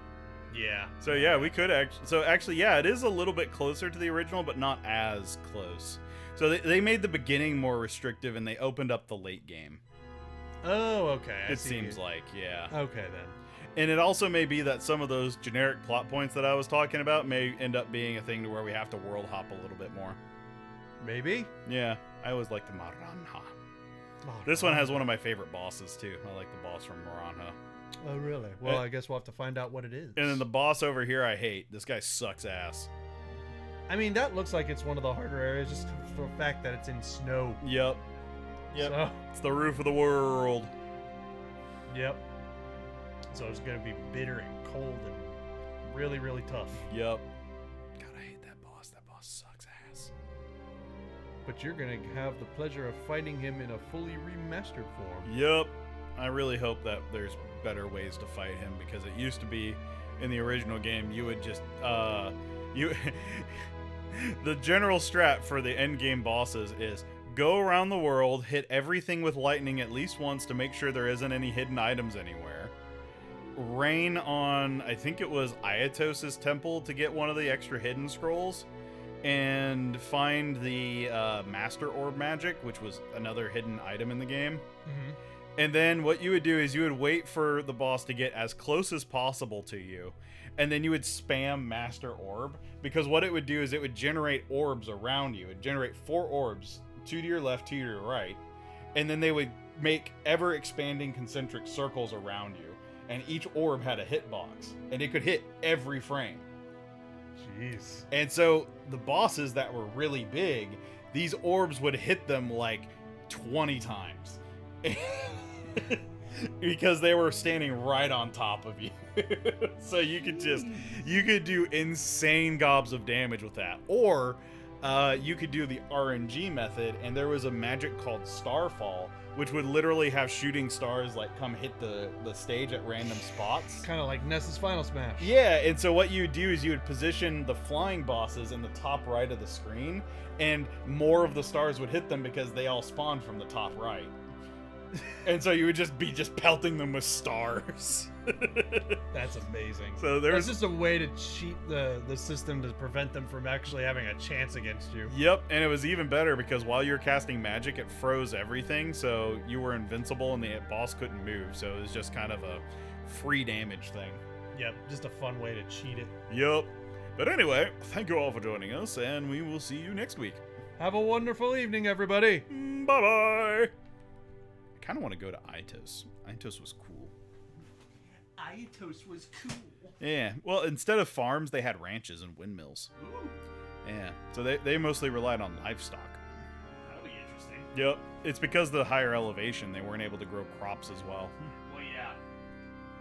Yeah. So yeah, we could actually. So actually, yeah, it is a little bit closer to the original, but not as close. So they made the beginning more restrictive, and they opened up the late game. Oh, okay. It seems like, yeah. Okay then. And it also may be that some of those generic plot points that I was talking about may end up being a thing to where we have to world hop a little bit more. Maybe. Yeah, I always like the Maranha. This one has one of my favorite bosses too. I like the boss from Maranha. Oh, really? Well, I guess we'll have to find out what it is. And then the boss over here I hate. This guy sucks ass. I mean, that looks like it's one of the harder areas just for the fact that it's in snow. Yep. Yep. So, It's the roof of the world. yep. So it's going to be bitter and cold and really, really tough. Yep. God, I hate that boss. That boss sucks ass. But you're going to have the pleasure of fighting him in a fully remastered form. Yep. I really hope that there's better ways to fight him because it used to be in the original game you would just the general strat for the end game bosses is go around the world, hit everything with lightning at least once to make sure there isn't any hidden items anywhere. Rain on, I think it was Iatos's temple to get one of the extra hidden scrolls. And find the Master Orb Magic, which was another hidden item in the game. Mm-hmm. And then what you would do is you would wait for the boss to get as close as possible to you. and then you would spam Master Orb, because what it would do is it would generate orbs around you. It would generate 4 orbs, 2 to your left, 2 to your right, and then they would make ever expanding concentric circles around you, and each orb had a hitbox, and it could hit every frame. Jeez. And so the bosses that were really big, these orbs would hit them like 20 times. Because they were standing right on top of you. So you could do insane gobs of damage with that. Or you could do the RNG method, and there was a magic called Starfall, which would literally have shooting stars like come hit the stage at random spots. Kind of like Ness's Final Smash. Yeah, and so what you would do is you would position the flying bosses in the top right of the screen, and more of the stars would hit them because they all spawned from the top right. And so you would just be pelting them with stars. That's amazing. So That's just a way to cheat the system to prevent them from actually having a chance against you. Yep, and it was even better because while you were casting magic, it froze everything, so you were invincible and the boss couldn't move. So it was just kind of a free damage thing. Yep, just a fun way to cheat it. Yep. But anyway, thank you all for joining us, and we will see you next week. Have a wonderful evening, everybody. Bye-bye. I kind of want to go to Itos. Itos was cool. Aitos was cool. Yeah, well, instead of farms, they had ranches and windmills. Ooh, Yeah, so they mostly relied on livestock. that'll be interesting. Yep, it's because the higher elevation, they weren't able to grow crops as well. Well, yeah,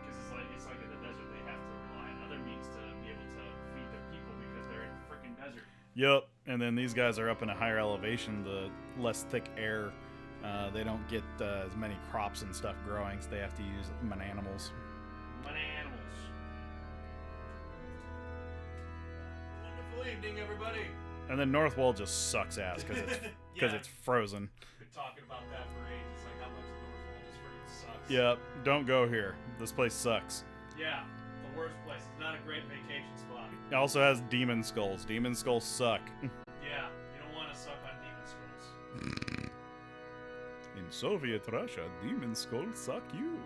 because it's like in the desert, they have to rely on other means to be able to feed their people because they're in the freaking desert. Yep, and then these guys are up in a higher elevation, the less thick air. They don't get as many crops and stuff growing, so they have to use animals. Animals. Wonderful evening, everybody. And then Northwall just sucks ass because Yeah. it's frozen. Been talking about that for ages, like how much Northwall just freaking sucks. Yep, don't go here. This place sucks. Yeah, the worst place. It's not a great vacation spot. It also has demon skulls. Demon skulls suck. Yeah, you don't want to suck on demon skulls. In Soviet Russia, demon skulls suck you.